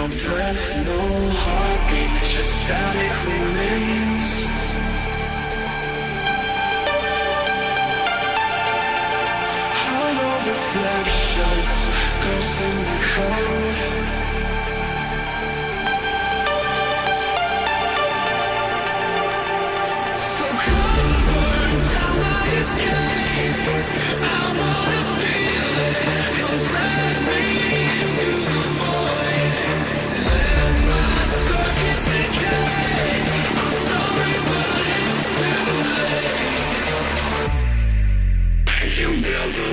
No breath, no heartbeat, just static remains. Hollow reflections, ghosts in the crowd. So come burn down my escape. I wanna feel it, come drag me into the void. Let my circuits decay. I'm sorry, but it's too late. You never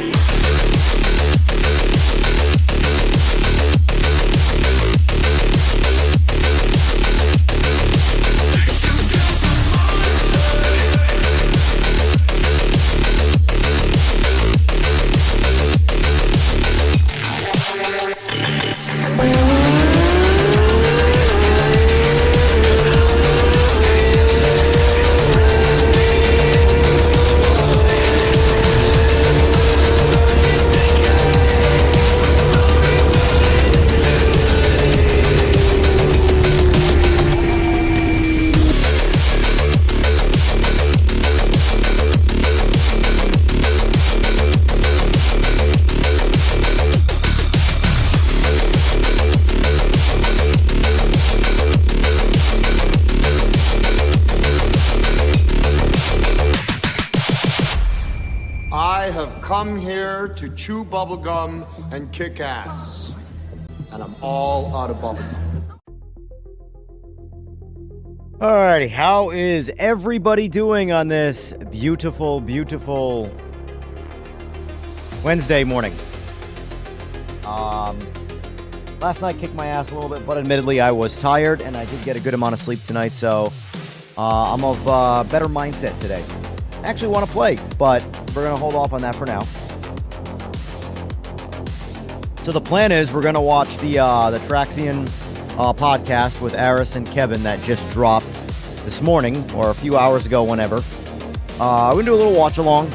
come here to chew bubblegum and kick ass. And I'm all out of bubblegum. Alrighty, how is everybody doing on this beautiful, beautiful Wednesday morning? Last night kicked my ass a little bit, but admittedly I was tired and I did get a good amount of sleep tonight, so I'm of better mindset today. I actually want to play, but we're going to hold off on that for now. So the plan is we're going to watch the Traxion podcast with Aris and Kevin that just dropped this morning or a few hours ago, whenever. We're going to do a little watch along.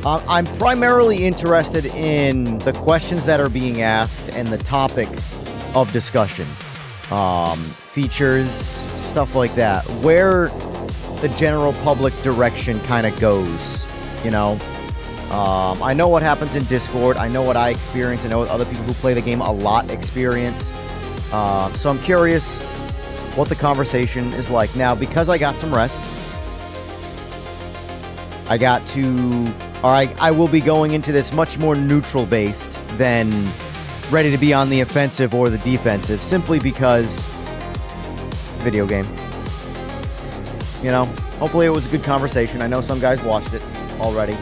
I'm primarily interested in the questions that are being asked and the topic of discussion. Features, stuff like that. Where the general public direction kind of goes, you know. I know what happens in Discord. I know what I experience. I know what other people who play the game a lot experience. So I'm curious what the conversation is like. Now, because I got some rest, I will be going into this much more neutral based than ready to be on the offensive or the defensive, simply because video game. You know, hopefully it was a good conversation. I know some guys watched it already,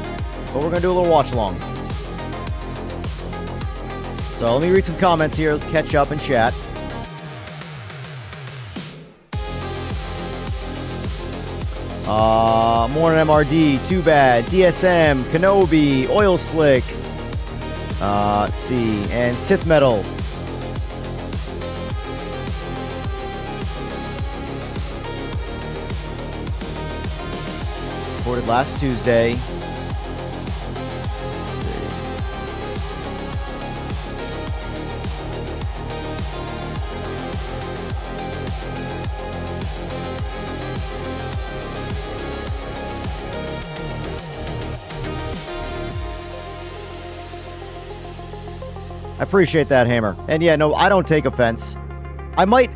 but we're going to do a little watch along. So let me read some comments here. Let's catch up and chat. Morning MRD, Too Bad, DSM, Kenobi, Oil Slick, let's see, and Sith Metal. Recorded last Tuesday. I appreciate that, Hammer. And yeah, no, I don't take offense. I might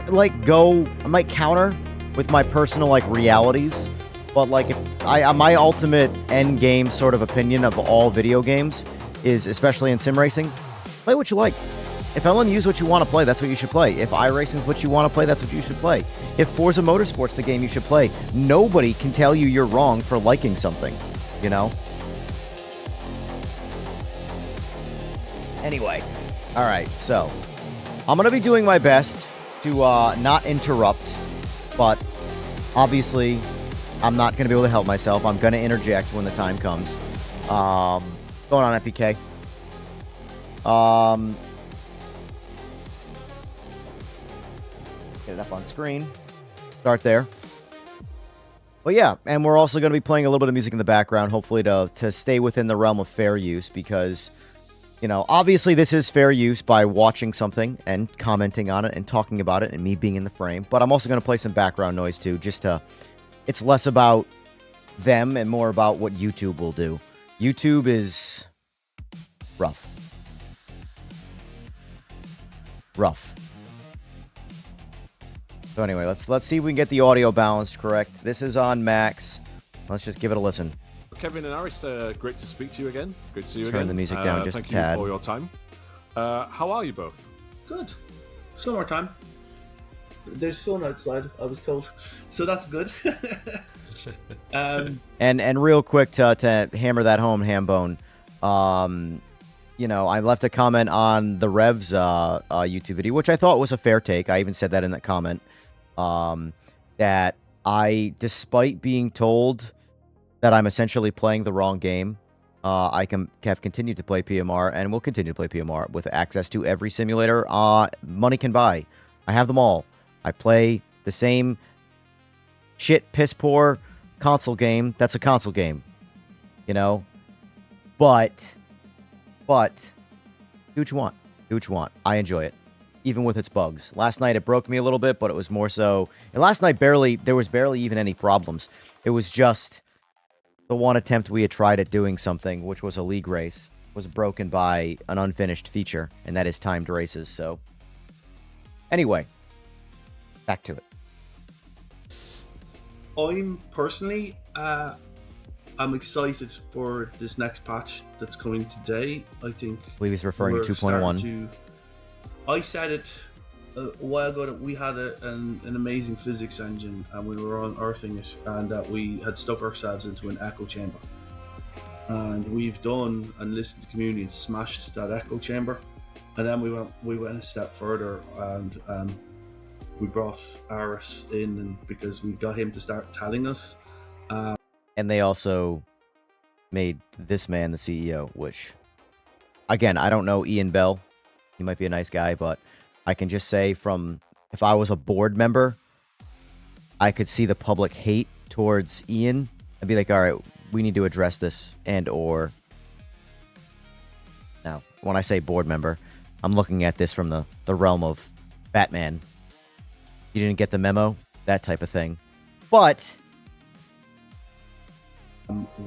counter with my personal realities. But if my ultimate end game sort of opinion of all video games is, especially in sim racing, play what you like. If LMU is what you want to play, that's what you should play. If iRacing is what you want to play, that's what you should play. If Forza Motorsport's the game you should play, nobody can tell you you're wrong for liking something, you know? Anyway, all right, so I'm going to be doing my best to not interrupt, but obviously I'm not going to be able to help myself. I'm going to interject when the time comes. Going on, FPK. Get it up on screen. Start there. But yeah, and we're also going to be playing a little bit of music in the background, hopefully to stay within the realm of fair use, because Obviously this is fair use by watching something and commenting on it and talking about it and me being in the frame. But I'm also going to play some background noise too, it's less about them and more about what YouTube will do. YouTube is rough. So anyway, let's see if we can get the audio balanced correct. This is on max. Let's just give it a listen. Kevin and Aris, great to speak to you again. Great to see you again. Turn the music down just a tad. Thank you for your time. How are you both? Good. Summertime. There's sun outside, I was told. So that's good. And real quick to hammer that home, Hambone. I left a comment on the Revs YouTube video, which I thought was a fair take. I even said that in that comment. That despite being told that I'm essentially playing the wrong game, I have continued to play PMR and will continue to play PMR with access to every simulator money can buy. I have them all. I play the same shit, piss poor console game. That's a console game, But do what you want. Do what you want. I enjoy it, even with its bugs. Last night it broke me a little bit, but it was more so. And last night there was barely even any problems. It was just the one attempt we had tried at doing something, which was a league race, was broken by an unfinished feature, and that is timed races. So, anyway, back to it. I'm personally, I'm excited for this next patch that's coming today. I believe he's referring to 2.1. I said it a while ago that we had an amazing physics engine and we were unearthing it, and that we had stuck ourselves into an echo chamber. And we've done and listened to the community and smashed that echo chamber. And then we went a step further and we brought Aris in, and because we got him to start telling us. And they also made this man the CEO, which, again, I don't know Ian Bell. He might be a nice guy, but I can just say if I was a board member, I could see the public hate towards Ian. I'd be like, all right, we need to address this or... Now, when I say board member, I'm looking at this from the realm of Batman. You didn't get the memo? That type of thing. But...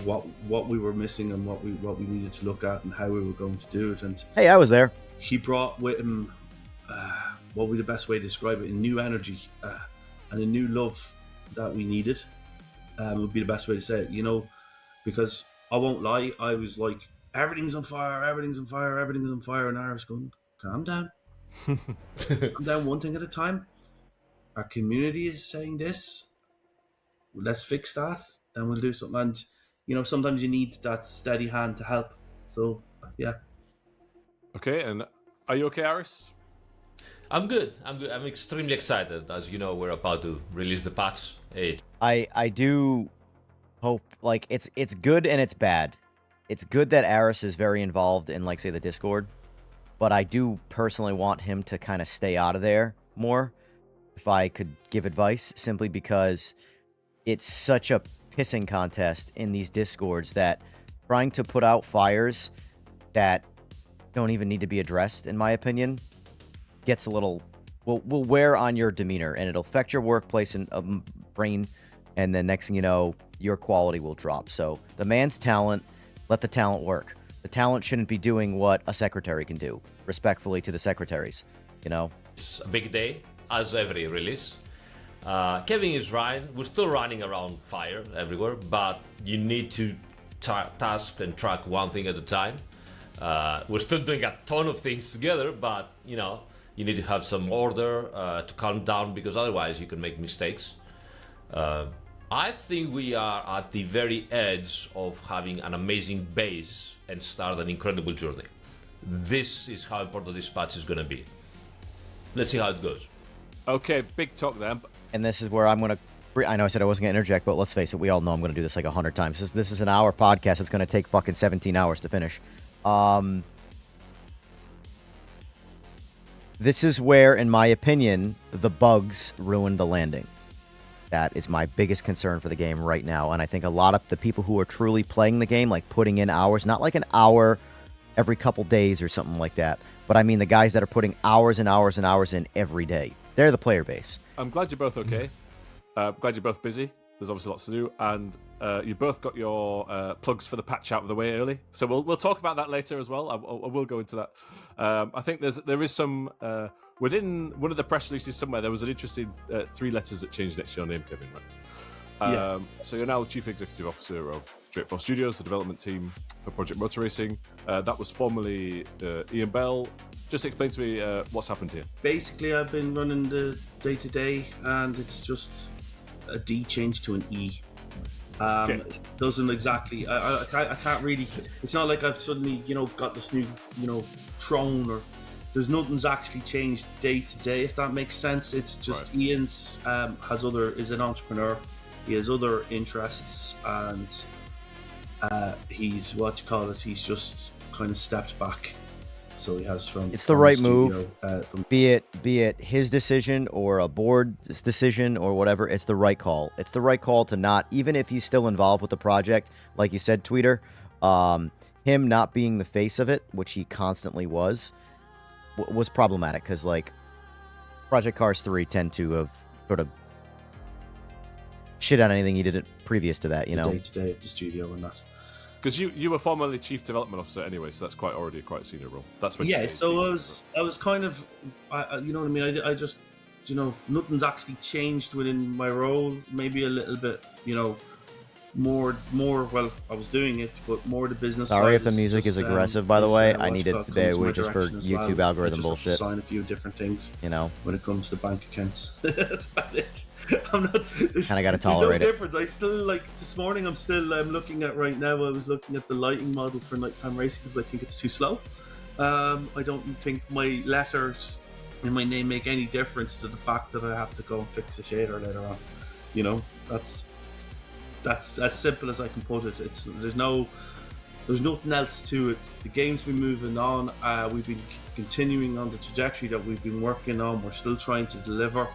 what we were missing and what we needed to look at and how we were going to do it. And hey, I was there. He brought with him, what would be the best way to describe it? A new energy and a new love that we needed. Would be the best way to say it, because I won't lie, I was like, everything's on fire, everything's on fire, everything's on fire, and I was going, calm down. Calm down, one thing at a time. Our community is saying this. Let's fix that, then we'll do something. And, sometimes you need that steady hand to help. So, yeah. Okay, and are you okay, Aris? I'm good. I'm extremely excited. As you know, we're about to release the patch 8. I do hope, it's good and it's bad. It's good that Aris is very involved in, say, the Discord. But I do personally want him to kind of stay out of there more, if I could give advice, simply because it's such a pissing contest in these Discords that trying to put out fires that don't even need to be addressed, in my opinion, gets a little... will wear on your demeanor, and it'll affect your workplace and brain, and then next thing you know, your quality will drop. So the man's talent, let the talent work. The talent shouldn't be doing what a secretary can do, respectfully to the secretaries, It's a big day, as every release. Kevin is right. We're still running around fire everywhere, but you need to task and track one thing at a time. We're still doing a ton of things together, but you need to have some order to calm down, because otherwise you can make mistakes. I think we are at the very edge of having an amazing base and start an incredible journey. This is how important this patch is going to be. Let's see how it goes. Okay, big talk there. And this is where I'm going to... I know I said I wasn't going to interject, but let's face it, we all know I'm going to do this 100 times. This is an hour podcast. It's going to take fucking 17 hours to finish. This is where, in my opinion, the bugs ruined the landing. That is my biggest concern for the game right now. And I think a lot of the people who are truly playing the game, putting in hours, not like an hour every couple days or something like that. But I mean the guys that are putting hours and hours and hours in every day. They're the player base. I'm glad you're both okay. Glad you're both busy. There's obviously lots to do, and you both got your plugs for the patch out of the way early. So we'll talk about that later as well. I will go into that. I think there is some within one of the press releases somewhere. There was an interesting 3 letters that changed next to your name, Kevin. Right? So you're now the Chief Executive Officer of Straightforward Studios, the development team for Project Motor Racing. That was formerly Ian Bell. Just explain to me what's happened here. Basically, I've been running the day-to-day, and it's just a D change to an E. Okay. It doesn't exactly. I can't really. It's not like I've suddenly, got this new, throne, or there's nothing's actually changed day to day. If that makes sense, it's just Right. Ian's is an entrepreneur. He has other interests, and he's he's just kind of stepped back. So he has from. It's the from right studio, move. Be it his decision or a board's decision or whatever, it's the right call. It's the right call to not, even if he's still involved with the project, like you said, Tweeter, him not being the face of it, which he constantly was problematic, because like Project Cars 3 tend to have sort of shit on anything he did previous to that, day to day of the studio and that. Because you were formerly Chief Development Officer anyway, so that's already a quite senior role. That's when. Yeah, you say so details, I was kind of, you know what I mean. I just, nothing's actually changed within my role. Maybe a little bit, more. Well, I was doing it, but more the business. Sorry side if the music is aggressive, by the way. I need it today just for YouTube algorithm bullshit. Sign a few different things. When it comes to bank accounts, that's about it. I'm not. kind of got to tolerate no it. different. I still this morning. I'm looking at right now. I was looking at the lighting model for nighttime racing because I think it's too slow. I don't think my letters in my name make any difference to the fact that I have to go and fix a shader later on. That's as simple as I can put it. There's nothing else to it. The game's been moving on. We've been continuing on the trajectory that we've been working on. We're still trying to deliver.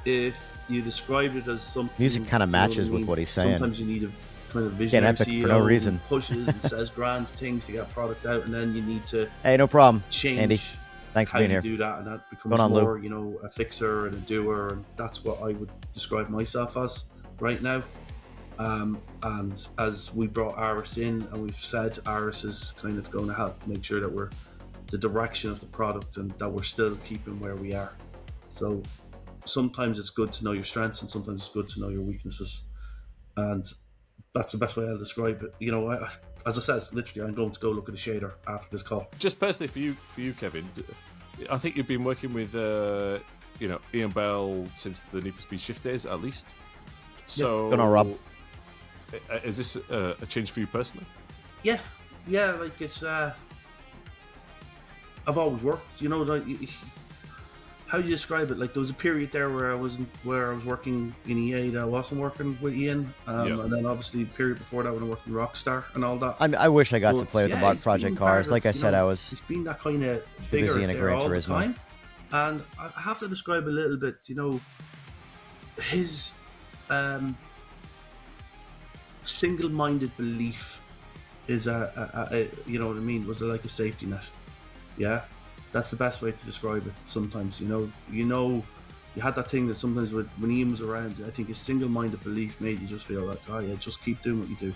If you describe it as something, Music kind of matches with what he's saying. Sometimes you need a kind of Getting visionary epic CEO for no reason. who pushes and says grand things to get product out, and then you need to Hey, no problem, change Andy. Thanks for how being you here. do that, and that becomes Going on, more, a fixer and a doer, and that's what I would describe myself as right now. And as we brought Aris in, and we've said Aris is kind of going to help make sure that we're the direction of the product and that we're still keeping where we are. So sometimes it's good to know your strengths, and sometimes it's good to know your weaknesses, and that's the best way I'll describe it. As I said, literally, I'm going to go look at a shader after this call. Just personally for you, Kevin, I think you've been working with Ian Bell since the Need for Speed Shift days, at least. So, Going on, Rob. Is this a change for you personally? Yeah, like it's. I've always worked. How do you describe it? Like there was a period there where I was working in EA that I wasn't working with Ian, and then obviously the period before that when I worked in Rockstar and all that. I wish I got to But, play with the he's Project been Cars. part Like of, I said, I was he's been that kind of figure busy in a there Gran all the Turismo. time, and I have to describe a little bit. His single-minded belief is was like a safety net. Yeah, that's the best way to describe it. Sometimes you had that thing that sometimes when Ian was around, I think his single-minded belief made you just feel like, oh yeah, just keep doing what you do.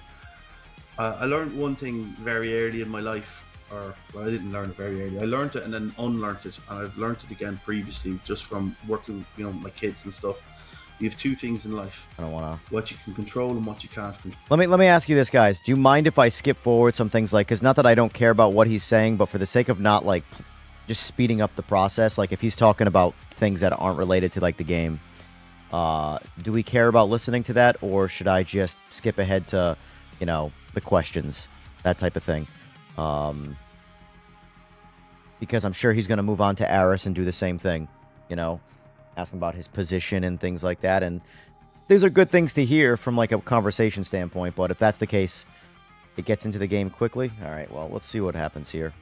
I learned one thing very early in my life, I didn't learn it very early. I learned it and then unlearned it, and I've learned it again previously just from working, with my kids and stuff. You have two things in life: I don't want to. what you can control and what you can't control. Let me ask you this, guys. Do you mind if I skip forward some things, because not that I don't care about what he's saying, but for the sake of not just speeding up the process, if he's talking about things that aren't related to the game, do we care about listening to that, or should I just skip ahead to the questions, that type of thing? Because I'm sure he's going to move on to Aris and do the same thing, asking about his position and things like that. And these are good things to hear from a conversation standpoint, but if that's the case, it gets into the game quickly. All right, well, let's see what happens here.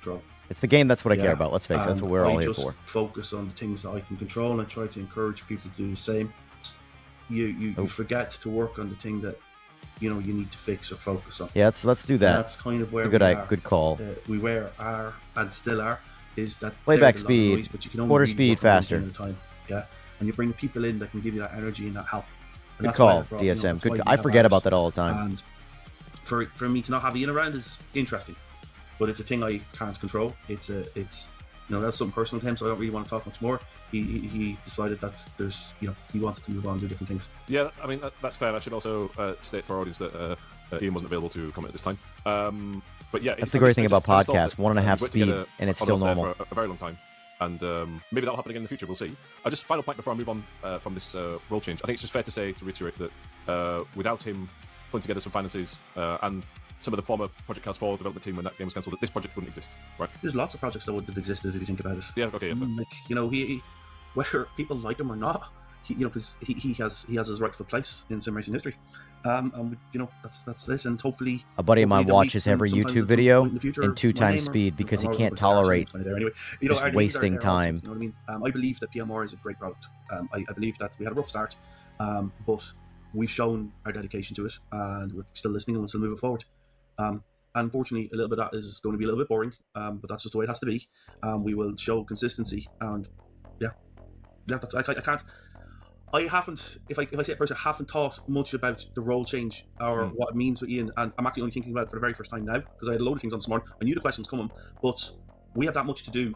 Control. It's the game, that's what I care about. Let's face it, that's what we're all here for. Focus on the things that I can control, and I try to encourage people to do the same. You forget to work on the thing that you need to fix or focus on. Yeah, let's do And that. that's kind of where Good we eye, are. good call. We are and still are. Is that Playback there's a lot of speed, noise, but you can only quarter really speed work on one faster. thing at a time. Yeah, and you bring people in that can give you that energy and that help. And Good that's why I call, brought, DSM. that's why Good. we I have forget Aris. about that all the time. And for me to not have Ian around is interesting, but it's a thing I can't control. It's that's something personal to him, so I don't really want to talk much more. He decided that there's he wanted to move on and do different things. Yeah, I mean that's fair. I should also state for our audience that Ian wasn't available to comment at this time. But yeah, That's the great thing about podcasts. podcasts. 1.5 speed, and it's still normal. for a very long time, and maybe that'll happen again in the future. We'll see. Just final point before I move on from this role change. I think it's just fair to say, to reiterate, that without him putting together some finances and some of the former Project Cars 4 development team when that game was cancelled, that this project wouldn't exist, right? There's lots of projects that would have existed if you think about it. Yeah. Okay. Yeah, fair. Like he whether people like him or not, because he has his rightful place in sim racing history. And that's it. And hopefully, A buddy of mine there'll be watches every sometimes at YouTube some video point in the future, in my 2x name or- speed because he or can't with tolerate Aris, anyway. just our names wasting are time. awesome, you know what I mean? I believe that PMR is a great product. I believe that we had a rough start, but we've shown our dedication to it, and we're still listening and we'll still move it forward. Unfortunately, a little bit of that is going to be a little bit boring, but that's just the way it has to be. We will show consistency, and that's, I can't. I haven't, if I say it first, I haven't thought much about the role change or what it means with Ian, and I'm actually only thinking about it for the very first time now because I had a load of things on this morning. I knew the question was coming, but we have that much to do.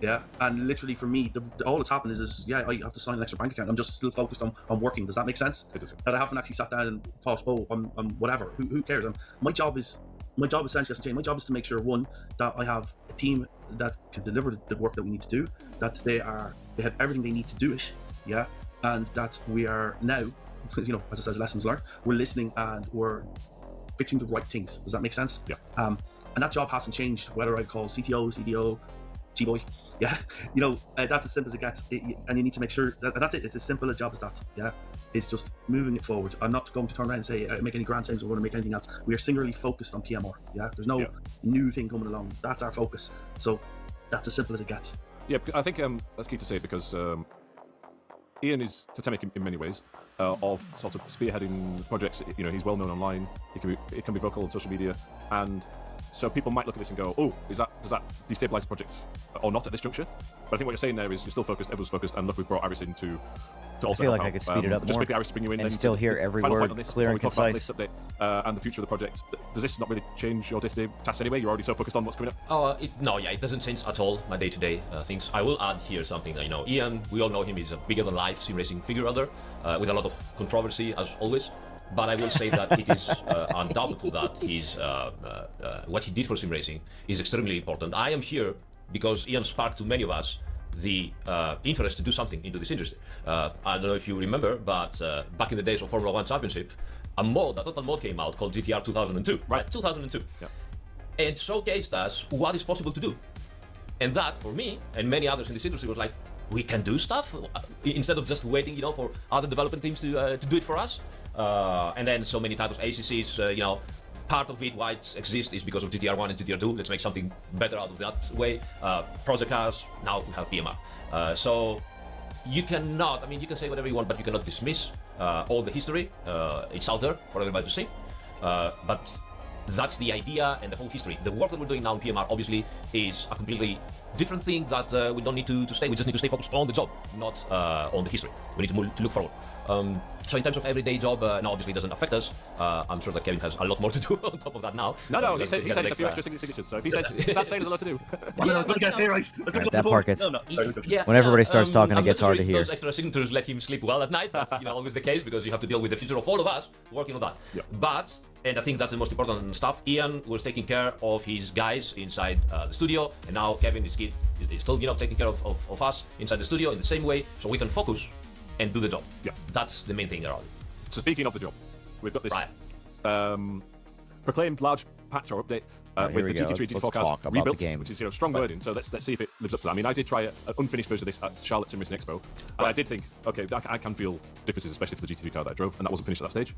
Yeah, and literally for me, all that's happened is I have to sign an extra bank account. I'm just still focused on working. Does that make sense? It does. That I haven't actually sat down and thought, I'm whatever. Who cares? My job essentially hasn't changed. My job is to make sure, one, that I have a team that can deliver the work that we need to do, that they have everything they need to do it. Yeah. And that we are now, as it says, lessons learned, we're listening and we're fixing the right things. Does that make sense? Yeah. And that job hasn't changed, whether I call CTO, CDO, G-boy. Yeah. That's as simple as it gets. And you need to make sure that that's it. It's as simple a job as that. Yeah. It's just moving it forward. I'm not going to turn around and say, make any grand things, we're going to make anything else. We are singularly focused on PMR. Yeah. There's no new thing coming along. That's our focus. So that's as simple as it gets. Yeah, I think that's key to say because Ian is totemic in many ways of sort of spearheading projects. He's well known online. He can be vocal on social media, and so people might look at this and go, "Oh, does that destabilize the project or not at this juncture?" But I think what you're saying there is you're still focused. Everyone's focused, and look, we've brought Aris in to also feel help like I out. could speed it up just more quickly, Aris, bring you in and then still to hear the every final word point on this clear before and we talk about concise. the latest update and the future of the project. Does this not really change your day-to-day tasks anyway? You're already so focused on what's coming up. It doesn't change at all my day-to-day things. I will add here something. Ian, we all know him. He's a bigger-than-life sim racing figure out there with a lot of controversy as always. But I will say that it is undoubtable that what he did for sim racing is extremely important. I am here because Ian sparked to many of us the interest to do something into this industry. I don't know if you remember, but back in the days of Formula 1 Championship, a total mod came out called GTR 2002, right? 2002. Yeah. And showcased us what is possible to do. And that, for me and many others in this industry, was like, we can do stuff instead of just waiting, for other development teams to do it for us. And then so many titles, ACCs, part of it, why it exists, is because of GTR 1 and GTR 2. Let's make something better out of that way. Project Cars, now we have PMR. So you cannot, you can say whatever you want, but you cannot dismiss all the history. It's out there for everybody to see. But that's the idea and the whole history. The work that we're doing now in PMR, obviously, is a completely different thing that we don't need to stay. We just need to stay focused on the job, not on the history. We need to look forward. So in terms of everyday job, no, obviously it doesn't affect us. I'm sure that Kevin has a lot more to do on top of that now. No, he said he's a few extra signatures, so if he says that's saying there's a lot to do. That part gets... Yeah, When everybody starts talking, it I'm gets not hard sure to if hear. Those extra signatures let him sleep well at night. That's always the case because you have to deal with the future of all of us working on that. Yeah. But, and I think that's the most important stuff, Ian was taking care of his guys inside the studio, and now Kevin is still taking care of us inside the studio in the same way, so we can focus and do the job. Yeah. That's the main thing around it. So speaking of the job, we've got this Right. proclaimed large patch or update here with we the go. GT3 Let's GT4 cars talk about rebuilt, the game. which is strong wording. So let's see if it lives up to that. I mean, I did try an unfinished version of this at Charlotte Sim Racing Expo, and I did think, okay, I can feel differences, especially for the GT3 car that I drove, and that wasn't finished at that stage.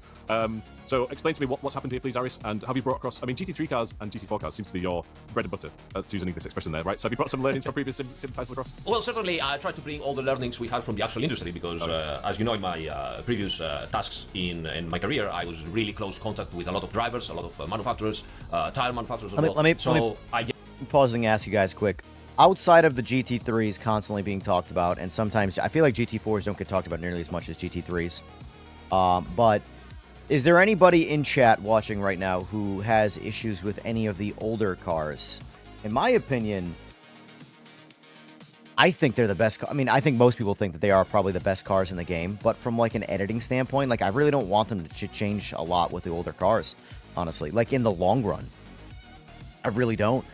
So explain to me what's happened here, please, Aris, and have you brought across? I mean, GT3 cars and GT4 cars seems to be your bread and butter, to use an English expression there, right? So have you brought some learnings from previous sim titles across? Well, certainly I try to bring all the learnings we have from the actual industry because, as you know, in my previous tasks in my career, I was really close contact with a lot of drivers, a lot of manufacturers, tire manufacturers as well. Let me pausing to ask you guys quick. Outside of the GT3s constantly being talked about, and sometimes I feel like GT4s don't get talked about nearly as much as GT3s, but is there anybody in chat watching right now who has issues with any of the older cars? In my opinion, I think they're the best. I mean, I think most people think that they are probably the best cars in the game, but from like an editing standpoint, like I really don't want them to change a lot with the older cars, honestly. Like in the long run, I really don't.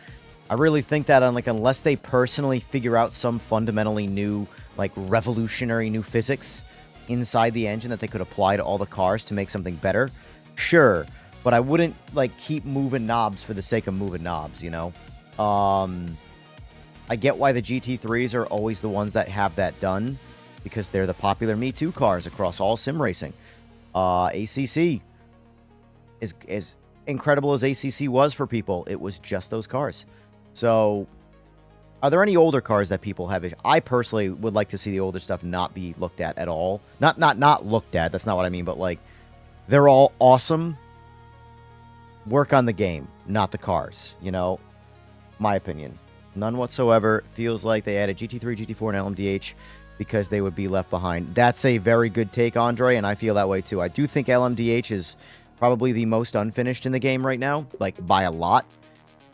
I really think that unless they personally figure out some fundamentally new, like revolutionary new physics inside the engine that they could apply to all the cars to make something better, sure. But I wouldn't like keep moving knobs for the sake of moving knobs, you know? I get why the GT3s are always the ones that have that done because they're the popular Me Too cars across all sim racing. ACC is as incredible as ACC was for people. It was just those cars. So, are there any older cars that people have? I personally would like to see the older stuff not be looked at all. Not looked at. That's not what I mean. But like, they're all awesome. Work on the game, not the cars. You know, my opinion. None whatsoever. Feels like they added GT3, GT4, and LMDH because they would be left behind. That's a very good take, Andre, and I feel that way too. I do think LMDH is probably the most unfinished in the game right now, like by a lot.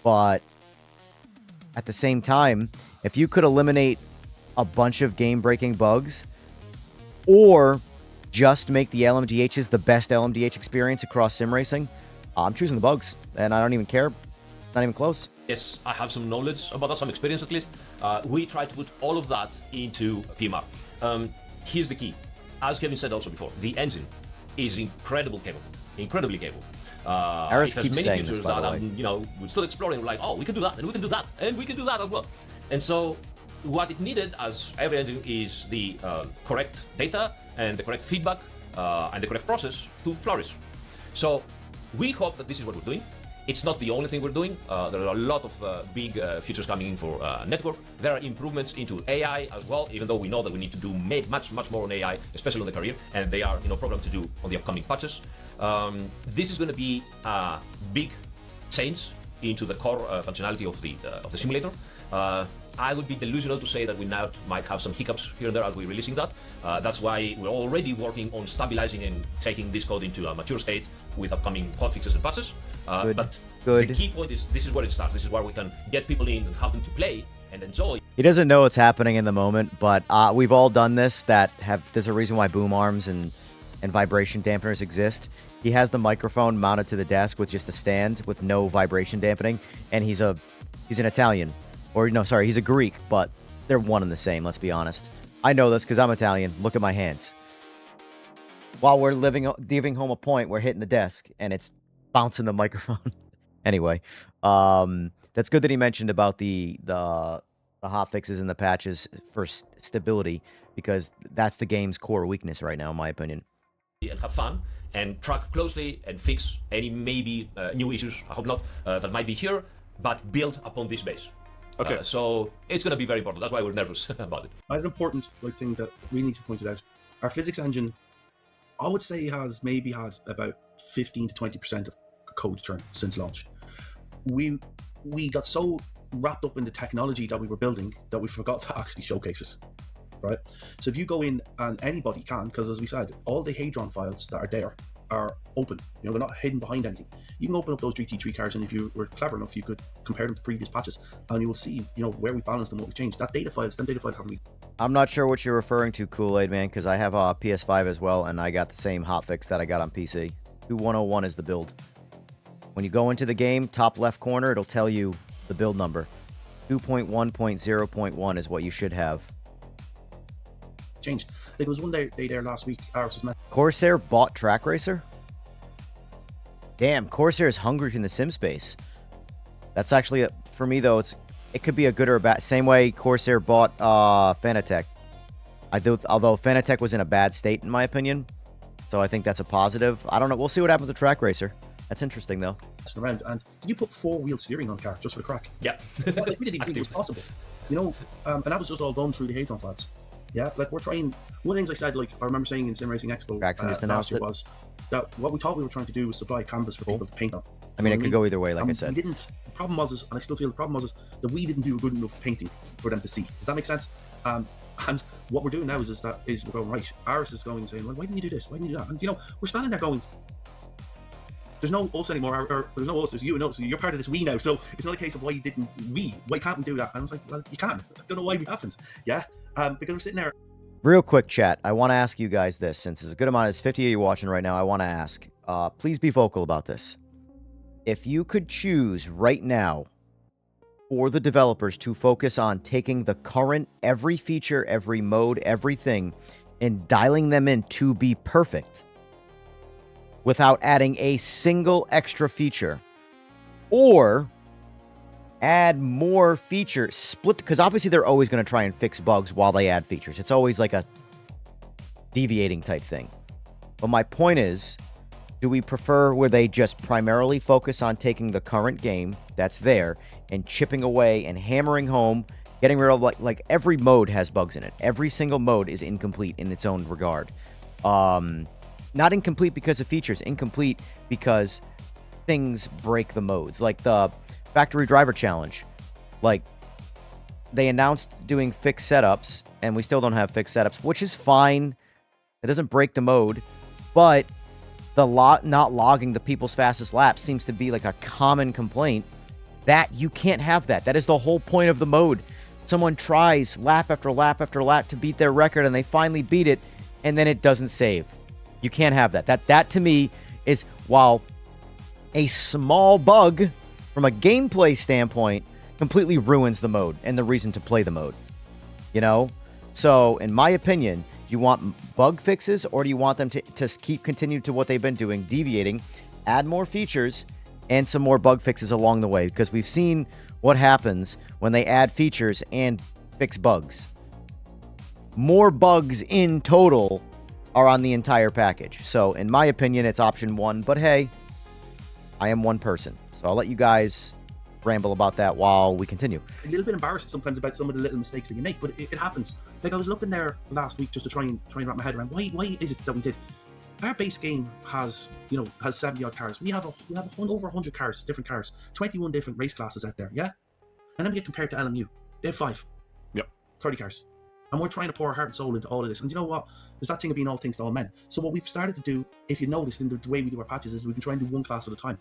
But at the same time, if you could eliminate a bunch of game-breaking bugs or just make the LMDHs the best LMDH experience across sim racing, I'm choosing the bugs, and I don't even care. Not even close. Yes, I have some knowledge about that, some experience at least. We try to put all of that into PMR. Here's the key. As Kevin said also before, the engine is incredibly capable. Aris keeps saying this, by the way. You know, we're still exploring, like, oh, we can do that, and we can do that, and we can do that as well. And so what it needed, as every engine, is the correct data and the correct feedback and the correct process to flourish. So we hope that this is what we're doing. It's not the only thing we're doing. There are a lot of big features coming in for network. There are improvements into AI as well, even though we know that we need to do much more on AI, especially on the career, and they are programmed to do on the upcoming patches. This is going to be a big change into the core functionality of the simulator. I would be delusional to say that we now might have some hiccups here and there as we're releasing that. That's why we're already working on stabilizing and taking this code into a mature state with upcoming hotfixes and patches. But the key point is this is where it starts. This is where we can get people in and have them to play and enjoy. He doesn't know what's happening in the moment, but we've all done this. There's a reason why boom arms and vibration dampeners exist. He has the microphone mounted to the desk with just a stand with no vibration dampening, and he's an Italian. Or, no, sorry, he's a Greek, but they're one and the same, let's be honest. I know this because I'm Italian. Look at my hands. While we're giving home a point, we're hitting the desk, and it's bouncing the microphone. Anyway, that's good that he mentioned about the hotfixes and the patches for stability, because that's the game's core weakness right now, in my opinion. And have fun and track closely and fix any maybe new issues, I hope not, that might be here, but build upon this base. Okay. So it's going to be very important. That's why we're nervous about it. An important thing that we need to point it out. Our physics engine, I would say, has maybe had about 15 to 20% of code turn since launch. We got so wrapped up in the technology that we were building that we forgot to actually showcase it. Right? So if you go in, and anybody can, because as we said, all the Hadron files that are there are open. They're not hidden behind anything. You can open up those GT3 cards, and if you were clever enough, you could compare them to previous patches, and you will see, where we balanced and what we changed. Them data files haven't been. I'm not sure what you're referring to, Kool-Aid Man, because I have a PS5 as well, and I got the same hotfix that I got on PC. 2101 is the build. When you go into the game, top left corner, it'll tell you the build number. 2.1.0.1 is what you should have. Changed. Like, it was one day there last week. Aris was Corsair bought Track Racer? Damn, Corsair is hungry in the sim space. That's actually for me though. It could be a good or a bad. Same way Corsair bought Fanatec. Although Fanatec was in a bad state in my opinion, so I think that's a positive. I don't know. We'll see what happens with Track Racer. That's interesting though. Around. And did you put 4-wheel steering on the car just for the crack? Yeah. Like, we didn't even think it was possible. You know, and that was just all done through the Hadron flags. Yeah, like we're trying. One of the things I said, like I remember saying in Sim Racing Expo Traxxion just announced last year it. was that what we thought we were trying to do was supply a canvas for people to paint on. I mean, it could go either way, like I said. We didn't. The problem was, and I still feel the problem was, that we didn't do a good enough painting for them to see. Does that make sense? And what we're doing now is we're going right. Aris is going and saying, well, why didn't you do this? Why didn't you do that? And you know, we're standing there going, there's no us anymore, or there's no us, there's you and us. So you're part of this we now. So it's not a case of why you didn't we. Why can't we do that? And I was like, well, you can. I don't know why we haven't. Yeah, because we're sitting there. Real quick, chat. I want to ask you guys this, since there's a good amount. There's 50 of you watching right now. I want to ask. Please be vocal about this. If you could choose right now for the developers to focus on taking the current every feature, every mode, everything, and dialing them in to be perfect without adding a single extra feature, or add more features, split, because obviously they're always going to try and fix bugs while they add features. It's always like a deviating type thing. But my point is, do we prefer where they just primarily focus on taking the current game that's there and chipping away and hammering home, getting rid of like every mode has bugs in it. Every single mode is incomplete in its own regard. Not incomplete because of features, incomplete because things break the modes. Like the Factory Driver Challenge. Like, they announced doing fixed setups, and we still don't have fixed setups, which is fine. It doesn't break the mode, but the not logging the people's fastest laps seems to be like a common complaint. That you can't have that. That is the whole point of the mode. Someone tries lap after lap after lap to beat their record, and they finally beat it, and then it doesn't save. You can't have that. That to me is, while a small bug from a gameplay standpoint, completely ruins the mode and the reason to play the mode. You know? So, in my opinion, do you want bug fixes, or do you want them to continue to what they've been doing, deviating, add more features, and some more bug fixes along the way? Because we've seen what happens when they add features and fix bugs. More bugs in total are on the entire package. So, in my opinion, it's option one. But hey, I am one person. So I'll let you guys ramble about that while we continue. A little bit embarrassed sometimes about some of the little mistakes that you make, but it happens. Like, I was looking there last week just to try and wrap my head around why is it that we did. Our base game has 70 odd cars. We have over 100 cars, different cars, 21 different race classes out there, yeah? And then we get compared to LMU. They have 5. Yep. 30 cars. And we're trying to pour our heart and soul into all of this. And you know what? There's that thing of being all things to all men. So what we've started to do, if you noticed in the way we do our patches, is we can try and do one class at a time.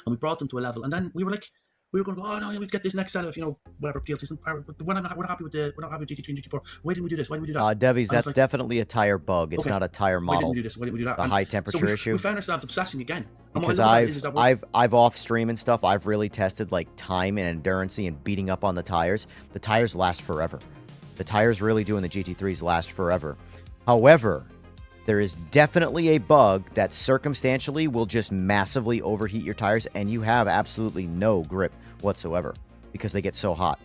And we brought them to a level, and then we were going to go, oh no, yeah, we've got this next set of, whatever PLCs. We're not happy with GT3 and GT4. Why didn't we do this? Why didn't we do that? Devies, that's like, definitely a tire bug. It's not a tire model. Why didn't we do this? Why didn't we do that? The high temperature issue. We found ourselves obsessing again. Because I've off stream and stuff, I've really tested like time and endurance and beating up on the tires. The tires last forever. The tires really do in the GT3s last forever. However, there is definitely a bug that circumstantially will just massively overheat your tires, and you have absolutely no grip whatsoever because they get so hot.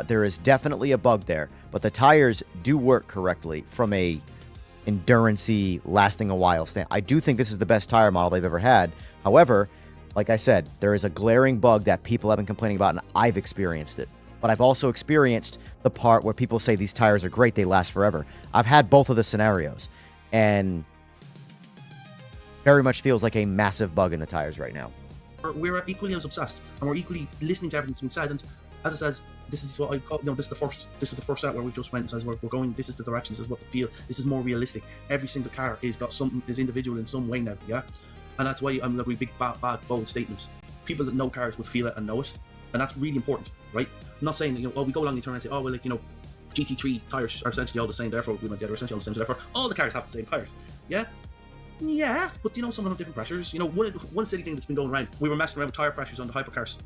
There is definitely a bug there, but the tires do work correctly from a endurance-y, lasting a while stand. I do think this is the best tire model they've ever had. However, like I said, there is a glaring bug that people have been complaining about, and I've experienced it. But I've also experienced the part where people say these tires are great, they last forever. I've had both of the scenarios, and very much feels like a massive bug in the tires right now. We're equally as obsessed, and we're equally listening to everything that's been said. And as it says, this is what I call, this is the first set where we just went and says we're going. This is the direction. This is what the feel. This is more realistic. Every single car is individual in some way now. Yeah, and that's why I'm like we big bad bold statements. People that know cars would feel it and know it, and that's really important, right? I'm not saying that we go along the turn and say, oh well, GT3 tires are essentially all the same, therefore we went the other essentially all the same, so therefore all the cars have the same tires. Yeah, but some of them have different pressures. One silly thing that's been going around, we were messing around with tire pressures on the hypercars,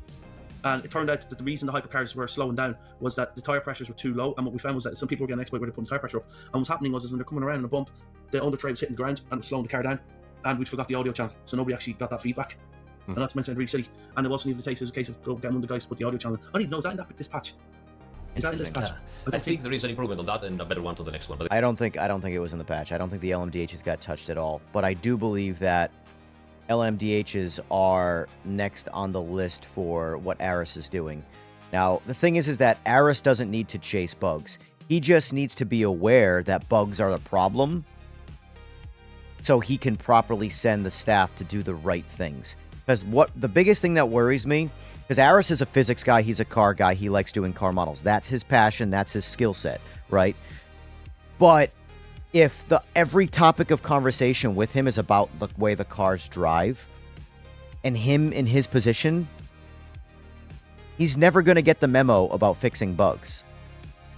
and it turned out that the reason the hypercars were slowing down was that the tire pressures were too low, and what we found was that some people were getting exploited where they put the tire pressure up, and what's happening was when they're coming around in a bump, the undertray was hitting the ground and slowing the car down, and we'd forgot the audio channel, so nobody actually got that feedback. And that's meant to sound really silly. And it wasn't even the case as a case of go get one of the guys to put the audio channel. I don't even know, is that in this patch? Is that in this patch? I think there is an improvement on that and a better one to the next one. But I don't think it was in the patch. I don't think the LMDHs got touched at all. But I do believe that LMDHs are next on the list for what Aris is doing. Now, the thing is that Aris doesn't need to chase bugs. He just needs to be aware that bugs are the problem so he can properly send the staff to do the right things. Because the biggest thing that worries me, because Aris is a physics guy, he's a car guy, he likes doing car models. That's his passion, that's his skill set, right? But if every topic of conversation with him is about the way the cars drive, and him in his position, he's never going to get the memo about fixing bugs.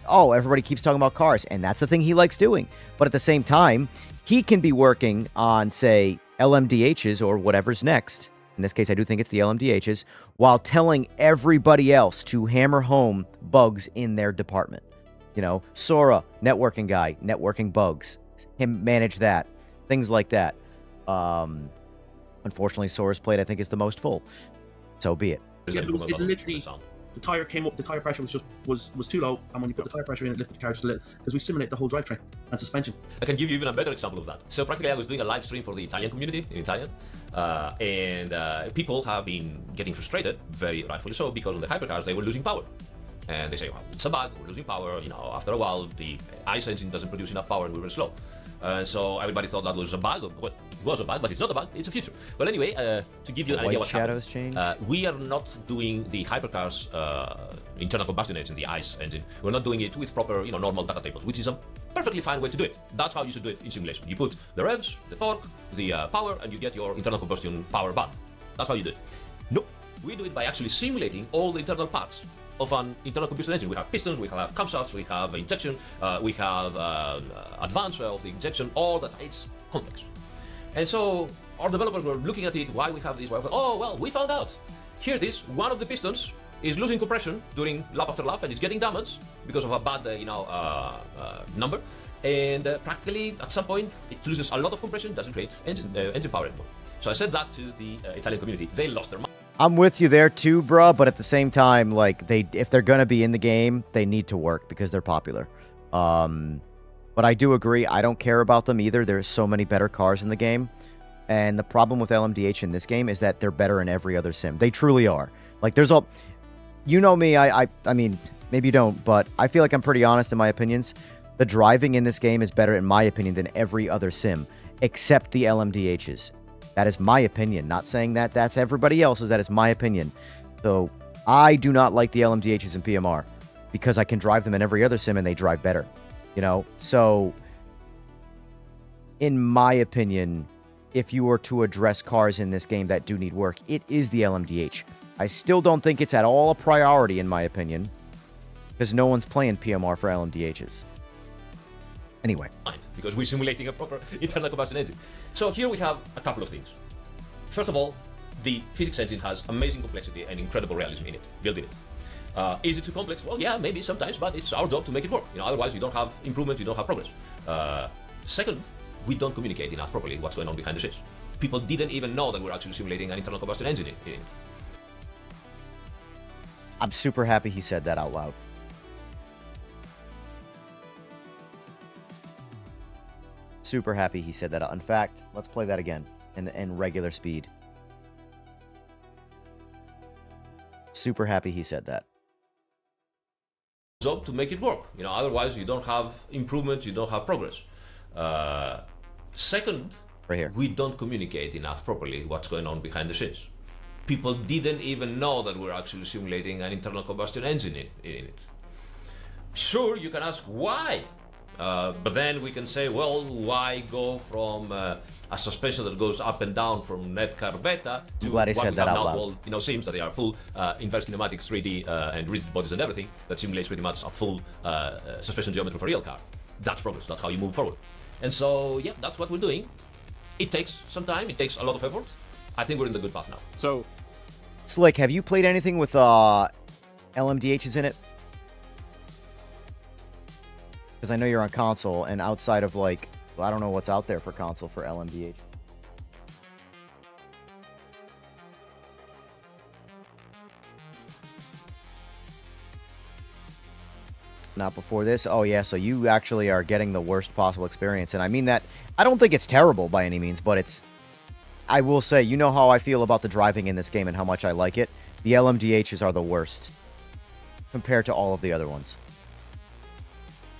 Oh, everybody keeps talking about cars, and that's the thing he likes doing. But at the same time, he can be working on, say, LMDHs or whatever's next. In this case, I do think it's the LMDHs, while telling everybody else to hammer home bugs in their department. You know, Sora, networking guy, networking bugs. Him manage that. Things like that. Unfortunately, Sora's plate, I think, is the most full. So be it. Yeah, it literally, the tire came up, the tire pressure was too low, and when you put the tire pressure in, it lifted the car just a little, because we simulate the whole drivetrain and suspension. I can give you even a better example of that. So practically I was doing a live stream for the Italian community in Italian, and people have been getting frustrated, very rightfully so, because on the hypercars they were losing power. And they say, well, it's a bug, we're losing power, you know, after a while the ICE engine doesn't produce enough power and we were slow. So everybody thought that was a bug. Well, it was a bug, but it's not a bug, it's a feature. Well, anyway, to give you an idea what shadows happened, change? we are not doing the hypercars internal combustion engine, the ICE engine. We're not doing it with proper, you know, normal data tables, which is a perfectly fine way to do it. That's how you should do it in simulation. You put the revs, the torque, the power, and you get your internal combustion power band. That's how you do it. No, we do it by actually simulating all the internal parts of an internal combustion engine. We have pistons, we have camshafts, we have injection, we have advance of the injection, all that. It's complex. And so our developers were looking at it, why we have this, why oh, well, we found out. Here it is, one of the pistons is losing compression during lap after lap, and it's getting damaged because of a bad, number. And practically, at some point, it loses a lot of compression, doesn't create engine power anymore. So I said that to the Italian community. They lost their mind. I'm with you there too, bruh, but at the same time, like, if they're going to be in the game, they need to work because they're popular. But I do agree, I don't care about them either. There's so many better cars in the game. And the problem with LMDH in this game is that they're better in every other sim. They truly are. Like, there's all... You know me, I mean, maybe you don't, but I feel like I'm pretty honest in my opinions. The driving in this game is better, in my opinion, than every other sim, except the LMDHs. That is my opinion. Not saying that that's everybody else's. That is my opinion. So I do not like the LMDHs in PMR because I can drive them in every other sim and they drive better. You know? So in my opinion, if you were to address cars in this game that do need work, it is the LMDH. I still don't think it's at all a priority in my opinion because no one's playing PMR for LMDHs. Anyway. Because we're simulating a proper internal combustion engine. So here we have a couple of things. First of all, the physics engine has amazing complexity and incredible realism in it, built in it. Is it too complex? Well, yeah, maybe sometimes, but it's our job to make it work. You know, otherwise you don't have improvement, you don't have progress. Second, we don't communicate enough properly what's going on behind the scenes. People didn't even know that we're actually simulating an internal combustion engine in it. I'm super happy he said that out loud. Super happy he said that. In fact, let's play that again in regular speed. Super happy he said that. Job to make it work. You know, otherwise you don't have improvement, you don't have progress. Second, right here, we don't communicate enough properly what's going on behind the scenes. People didn't even know that we're actually simulating an internal combustion engine in it. Sure, you can ask why. But then we can say, well, why go from a suspension that goes up and down from Netcar Beta to what we have that now called, you know, sims that they are full inverse kinematics 3D and rigid bodies and everything that simulates pretty much a full suspension geometry for a real car. That's progress. That's how you move forward. And so, yeah, that's what we're doing. It takes some time. It takes a lot of effort. I think we're in the good path now. So, Slick, have you played anything with LMDHs in it? Because I know you're on console, and outside of, like, well, I don't know what's out there for console for LMDH. Not before this? Oh, yeah, so you actually are getting the worst possible experience. And I mean that, I don't think it's terrible by any means, but it's, I will say, you know how I feel about the driving in this game and how much I like it. The LMDHs are the worst compared to all of the other ones.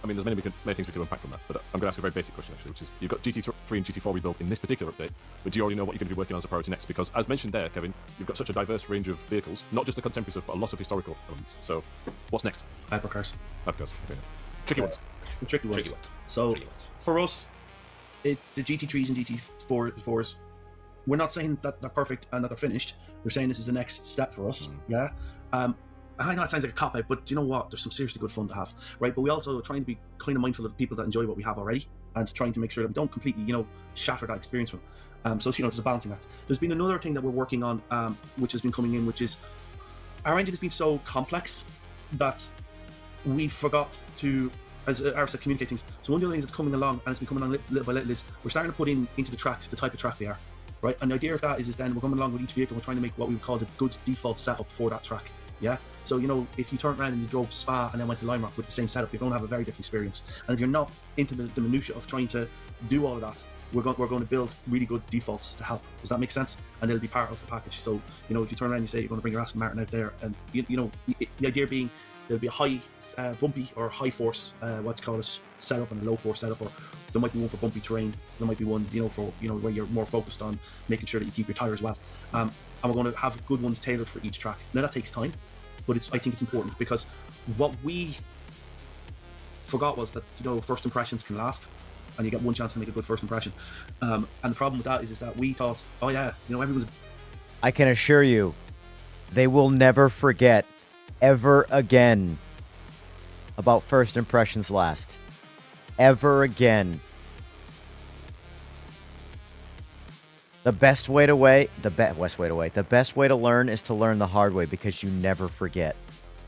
I mean, there's many things we can unpack from that, but I'm going to ask a very basic question, actually, which is, you've got GT3 and GT4 rebuilt in this particular update, but do you already know what you're going to be working on as a priority next? Because, as mentioned there, Kevin, you've got such a diverse range of vehicles, not just the contemporary stuff, but a lot of historical elements. So, what's next? Hypercars. Hypercars, okay. Tricky ones. The tricky ones. Tricky ones. So, Tricky ones. for us, the GT3s and GT4s, we're not saying that they're perfect and that they're finished. We're saying this is the next step for us. Yeah. I know it sounds like a cop-out, but you know what? There's some seriously good fun to have, right? But we also are trying to be kind of mindful of the people that enjoy what we have already, and trying to make sure that we don't completely, shatter that experience for them. So, there's a balancing act. There's been another thing that we're working on, which has been coming in, which is our engine has been so complex that we forgot to, as Aris said, communicate things. So one of the things that's coming along, and it's been coming along little by little, is we're starting to put into the tracks the type of track they are, right? And the idea of that is then we're coming along with each vehicle, we're trying to make what we would call the good default setup for that track. Yeah, so if you turned around and you drove Spa and then went to Lime Rock with the same setup, you're going to have a very different experience. And if you're not into the minutiae of trying to do all of that, we're going to build really good defaults to help. Does that make sense? And they'll be part of the package. So if you turn around and you say you're going to bring your Aston Martin out there, and the idea being there'll be a high bumpy or high force setup and a low force setup, or there might be one for bumpy terrain, there might be one for where you're more focused on making sure that you keep your tires well. And we're going to have good ones tailored for each track. Now that takes time, but I think it's important, because what we forgot was that first impressions can last, and you get one chance to make a good first impression. And the problem with that is that we thought, oh yeah, everyone's. I can assure you, they will never forget ever again about first impressions last. Ever again. The best way to learn is to learn the hard way, because you never forget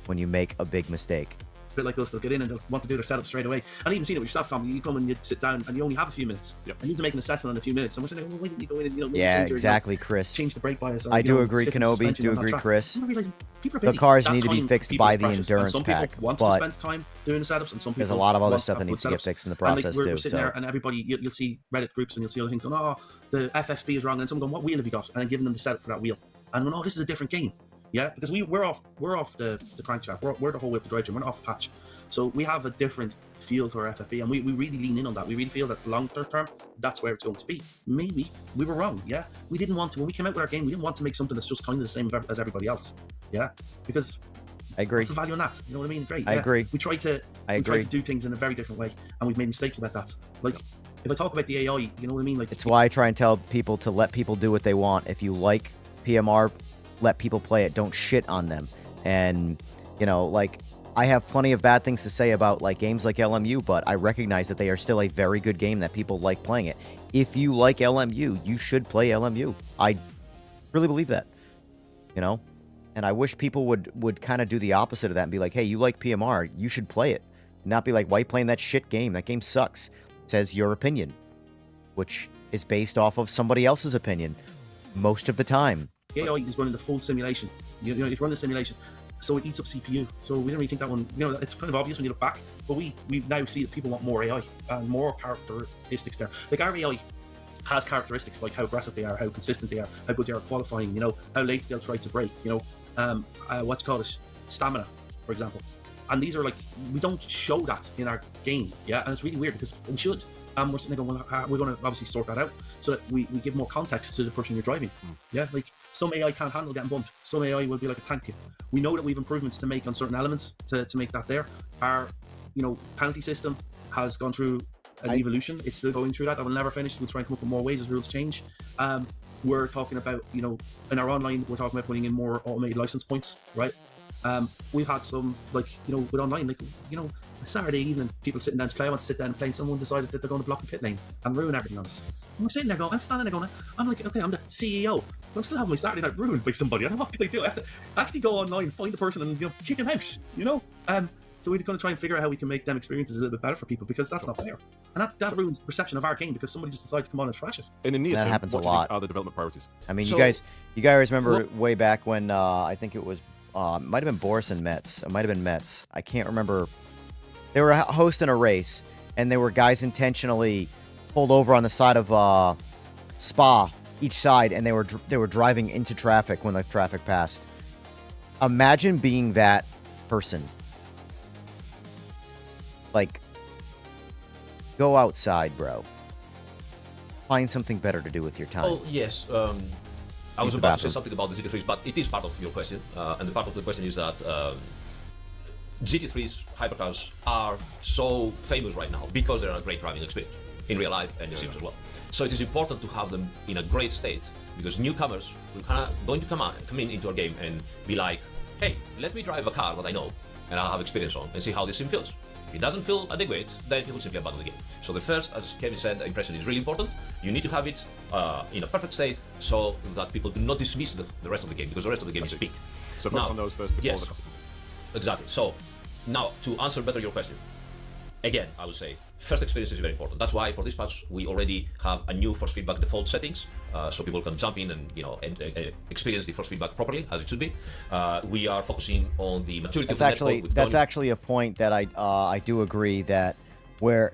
when you make a big mistake. Bit like us, they'll get in and they'll want to do their setup straight away. And even seen it with your Staffcom, you come and you sit down and you only have a few minutes. Yep. And you need to make an assessment in a few minutes. And we're saying, well, why didn't you go in and maybe Yeah, change your, exactly, Chris. change the brake bias? Or, I do agree, stick the Kenobi. suspension Do on that agree, track. Chris. I'm not realizing people are The busy. cars That need to be time fixed people by is the precious. And endurance some pack, people want but to spend time doing the setups, and some people there's a lot of other want stuff to that have needs to good get setups. fixed in the And, process we're too. sitting there, and everybody, you'll see Reddit groups and you'll see other things going, oh, the FFB is wrong, and someone going, what wheel have you got? And then giving them the setup for that wheel. And going, oh, this is a different game. Yeah, because we're off the crankshaft. We're the whole wheel to drive train. We're not off the patch. So we have a different feel to our FFB, and we really lean in on that. We really feel that long term, that's where it's going to be. Maybe we were wrong. Yeah, we didn't want to, when we came out with our game, we didn't want to make something that's just kind of the same as everybody else. Yeah, because I agree. what's the value in that? You know what I mean? Great. I agree. We try to do things in a very different way, and we've made mistakes about that. Like, if I talk about the AI, you know what I mean? Like, It's why I try and tell people to let people do what they want. If you like PMR, let people play it. Don't shit on them. And I have plenty of bad things to say about games like LMU, but I recognize that they are still a very good game, that people like playing it. If you like LMU, you should play LMU. I really believe that. And I wish people would kind of do the opposite of that and be like, hey, you like PMR, you should play it. Not be like, why are you playing that shit game? That game sucks. It says your opinion, which is based off of somebody else's opinion most of the time. AI is running the full simulation. You run the simulation, so it eats up CPU. So we didn't really think that one. It's kind of obvious when you look back, but we now see that people want more AI and more characteristics there. Like, our AI has characteristics like how aggressive they are, how consistent they are, how good they are at qualifying. How late they'll try to brake. Stamina, for example. And these are we don't show that in our game. Yeah, and it's really weird because we should. And we're sitting there going, well, we're going to obviously sort that out so that we give more context to the person you're driving. Yeah, some AI can't handle getting bumped. Some AI will be like a tank to you. We know that we have improvements to make on certain elements to make that there. Our, penalty system has gone through an evolution. It's still going through that. I will never finish. We'll try and come up with more ways as rules change. We're talking about, in our online, we're talking about putting in more automated license points, right? We've had some, with online, a Saturday evening, people sitting down to play. I want to sit down and play, and someone decided that they're going to block the pit lane and ruin everything on us. And we're sitting there going, I'm standing there going, I'm like, okay, I'm the CEO, but I'm still having my Saturday night ruined by somebody. I don't know what can I do. I have to actually go online, find the person, and kick him out. So we're going to try and figure out how we can make them experiences a little bit better for people, because that's not fair, and that ruins the perception of our game because somebody just decided to come on and trash it. In the near That term, happens a what do you think lot. are the development priorities? I mean, So- you guys remember way back when I think it was might have been Boris and Metz. It might have been Metz. I can't remember They were hosting a race, and there were guys intentionally pulled over on the side of Spa, each side, and they were driving into traffic when the traffic passed. Imagine being that person. Like, go outside, bro. Find something better to do with your time. Oh, yes. I was about to say something about the GT3s, but it is part of your question. And the part of the question is that GT3s, hypercars, are so famous right now because they're a great driving experience in real life and in sims as well. So it is important to have them in a great state because newcomers are going to come into our game and be like, hey, let me drive a car that I know and I'll have experience on and see how this sim feels. If it doesn't feel adequate, then he will simply abandon the game. So the first, as Kevin said, impression is really important. You need to have it in a perfect state so that people do not dismiss the rest of the game, because the rest of the game is peak. So focus on those first before the customer. Exactly. So now, to answer better your question, again, I would say first experience is very important. That's why for this patch we already have a new force feedback default settings, so people can jump in and experience the force feedback properly as it should be. We are focusing on the maturity of the network. That's actually a point that I do agree that where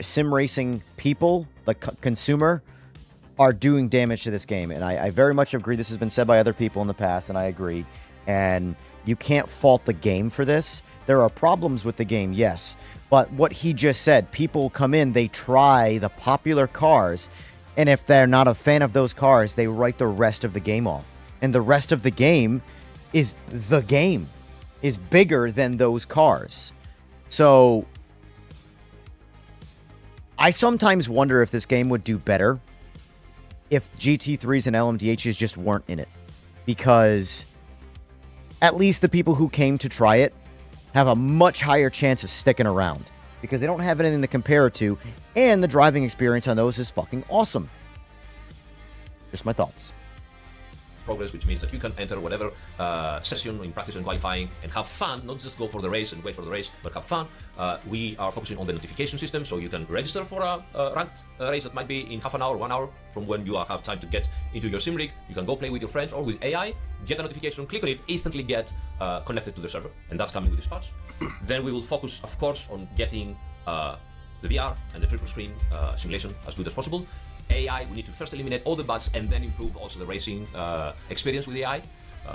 sim racing people, the consumer, are doing damage to this game, and I very much agree. This has been said by other people in the past, and I agree. And you can't fault the game for this. There are problems with the game, yes. But what he just said, people come in, they try the popular cars, and if they're not a fan of those cars, they write the rest of the game off. And the rest of the game is bigger than those cars. So I sometimes wonder if this game would do better if GT3s and LMDHs just weren't in it. Because at least the people who came to try it have a much higher chance of sticking around because they don't have anything to compare it to, and the driving experience on those is fucking awesome. Just my thoughts. Progress, which means that you can enter whatever session in practice and qualifying and have fun, not just go for the race and wait for the race, but have fun. We are focusing on the notification system, so you can register for a ranked race that might be in half an hour, 1 hour from when you have time to get into your sim rig. You can go play with your friends or with AI, get a notification, click on it, instantly get connected to the server, and that's coming with this patch. Then we will focus, of course, on getting the VR and the triple screen simulation as good as possible. AI, we need to first eliminate all the bugs and then improve also the racing experience with AI.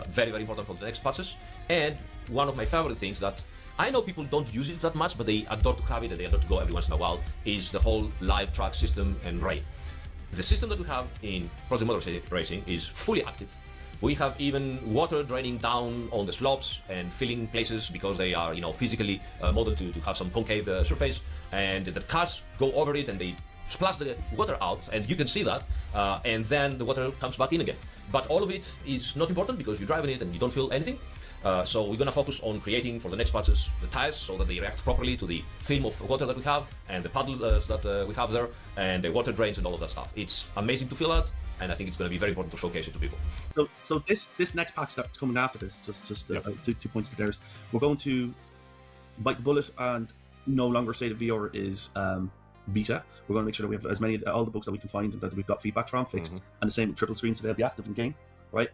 Very, very important for the next patches. And one of my favorite things that I know people don't use it that much, but they adore to have it and they adore to go every once in a while, is the whole live track system and raid. The system that we have in Project Motor Racing is fully active. We have even water draining down on the slopes and filling places because they are, physically modeled to have some concave surface, and the cars go over it and they splash the water out, and you can see that, and then the water comes back in again. But all of it is not important because you're driving it and you don't feel anything. So we're gonna focus on creating for the next patches the tires so that they react properly to the film of water that we have and the paddles that we have there and the water drains and all of that stuff. It's amazing to feel that, and I think it's gonna be very important to showcase it to people. So this next patch that's coming after this, just Yep. 2 points to theirs. We're going to bite the bullet and no longer say the VR is beta. We're going to make sure that we have as many all the bugs that we can find and that we've got feedback from fixed, and the same with triple screens, so they'll be active in game, right?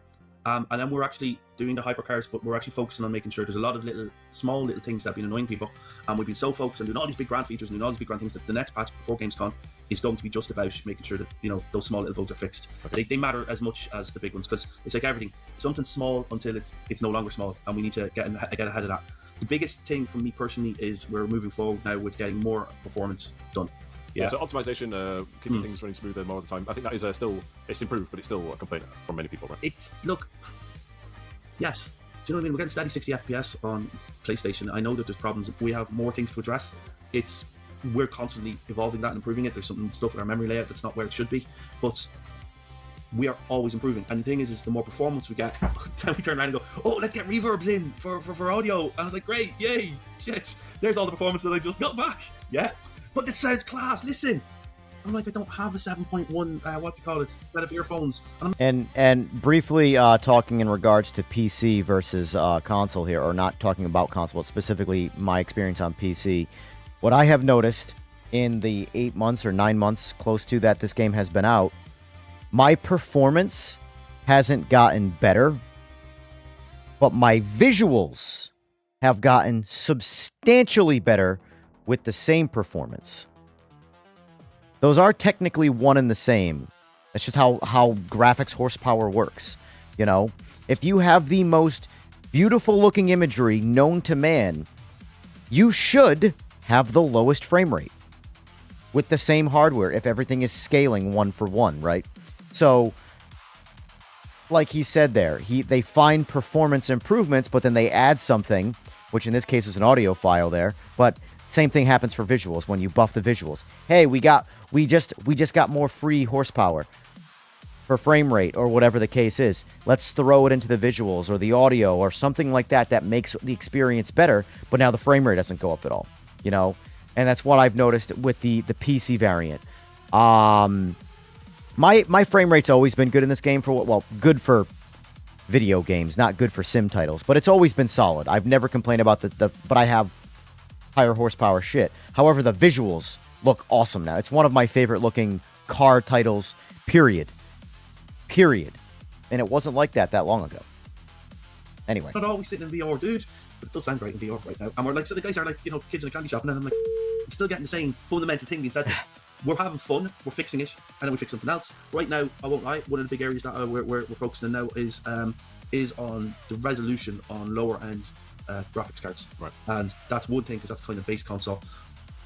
And then we're actually doing the hypercars, but we're actually focusing on making sure there's a lot of small little things that have been annoying people, and we've been so focused on doing all these big grand features and doing all these big grand things that the next patch before Gamescom is going to be just about making sure that those small little bugs are fixed. Okay. They matter as much as the big ones, because it's like everything, something's small until it's no longer small, and we need to get ahead of that. The biggest thing for me personally is we're moving forward now with getting more performance done. Yeah, so optimization, keeping things running smoother more of the time. I think that is it's improved, but it's still a complaint from many people, right? Yes. Do you know what I mean? We're getting steady 60 FPS on PlayStation. I know that there's problems. We have more things to address. We're constantly evolving that and improving it. There's some stuff in our memory layout that's not where it should be, but we are always improving. And the thing is the more performance we get, then we turn around and go, oh, let's get reverbs in for audio. And I was like, great, yay, shit. There's all the performance that I just got back. Yeah. But it sounds class, listen. I'm like, I don't have a 7.1, what do you call it, set of earphones. And briefly talking in regards to PC versus console here, or not talking about console, but specifically my experience on PC. What I have noticed in the 8 months or 9 months close to that this game has been out, my performance hasn't gotten better, but my visuals have gotten substantially better with the same performance. Those are technically one and the same. That's just how graphics horsepower works. You know, if you have the most beautiful looking imagery known to man, you should have the lowest frame rate with the same hardware if everything is scaling 1-for-1, right? So, like he said there, they find performance improvements, but then they add something, which in this case is an audio file there, but same thing happens for visuals when you buff the visuals. Hey, we just got more free horsepower for frame rate or whatever the case is. Let's throw it into the visuals or the audio or something like that that makes the experience better, but now the frame rate doesn't go up at all, you know? And that's what I've noticed with the PC variant. My frame rate's always been good in this game good for video games, not good for sim titles, but it's always been solid. I've never complained about but I have higher horsepower shit. However, the visuals look awesome now. It's one of my favorite looking car titles, period. And it wasn't like that long ago. Anyway. Not always sitting in VR, dude. But it does sound great in VR right now. And we're like, so the guys are like, you know, kids in a candy shop, and then I'm like, I'm still getting the same fundamental thing being said. We're having fun, we're fixing it, and then we fix something else. Right now, I won't lie, one of the big areas that we're focusing on now is on the resolution on lower end graphics cards. Right. And that's one thing, because that's kind of base console.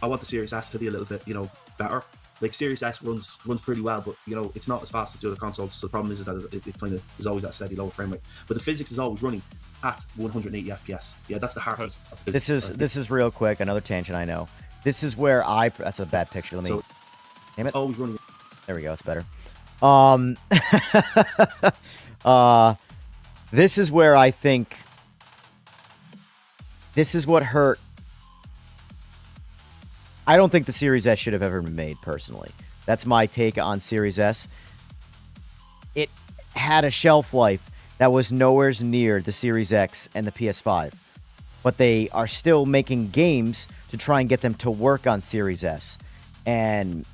I want the Series S to be a little bit, you know, better. Like Series S runs pretty well, but you know, it's not as fast as the other consoles. So the problem is that it kind of is always at steady lower frame rate. But the physics is always running at 180 FPS. Yeah, that's the hardest. This is real quick. Another tangent, I know. This is where that's a bad picture. Let me. Damn it. Always running. There we go. It's better. This is where I think. This is what hurt. I don't think the Series S should have ever been made, personally. That's my take on Series S. It had a shelf life that was nowhere near the Series X and the PS5. But they are still making games to try and get them to work on Series S. And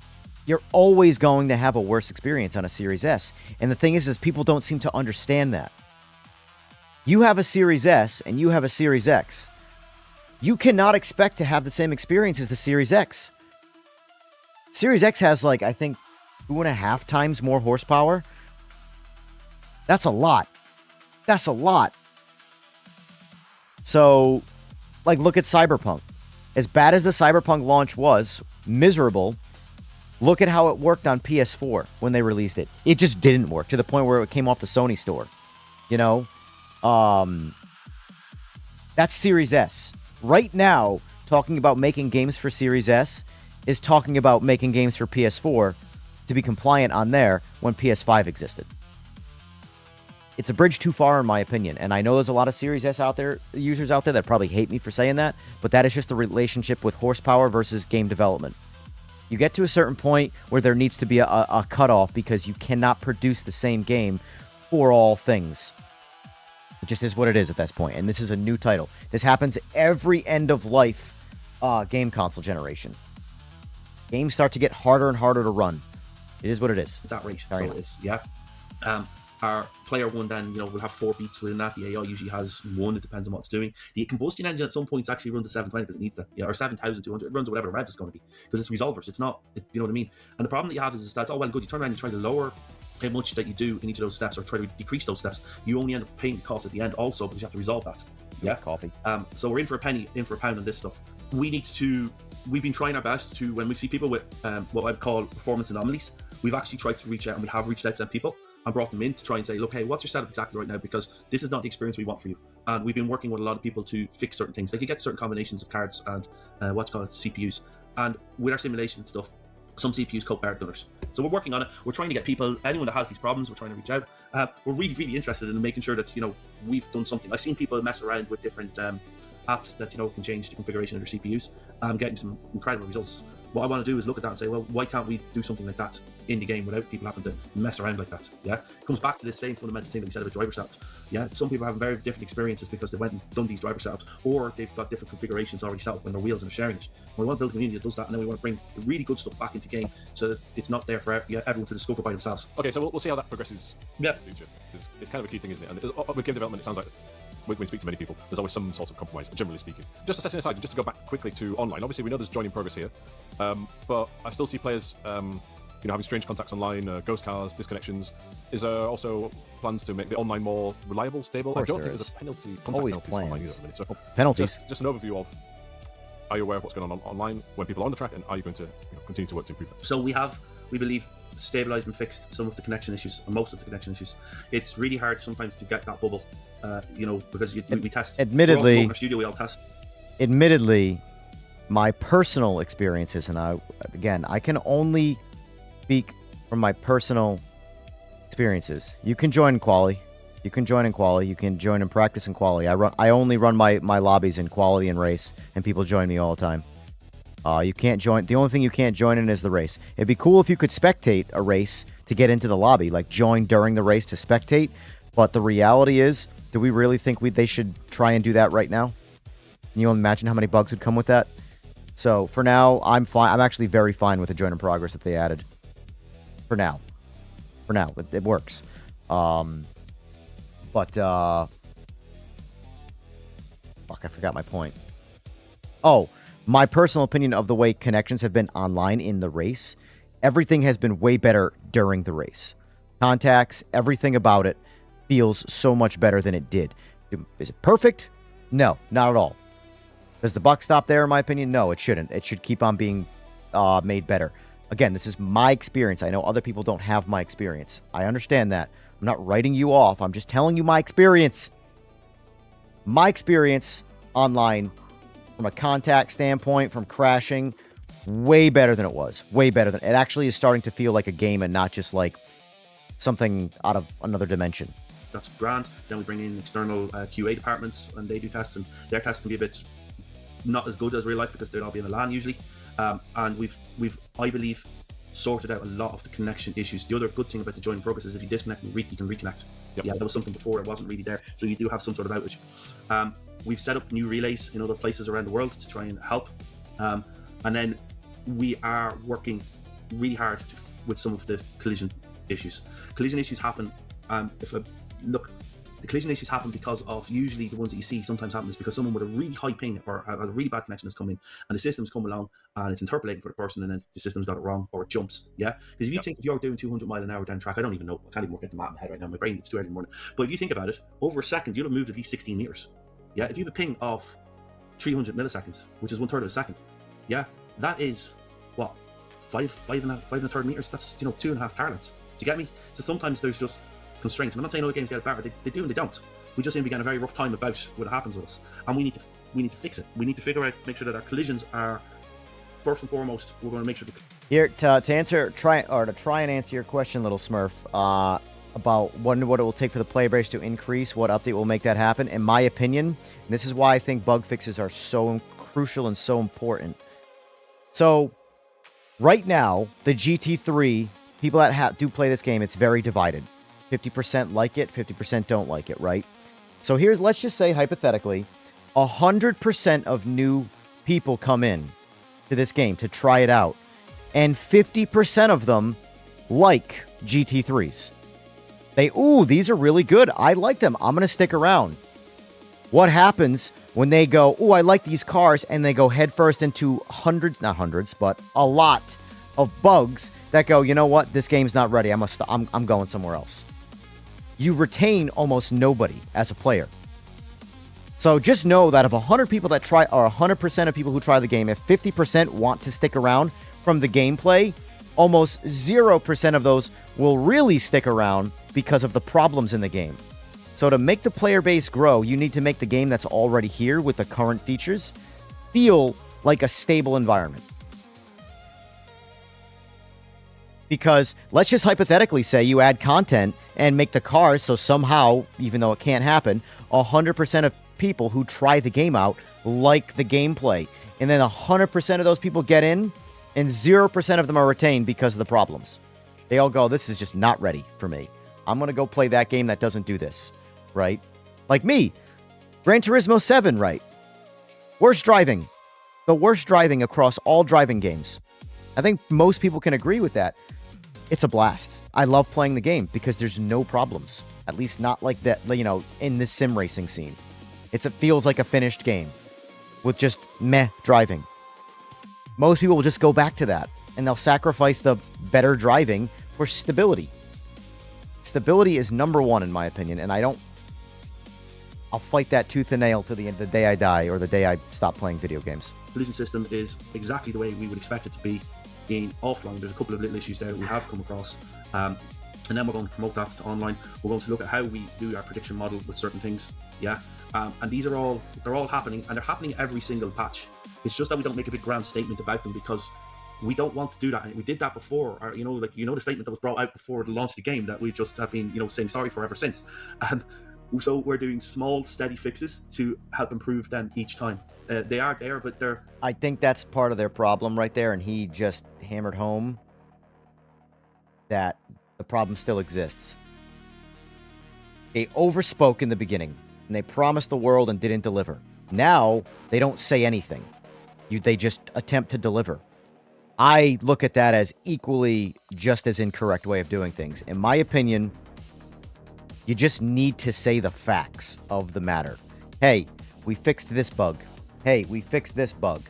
you're always going to have a worse experience on a Series S. And the thing is people don't seem to understand that. You have a Series S and you have a Series X. You cannot expect to have the same experience as the Series X. Series X has, like, I think 2.5 times more horsepower. That's a lot. That's a lot. So, like, look at Cyberpunk. As bad as the Cyberpunk launch was, miserable, look at how it worked on PS4 when they released it. It just didn't work, to the point where it came off the Sony store. You know? That's Series S. Right now, talking about making games for Series S is talking about making games for PS4 to be compliant on there when PS5 existed. It's a bridge too far, in my opinion, and I know there's a lot of Series S users out there that probably hate me for saying that, but that is just the relationship with horsepower versus game development. You get to a certain point where there needs to be a cutoff, because you cannot produce the same game for all things. It just is what it is at this point, and this is a new title. This happens every end-of-life game console generation. Games start to get harder and harder to run. It is what it is. At that rate, so it is, yeah. Our player one, then, you know, will have 4 beats within that. The AI usually has 1. It depends on what it's doing. The combustion engine at some points actually runs at 720 because it needs to, or 7,200. It runs at whatever rev it's going to be, because it's resolvers. It's not, you know what I mean? And the problem that you have is that it's all well and good. You turn around and you try to lower how much that you do in each of those steps, or try to decrease those steps. You only end up paying the cost at the end also, because you have to resolve that. Yeah, coffee. So we're in for a penny, in for a pound on this stuff. We've been trying our best to, when we see people with what I'd call performance anomalies, we've actually tried to reach out, and we have reached out to them people and brought them in to try and say, look, hey, what's your setup exactly right now? Because this is not the experience we want for you. And we've been working with a lot of people to fix certain things. They can get certain combinations of cards and what's called CPUs. And with our simulation stuff, some CPUs cope better than others. So we're working on it. We're trying to get people, anyone that has these problems, we're trying to reach out. We're really, really interested in making sure that, you know, we've done something. I've seen people mess around with different apps that, you know, can change the configuration of their CPUs. Getting some incredible results. what I want to do is look at that and say, well, why can't we do something like that in the game without people having to mess around like that? Yeah, it comes back to this same fundamental thing that we said about driver setups. Yeah, some people have very different experiences because they went and done these driver setups, or they've got different configurations already set up on their wheels and are sharing it. We want to build a community that does that, and then we want to bring the really good stuff back into game so that it's not there for everyone to discover by themselves. Okay, so we'll see how that progresses Yeah. in the future. It's kind of a key thing, isn't it? And with game development, it sounds like when we speak to many people, there's always some sort of compromise, generally speaking. Just setting aside, just to go back quickly to online, obviously we know there's joining progress here, but I still see players having strange contacts online, ghost cars, disconnections. Is there also plans to make the online more reliable, stable? Of course I don't there think is. there's a penalty, contact Always penalties online plans. either at the minute. So Penalties. just an overview of, are you aware of what's going on online when people are on the track, and are you going to continue to work to improve that? So we believe, stabilized and fixed some of the connection issues, and most of the connection issues. It's really hard sometimes to get that bubble, because we test. Admittedly- We're all in our studio, we all test. Admittedly, my personal experiences, and I can only speak from my personal experiences. You can join quali. You can join in quali. You can join in practice in quali. I only run my lobbies in quality and race, and people join me all the time. You can't join. The only thing you can't join in is the race. It'd be cool if you could spectate a race to get into the lobby, like join during the race to spectate. But the reality is, do we really think they should try and do that right now? Can you imagine how many bugs would come with that? So for now, I'm fine. I'm actually very fine with the join in progress that they added. For now, it works. Fuck, I forgot my point. Oh, my personal opinion of the way connections have been online in the race. Everything has been way better during the race. Contacts, everything about it feels so much better than it did. Is it perfect? No, not at all. Does the buck stop there, in my opinion? No, it shouldn't. It should keep on being made better. Again, this is my experience. I know other people don't have my experience. I understand that. I'm not writing you off. I'm just telling you my experience. My experience online, from a contact standpoint, from crashing, way better than it was. Way better than it actually is starting to feel like a game and not just like something out of another dimension. That's grand. Then we bring in external QA departments, and they do tests, and their tests can be a bit not as good as real life because they'll all be in the LAN usually. And we've I believe sorted out a lot of the connection issues. The other good thing about the join progress is if you disconnect and you can reconnect. Yep. Yeah, that was something before it wasn't really there, so you do have some sort of outage. We've set up new relays in other places around the world to try and help, and then we are working really hard with some of the collision issues. Collision issues happen. The collision issues happen because of, usually the ones that you see sometimes happen is because someone with a really high ping or a really bad connection has come in, and the system's come along and it's interpolating for the person, and then the system's got it wrong, or it jumps. Yeah, because if you think, if you're doing 200 mile an hour down track, I don't even know, I can't even work at the map in my head right now, my brain, it's too early in the morning, but if you think about it, over a second you'll have moved at least 16 meters. Yeah, if you have a ping of 300 milliseconds, which is 1/3 of a second, yeah, that is what, five and a third meters. That's 2.5 car lengths. Do you get me? So sometimes there's just constraints. I'm not saying other games get better. They do and they don't. We just seem to be getting a very rough time about what happens with us, and we need to fix it. We need to figure out, make sure that our collisions are, first and foremost, we're going to make sure. Here to try and answer your question, Little Smurf, about what it will take for the player base to increase, what update will make that happen. In my opinion, and this is why I think bug fixes are so crucial and so important. So, right now, the GT3, people that do play this game, it's very divided. 50% like it, 50% don't like it, right? So let's just say, hypothetically, 100% of new people come in to this game to try it out, and 50% of them like GT3s. These are really good. I like them. I'm going to stick around. What happens when they go, I like these cars, and they go headfirst into not hundreds, but a lot of bugs that go, you know what? This game's not ready. I'm going somewhere else. You retain almost nobody as a player. So just know that of 100 people that try, or 100% of people who try the game, if 50% want to stick around from the gameplay, almost 0% of those will really stick around because of the problems in the game. So to make the player base grow, you need to make the game that's already here with the current features feel like a stable environment. Because let's just hypothetically say you add content and make the cars so somehow, even though it can't happen, 100% of people who try the game out like the gameplay. And then 100% of those people get in and 0% of them are retained because of the problems. They all go, this is just not ready for me. I'm going to go play that game that doesn't do this, right? Like me, Gran Turismo 7, right? Worst driving. The worst driving across all driving games. I think most people can agree with that. It's a blast. I love playing the game because there's no problems. At least not like that, you know, in this sim racing scene. It feels like a finished game with just meh driving. Most people will just go back to that, and they'll sacrifice the better driving for stability. Stability is number one, in my opinion, and I'll fight that tooth and nail to the end of the day I die or the day I stop playing video games. Collision system is exactly the way we would expect it to be in offline. There's a couple of little issues there that we have come across. And then we're going to promote that to online. We're going to look at how we do our prediction model with certain things. Yeah. And these are all, they're all happening, and they're happening every single patch. It's just that we don't make a big grand statement about them because we don't want to do that. We did that before, or, the statement that was brought out before the launch of the game that we just have been, saying sorry for ever since. And so we're doing small, steady fixes to help improve them each time. They are there, but they're... I think that's part of their problem right there, and he just hammered home that the problem still exists. They overspoke in the beginning, and they promised the world and didn't deliver. Now, they don't say anything. They just attempt to deliver. I look at that as equally just as incorrect way of doing things. In my opinion, you just need to say the facts of the matter. Hey, we fixed this bug. Hey, we fixed this bug.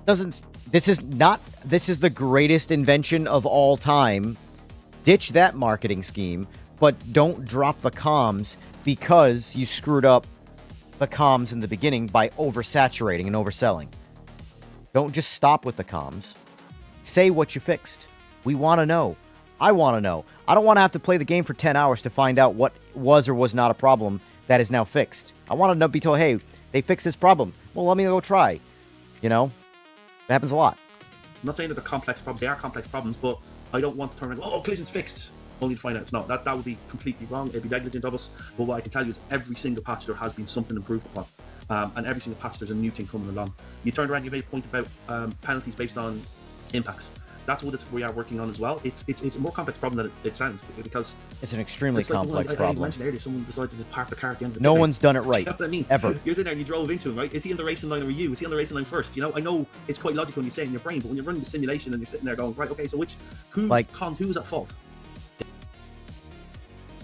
This is the greatest invention of all time. Ditch that marketing scheme, but don't drop the comms because you screwed up the comms in the beginning by oversaturating and overselling. Don't just stop with the comms. Say what you fixed. We want to know. I want to know. I don't want to have to play the game for 10 hours to find out what was or was not a problem that is now fixed. I want to be told, hey, they fixed this problem. Well, let me go try. That happens a lot. I'm not saying that they're complex problems. They are complex problems, but I don't want to turn around and go, collision's fixed, only to find out it's not. That would be completely wrong. It'd be negligent of us. But what I can tell you is every single patch there has been something improved upon. And every single patch there's a new thing coming along. You turned around, you made a point about penalties based on impacts. That's what we are working on as well. It's a more complex problem than it sounds, because it's an extremely complex problem. I mentioned earlier, someone decided to park the car at the end of the No one's done it right. You know what I mean? Ever. You're sitting there and you drove into him, right? Is he on the racing line or were you? Is he on the racing line first? I know it's quite logical when you say it in your brain, but when you're running the simulation and you're sitting there going, right, okay, so who's at fault?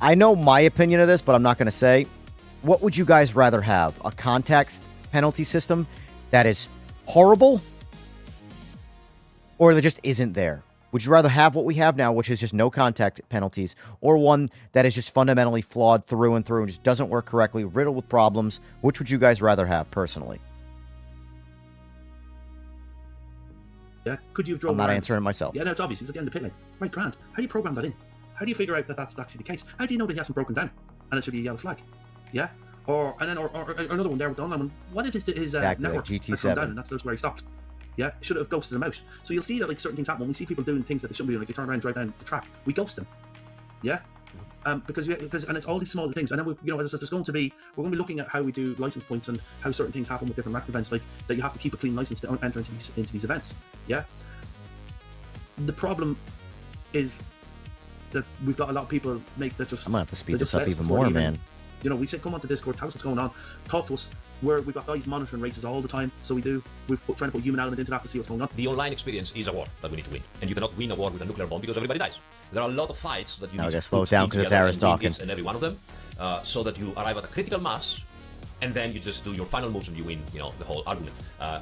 I know my opinion of this, but I'm not going to say. What would you guys rather have? A context penalty system that is horrible, or that just isn't there? Would you rather have what we have now, which is just no contact penalties, or one that is just fundamentally flawed through and through and just doesn't work correctly, riddled with problems? Which would you guys rather have, personally? Yeah, could you have drawn? I'm not answering it myself. Yeah, no, it's obvious. It's again the pit lane. Right, grand. How do you program that in? How do you figure out that that's actually the case? How do you know that he hasn't broken down and it should be a yellow flag? Yeah, or another one there with the online one. What if his exactly, network like has come down and that's where he stopped? Yeah, should have ghosted them out. So you'll see that certain things happen when we see people doing things that they shouldn't be doing, like they turn around and drive down the track. We ghost them. Yeah, because and it's all these small things. And then as I said, we're going to be looking at how we do license points and how certain things happen with different rack events, like that you have to keep a clean license to enter into these events. Yeah. The problem is that we've got a lot of people make that just. I'm gonna have to speed this up even more, man. We said come onto Discord, tell us what's going on, talk to us. We've got guys monitoring races all the time, so we're trying to put human element into that to see what's going on. The online experience is a war that we need to win, and you cannot win a war with a nuclear bomb because everybody dies. There are a lot of fights that you need to slow down because it's Aris talking, and every one of them, so that you arrive at a critical mass, and then you just do your final moves and you win. The whole argument.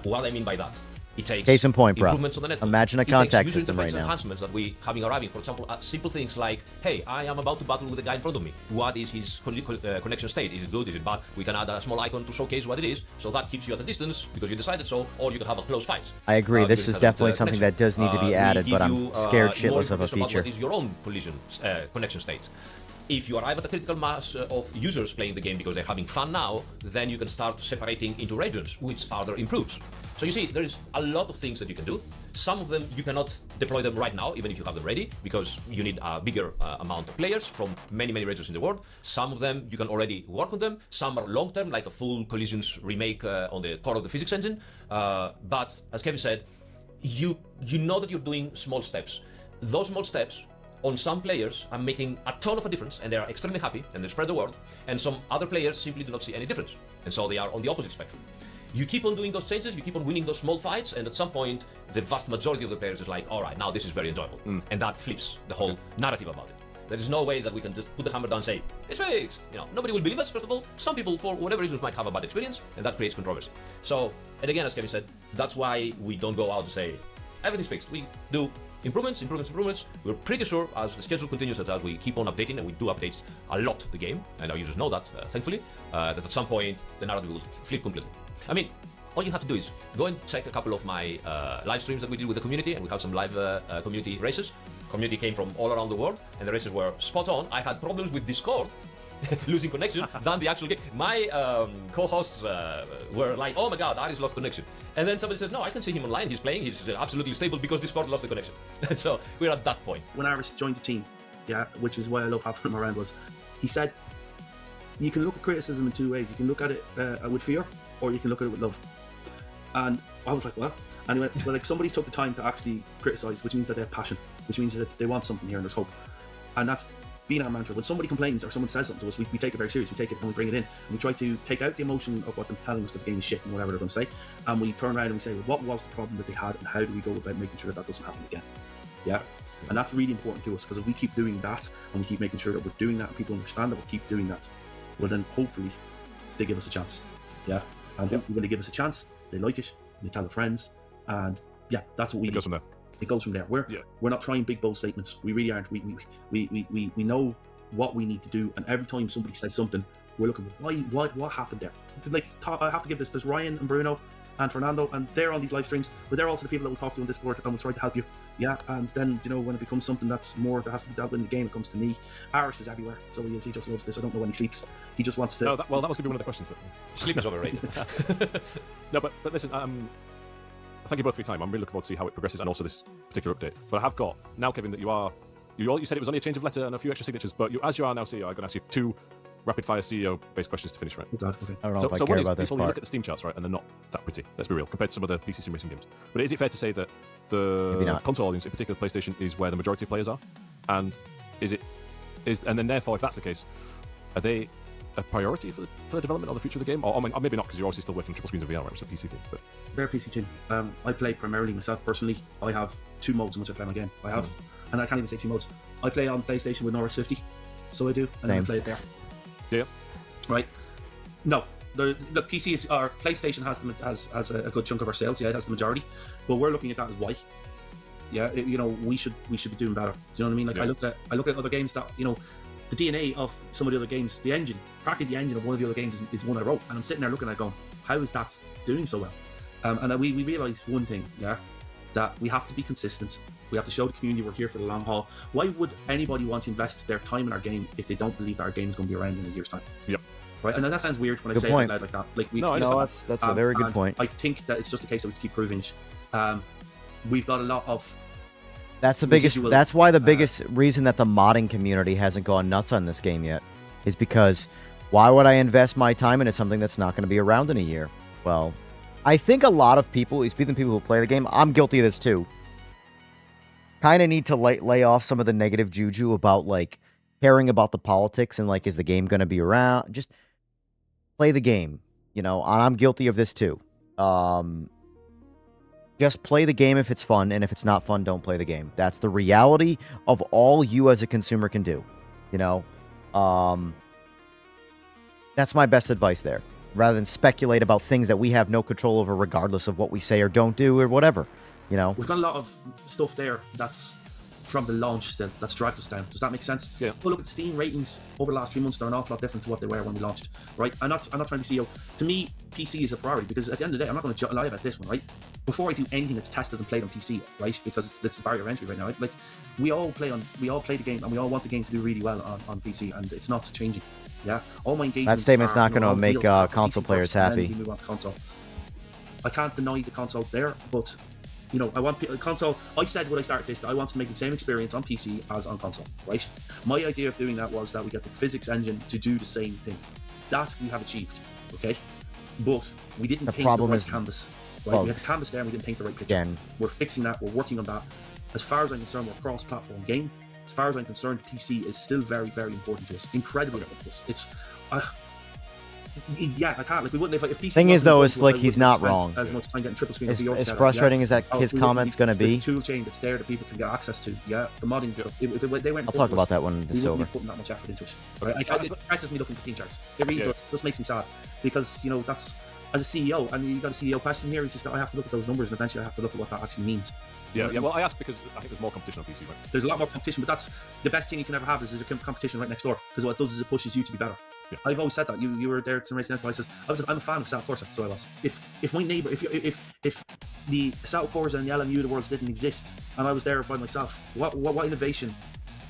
What I mean by that. It takes case in point, bro. Improvements on the network. Imagine a contact system right now. Enhancements that we having arriving. For example, simple things like, hey, I am about to battle with the guy in front of me. What is his connection state? Is it good? Is it bad? We can add a small icon to showcase what it is, so that keeps you at a distance because you decided so, or you can have a close fight. I agree. This is definitely something that does need to be added, but I'm scared shitless of a feature. What is your own collision connection state? if you arrive at a critical mass of users playing the game because they're having fun now, then you can start separating into regions, which further improves. So you see, there is a lot of things that you can do. Some of them you cannot deploy them right now, even if you have them ready, because you need a bigger amount of players from many, many regions in the world. Some of them you can already work on them. Some are long-term, like a full Collisions remake on the core of the physics engine. But as Kevin said, you know that you're doing small steps. Those small steps on some players are making a ton of a difference, and they are extremely happy, and they spread the word. And some other players simply do not see any difference, and so they are on the opposite spectrum. You keep on doing those changes, you keep on winning those small fights, and at some point, the vast majority of the players is like, all right, now this is very enjoyable. And that flips the whole narrative about it. There is no way that we can just put the hammer down and say, it's fixed. You know, nobody will believe us, first of all. Some people, for whatever reasons, might have a bad experience, and that creates controversy. So, and again, as Kevin said, that's why we don't go out and say, everything's fixed. We do improvements. We're pretty sure as the schedule continues, that as we keep on updating, and we do update a lot the game, and our users know that, thankfully, that at some point, the narrative will flip completely. I mean, all you have to do is go and check a couple of my live streams that we did with the community, and we have some live community races. Community came from all around the world, and the races were spot on. I had problems with Discord, losing connection, than the actual game. My co-hosts were like, oh my god, Aris lost connection. And then somebody said, no, I can see him online, he's playing, he's absolutely stable because Discord lost the connection. So we're at that point. When Aris joined the team, yeah, which is why I love having him around, was he said, you can look at criticism in two ways. You can look at it with fear, or you can look at it with love. And I was like, well, and he went, well, like, somebody's took the time to actually criticize, which means that they have passion, which means that they want something here and there's hope. And that's been our mantra. When somebody complains or someone says something to us, we take it very serious. We take it and we bring it in, and we try to take out the emotion of what they're telling us that the game is shit and whatever they're going to say, and we turn around and we say, well, what was the problem that they had, and how do we go about making sure that doesn't happen again? Yeah. And that's really important to us, because if we keep doing that and we keep making sure that we're doing that and people understand that we keep doing that, well, then hopefully they give us a chance. Yeah. And when they give us a chance, they like it, they tell their friends, and yeah, that's what we It goes from there. It goes from there. We're not trying big bold statements. We really aren't. We know what we need to do, and every time somebody says something, we're looking, what happened there? Like, I have to give this. There's Ryan and Bruno and Fernando, and they're on these live streams, but they're also the people that we talk to in Discord, and we'll try to help you. Yeah, and then, you know, when it becomes something that's more that has to be dealt with in the game, it comes to me. Aris is everywhere, so he is. He just loves this. I don't know when he sleeps. He just wants to. No, that was going to be one of the questions. But... Sleep is overrated. No, but listen, thank you both for your time. I'm really looking forward to see how it progresses, and also this particular update. But I have got now, Kevin, that you said it was only a change of letter and a few extra signatures, but as you are now CEO, I'm going to ask you 2 rapid-fire CEO-based questions to finish, right? Oh God, okay. I don't know if I care about this people, part. You look at the Steam charts, right, and they're not that pretty. Let's be real, compared to some other PC sim racing games. But is it fair to say that the console audience, in particular PlayStation, is where the majority of players are? And and then therefore, if that's the case, are they a priority for the development or the future of the game? Or maybe not, because you're obviously still working on triple screens of VR, right, which is a PC game. But They're PC too. I play primarily myself personally. I have 2 modes in which I play my game. I have, and I can't even say 2 modes. I play on PlayStation with an Aris 50, so I do, and then I play it there. Yeah. Right. No, the PC is, or PlayStation has a good chunk of our sales. Yeah, it has the majority, but we're looking at that as why. Yeah, you know, we should be doing better. Do you know what I mean? Like, yeah. I look at other games that, you know, the DNA of some of the other games, the engine, practically the engine of one of the other games is one I wrote, and I'm sitting there looking at it going, how is that doing so well? And we realised one thing, yeah, that we have to be consistent. We have to show the community we're here for the long haul. Why would anybody want to invest their time in our game if they don't believe that our game is going to be around in a year's time? Yep. Right, and that sounds weird when I say it out loud like that. Like, that's a very good point. I think that it's just a case of we keep proving it. We've got a lot of. That's the biggest. That's why the biggest reason that the modding community hasn't gone nuts on this game yet is because why would I invest my time into something that's not going to be around in a year? Well, I think a lot of people, even people who play the game, I'm guilty of this too, kind of need to lay off some of the negative juju about, like, caring about the politics and, like, is the game going to be around? Just play the game, you know. And I'm guilty of this too. Just play the game if it's fun, and if it's not fun, don't play the game. That's the reality of all you as a consumer can do, you know. That's my best advice there, rather than speculate about things that we have no control over, regardless of what we say or don't do or whatever, you know. We've got a lot of stuff there that's from the launch still that's dragged us down. Does that make sense? Yeah. Well, look at the Steam ratings over the last 3 months. They're an awful lot different to what they were when we launched, right? I'm not trying to be CEO. To me, PC is a priority because at the end of the day, I'm not going to lie about this one, right? Before I do anything that's tested and played on PC, right? Because it's the barrier of entry right now. Right? Like we all play the game and we all want the game to do really well on PC, and it's not changing. Yeah, all my engagements. That statement's are, not going to make console players happy. We move on to console. I can't deny the console's there, but you know, I want a console. I said when I started this that I want to make the same experience on PC as on console, right? My idea of doing that was that we get the physics engine to do the same thing. That we have achieved, okay? But we didn't paint the right canvas. Right? We had the canvas there and we didn't paint the right picture. Again. We're fixing that, we're working on that. As far as I'm concerned, we're a cross-platform game. As far as I'm concerned, PC is still very, very important to us. Incredibly important to us. It's yeah, I can't. Like we wouldn't if PC. Thing is though, is like he's not wrong. As much time getting triple screen. As frustrating as that his comments going to be. The tool chain that's there that people can get access to. Yeah, the modding. If they went. I'll talk about that when it's over. We wouldn't be putting that much effort into it. Right? It stresses me looking at the Steam charts. It really does. It just makes me sad because you know that's as a CEO, and you got a CEO question here. It's just that I have to look at those numbers, and eventually I have to look at what that actually means. Yeah. Well, I asked because I think there's more competition on PC. Right? There's a lot more competition, but that's the best thing you can ever have is a competition right next door. Because what it does is it pushes you to be better. Yeah. I've always said that. You were there to raise enterprises. I'm a fan of South Corsa, so I was. If my neighbour, if the South Corsa and the LMU of the world didn't exist, and I was there by myself, what innovation?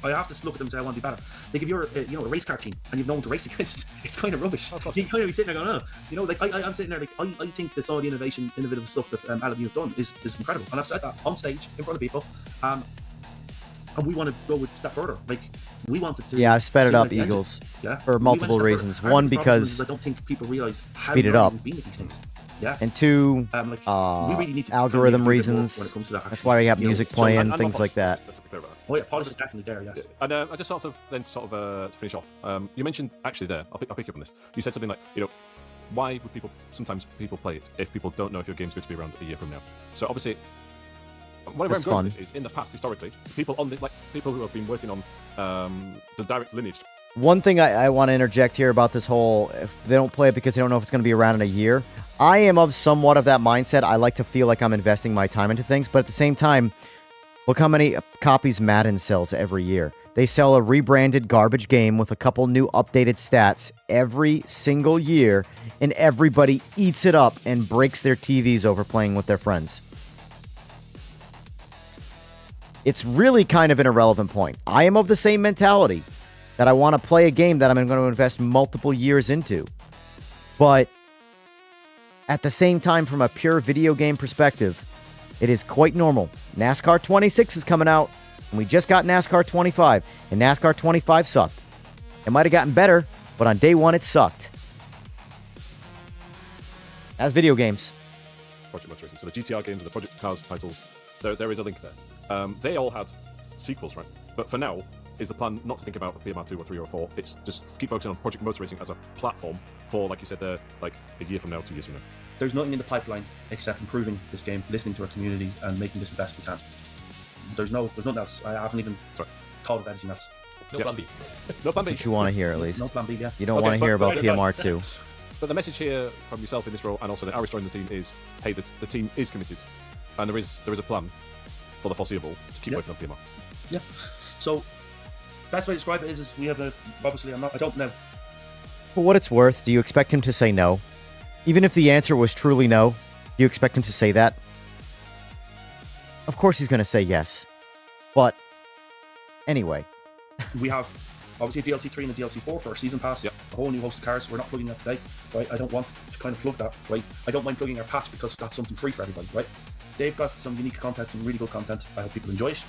I have to look at them and say I want to be better. Like if you're a race car team and you've no one to race against, it's kind of rubbish. You kind of be sitting there going, like I'm sitting there like I think that some of the innovative stuff that LMU have done is incredible, and I've said that on stage in front of people. And we want to go a step further. Like we wanted to. Yeah, I sped it up, Eagles. Yeah. For multiple reasons. One, because I don't think people realize how speed it up. we've been with these things. Yeah. And two, we really need to algorithm reasons. When it comes to that, that's why we have music playing, things like that. Oh yeah, polish is definitely there. Yes. And I just to finish off. You mentioned actually there. I'll pick up on this. You said something like, why would sometimes people play it if people don't know if your game's going to be around a year from now? So obviously. Where I'm going with this is, in the past, historically, people who have been working on the direct lineage. One thing I want to interject here about this whole, if they don't play it because they don't know if it's going to be around in a year, I am of somewhat of that mindset. I like to feel like I'm investing my time into things, but at the same time, look how many copies Madden sells every year. They sell a rebranded garbage game with a couple new updated stats every single year, and everybody eats it up and breaks their TVs over playing with their friends. It's really kind of an irrelevant point. I am of the same mentality that I want to play a game that I'm going to invest multiple years into. But at the same time, from a pure video game perspective, it is quite normal. NASCAR 26 is coming out, and we just got NASCAR 25, and NASCAR 25 sucked. It might have gotten better, but on day one, it sucked. As video games. Project Motorracing. So the GTR games and the Project Cars titles, there is a link there. They all had sequels, right? But for now, is the plan not to think about PMR 2 or 3 or 4? It's just keep focusing on Project Motorracing as a platform for, like you said, like a year from now, 2 years from now. There's nothing in the pipeline except improving this game, listening to our community, and making this the best we can. There's nothing else. I haven't even thought of anything else. No plan B. No plan B. That's what you want to hear, at least. No plan B, yeah. You don't want to hear about PMR 2. But the message here from yourself in this role, and also that Aris joined the team, is, hey, the team is committed, and there is a plan for the foreseeable to keep working on PMR. Yeah. So, best way to describe it is we have obviously I don't know. For what it's worth, do you expect him to say no? Even if the answer was truly no, do you expect him to say that? Of course he's going to say yes. But, anyway. We have, obviously, a DLC 3 and a DLC 4 for our Season Pass. Yep. A whole new host of cars. We're not plugging that today, right? I don't want to kind of plug that, right? I don't mind plugging our patch because that's something free for everybody, right? They've got some unique content, some really good content. I hope people enjoy it.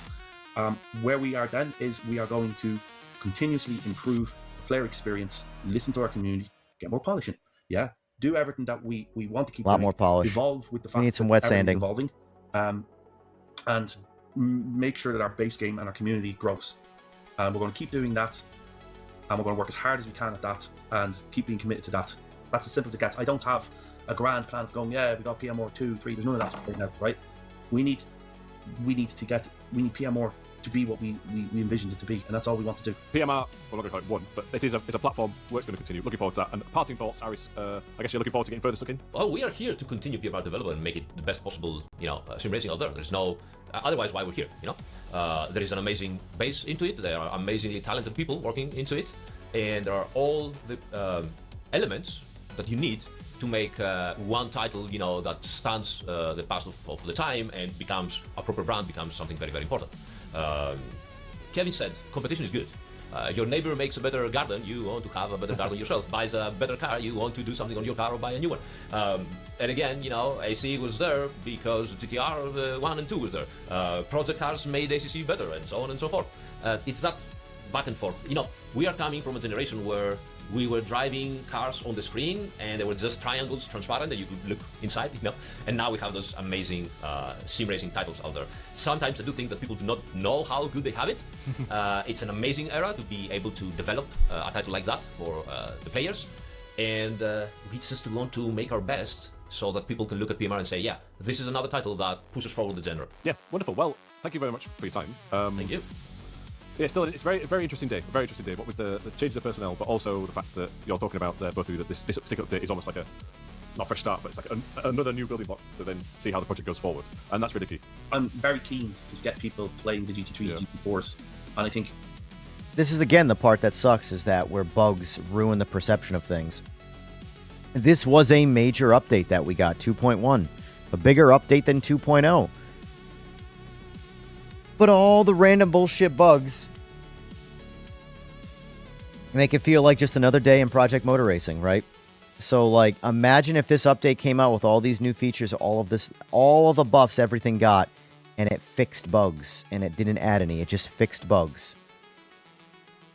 Where we are then is we are going to continuously improve the player experience, listen to our community, get more polishing. Yeah, do everything that we want to keep. A lot more polish. Evolve with the fact we need some that wet sanding. Evolving, and make sure that our base game and our community grows. And we're going to keep doing that, and we're going to work as hard as we can at that, and keep being committed to that. That's as simple as it gets. I don't have a grand plan of going, yeah, we got PMR 2, 3, there's none of that right now, right? We need PMR to be what we envisioned it to be, and that's all we want to do. PMR, well, I'm not going to call it one, but it's a platform. Work's going to continue. Looking forward to that. And parting thoughts, Aris. I guess you're looking forward to getting further stuck in. Well, we are here to continue PMR development and make it the best possible, sim racing out there. There's no, otherwise why we're here, There is an amazing base into it. There are amazingly talented people working into it, and there are all the elements that you need to make one title, that stands the pass of the time and becomes a proper brand, becomes something very, very important. Kevin said, competition is good. Your neighbor makes a better garden, you want to have a better garden yourself. Buys a better car, you want to do something on your car or buy a new one. And again, AC was there because GTR 1 and 2 was there. Project cars made ACC better, and so on and so forth. It's that back and forth. We are coming from a generation where we were driving cars on the screen and they were just triangles, transparent, that you could look inside, And now we have those amazing sim racing titles out there. Sometimes I do think that people do not know how good they have it. It's an amazing era to be able to develop a title like that for the players. And we just want to make our best so that people can look at PMR and say, yeah, this is another title that pushes forward the genre. Yeah, wonderful. Well, thank you very much for your time. Thank you. Yeah, still, it's a very interesting day. Very interesting day. What with the change of the personnel, but also the fact that you're talking about both of you that this particular update is almost like not a fresh start, but it's like another new building block to then see how the project goes forward, and that's really key. I'm very keen to get people playing the GT3s, GT4s, and I think this is again the part that sucks, is that where bugs ruin the perception of things. This was a major update that we got, 2.1, a bigger update than 2.0. But all the random bullshit bugs make it feel like just another day in Project Motor Racing, right? So, like, imagine if this update came out with all these new features, all of the buffs everything got, and it fixed bugs, and it didn't add any, it just fixed bugs.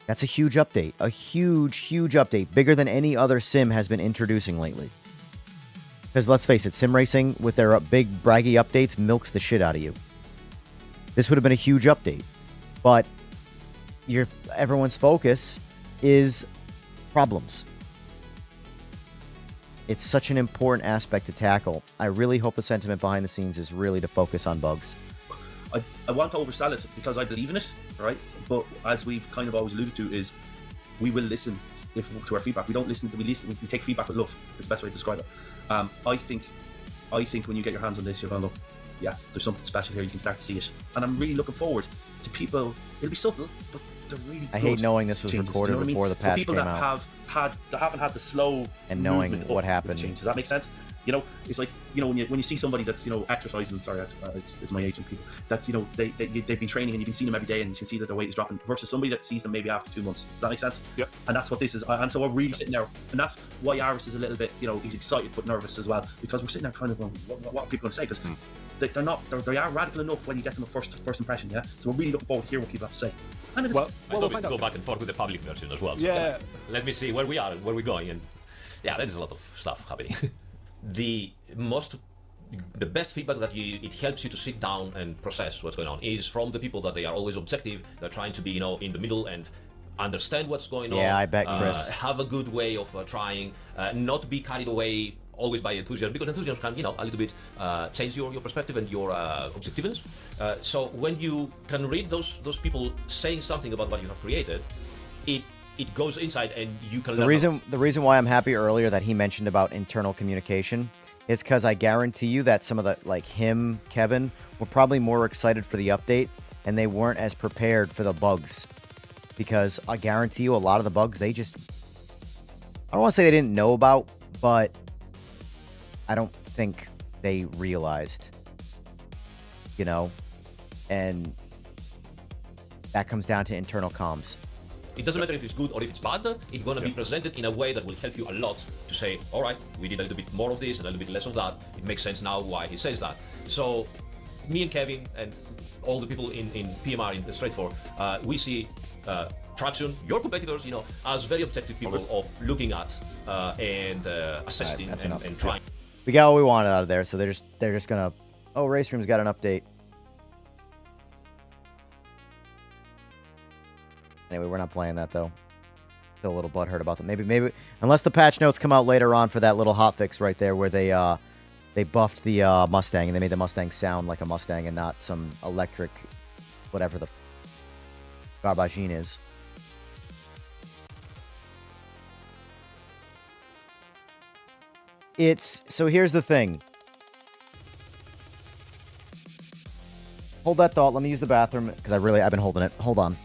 That's a huge update. A huge, huge update. Bigger than any other sim has been introducing lately. Because let's face it, sim racing, with their big, braggy updates, milks the shit out of you. This would have been a huge update, but everyone's focus is problems. It's such an important aspect to tackle. I really hope the sentiment behind the scenes is really to focus on bugs. I want to oversell it because I believe in it, right? But as we've kind of always alluded to, is we will listen to our feedback. We don't listen. We take feedback with love. Is the best way to describe it. I think when you get your hands on this, you're going to look. Yeah, there's something special here. You can start to see it, and I'm really looking forward to people. It'll be subtle, but they're really good. I hate knowing this was changes, recorded before the patch people came that out. haven't had the slow and knowing movement what up happened. Change. Does that make sense? It's like when you see somebody that's exercising. Sorry, it's my aging people. That they've been training and you've been seeing them every day and you can see that their weight is dropping. Versus somebody that sees them maybe after 2 months. Does that make sense? Yep. And that's what this is. And so we're really sitting there, and that's why Aris is a little bit, he's excited but nervous as well, because we're sitting there kind of going, what are people going to say? Because they are radical enough when you get them a first impression. Yeah. So we're really looking forward to hear what people have to say. And well, we'll go back and forth with the public version as well. So yeah. Let me see where we are and where we're going, and yeah, there is a lot of stuff happening. The best feedback that it helps you to sit down and process what's going on is from the people that they are always objective. They're trying to be, in the middle and understand what's going on. Yeah, I bet, Chris. Have a good way of trying, not be carried away always by enthusiasm, because enthusiasm can, a little bit change your perspective and your objectiveness. So when you can read those people saying something about what you have created, it goes inside and you can learn. The reason why I'm happy earlier that he mentioned about internal communication is because I guarantee you that some of the, like him, Kevin, were probably more excited for the update and they weren't as prepared for the bugs. Because I guarantee you a lot of the bugs, I don't want to say they didn't know about, but I don't think they realized, and that comes down to internal comms. It doesn't matter if it's good or if it's bad, it's going to be presented in a way that will help you a lot to say, all right, we did a little bit more of this and a little bit less of that. It makes sense now why he says that. So me and Kevin and all the people in PMR in the Straight 4, we see Traxxion, your competitors, as very objective people of looking at and assessing and trying. We got what we wanted out of there, so they're just gonna. Oh, Race Room's got an update. Anyway, we're not playing that though. Still a little butthurt about that. Maybe unless the patch notes come out later on for that little hotfix right there, where they buffed the Mustang and they made the Mustang sound like a Mustang and not some electric, whatever the Garbagine is. So here's the thing. Hold that thought. Let me use the bathroom because I've been holding it. Hold on.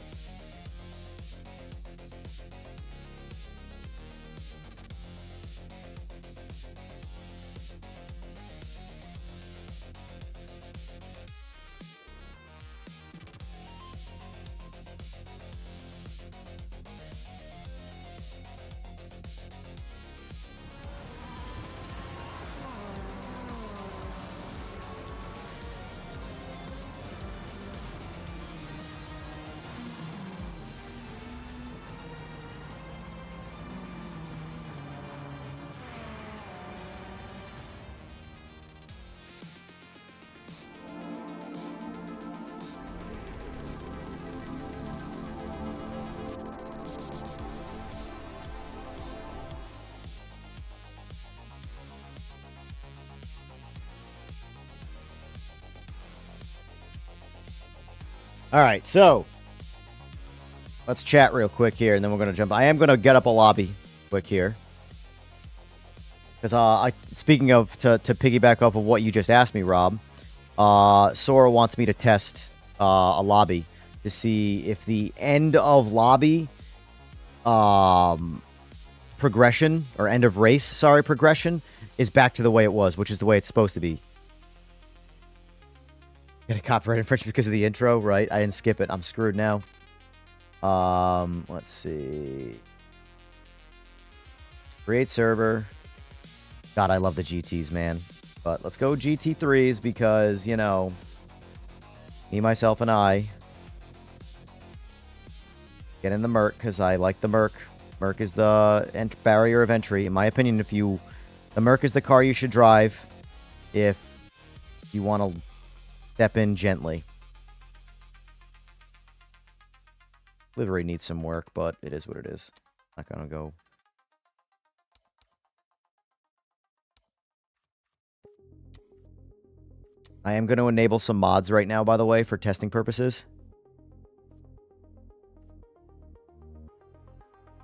All right, so let's chat real quick here, and then we're going to jump. I am going to get up a lobby quick here. Because speaking of, to piggyback off of what you just asked me, Rob, Sora wants me to test a lobby to see if the end of lobby progression, or end of race, sorry, progression, is back to the way it was, which is the way it's supposed to be. Get a copyright infringement because of the intro, right? I didn't skip it. I'm screwed now. Let's see. Create server. God, I love the GTs, man. But let's go GT3s because, you know, me, myself, and I get in the Merc because I like the Merc. Merc is the barrier of entry. In my opinion, the Merc is the car you should drive if you want to step in gently. Livery needs some work, but it is what it is. Not gonna go. I am going to enable some mods right now, by the way, for testing purposes.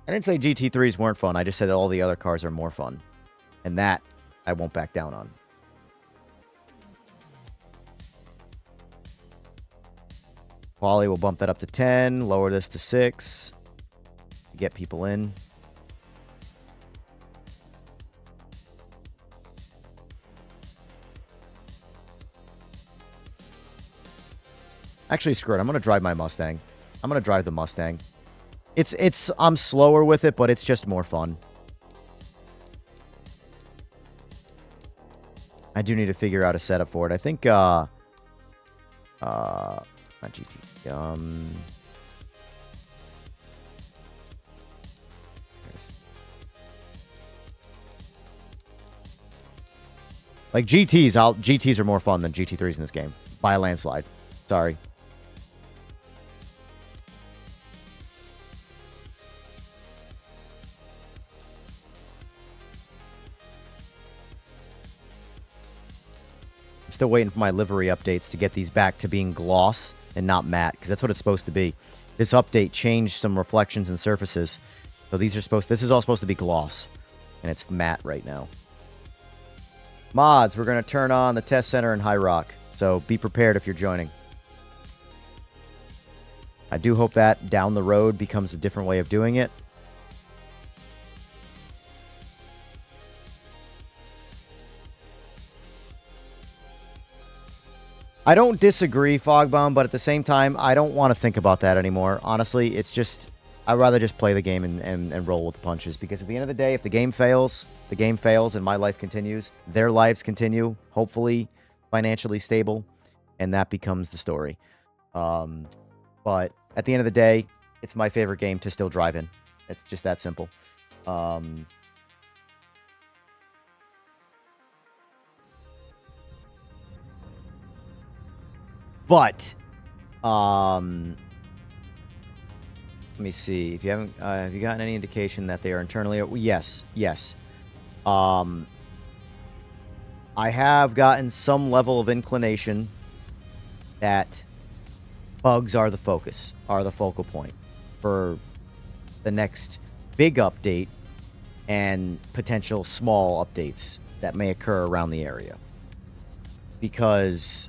I didn't say GT3s weren't fun. I just said that all the other cars are more fun. And that I won't back down on. Quality will bump that up to 10. Lower this to 6. Get people in. Actually, screw it. I'm going to drive my Mustang. I'm going to drive the Mustang. I'm slower with it, but it's just more fun. I do need to figure out a setup for it. I think, not GT. Like GTs are more fun than GT3s in this game. By a landslide. Sorry. Still waiting for my livery updates to get these back to being gloss and not matte, because that's what it's supposed to be. This update changed some reflections and surfaces, so this is all supposed to be gloss, and it's matte right now. Mods, we're going to turn on the test center in High Rock, so be prepared if you're joining. I do hope that down the road becomes a different way of doing it. I don't disagree, Fogbomb, but at the same time, I don't want to think about that anymore. Honestly, it's just, I'd rather just play the game and roll with the punches. Because at the end of the day, if the game fails and my life continues, their lives continue, hopefully financially stable, and that becomes the story. But at the end of the day, it's my favorite game to still drive in. It's just that simple. But, let me see. If you haven't, have you gotten any indication that they are internally? Yes. I have gotten some level of inclination that bugs are the focus, are the focal point for the next big update and potential small updates that may occur around the area. Because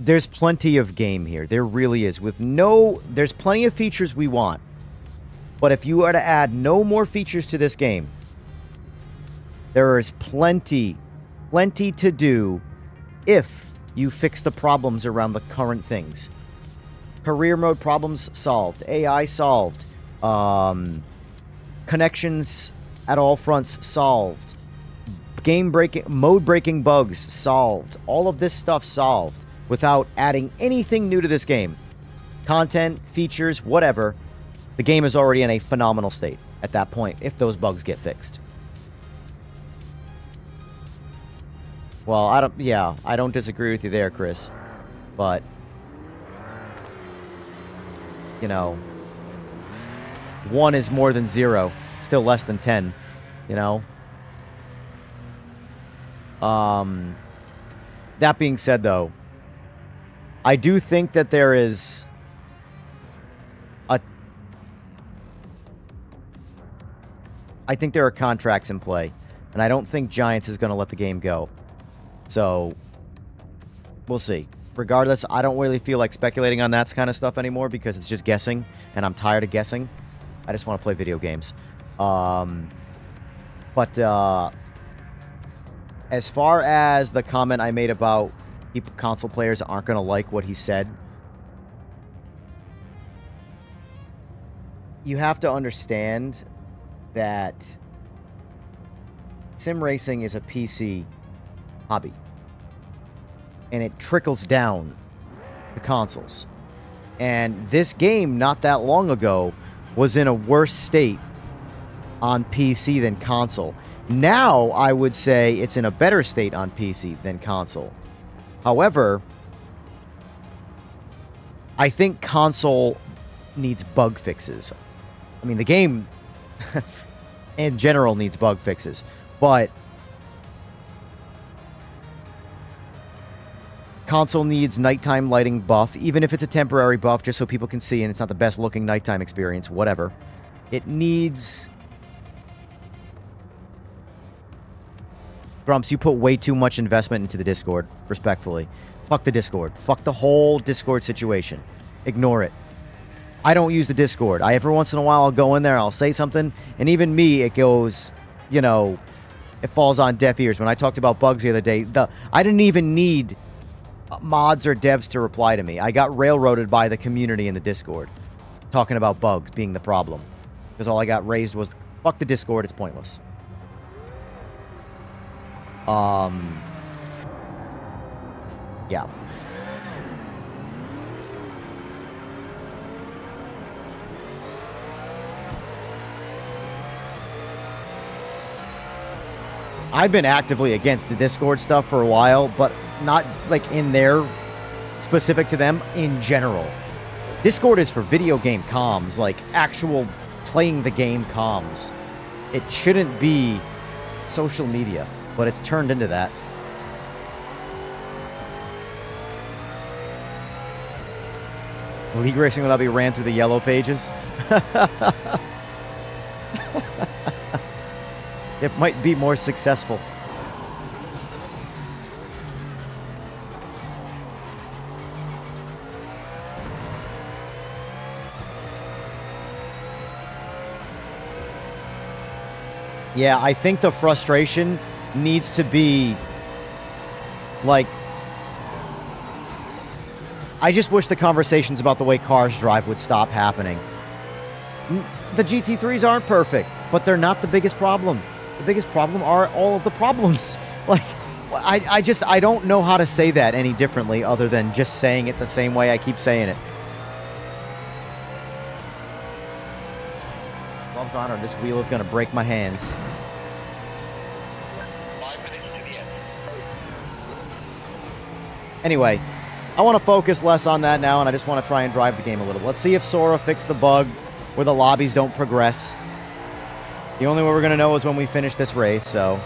there's plenty of game here. There really is. There's plenty of features we want. But if you were to add no more features to this game, there is plenty to do if you fix the problems around the current things. Career mode problems solved. AI solved. Connections at all fronts solved. Mode breaking bugs solved. All of this stuff solved without adding anything new to this game. Content, features, whatever. The game is already in a phenomenal state at that point if those bugs get fixed. Well, I don't disagree with you there, Chris. But you know, 1 is more than 0, still less than 10, you know. That being said, though, I do think that there is I think there are contracts in play, and I don't think Giants is going to let the game go. So, we'll see. Regardless, I don't really feel like speculating on that kind of stuff anymore because it's just guessing, and I'm tired of guessing. I just want to play video games. But as far as the comment I made about console players aren't going to like what he said, you have to understand that sim racing is a PC hobby. And it trickles down to consoles. And this game, not that long ago, was in a worse state on PC than console. Now, I would say it's in a better state on PC than console. However, I think console needs bug fixes. I mean, the game in general needs bug fixes. But console needs nighttime lighting buff, even if it's a temporary buff, just so people can see and it's not the best looking nighttime experience, whatever. It needs... Grumps, you put way too much investment into the Discord, respectfully. Fuck the Discord. Fuck the whole Discord situation. Ignore it. I don't use the Discord. Every once in a while I'll go in there, I'll say something, and even me, it goes, you know, it falls on deaf ears. When I talked about bugs the other day, I didn't even need mods or devs to reply to me. I got railroaded by the community in the Discord, talking about bugs being the problem. Because all I got raised was, fuck the Discord, it's pointless. Yeah. I've been actively against the Discord stuff for a while, but not like in there, specific to them, in general. Discord is for video game comms, like actual playing the game comms. It shouldn't be social media, but it's turned into that. League Racing without being ran through the yellow pages. It might be more successful. Yeah, I think the frustration needs to be like, I just wish the conversations about the way cars drive would stop happening. The GT3s aren't perfect, but they're not the biggest problem. The biggest problem are all of the problems. Like, I don't know how to say that any differently other than just saying it the same way I keep saying it. Gloves on or this wheel is going to break my hands. 5 minutes to the end. Anyway, I want to focus less on that now, and I just want to try and drive the game a little. Let's see if Sora fixed the bug where the lobbies don't progress. The only way we're going to know is when we finish this race, so...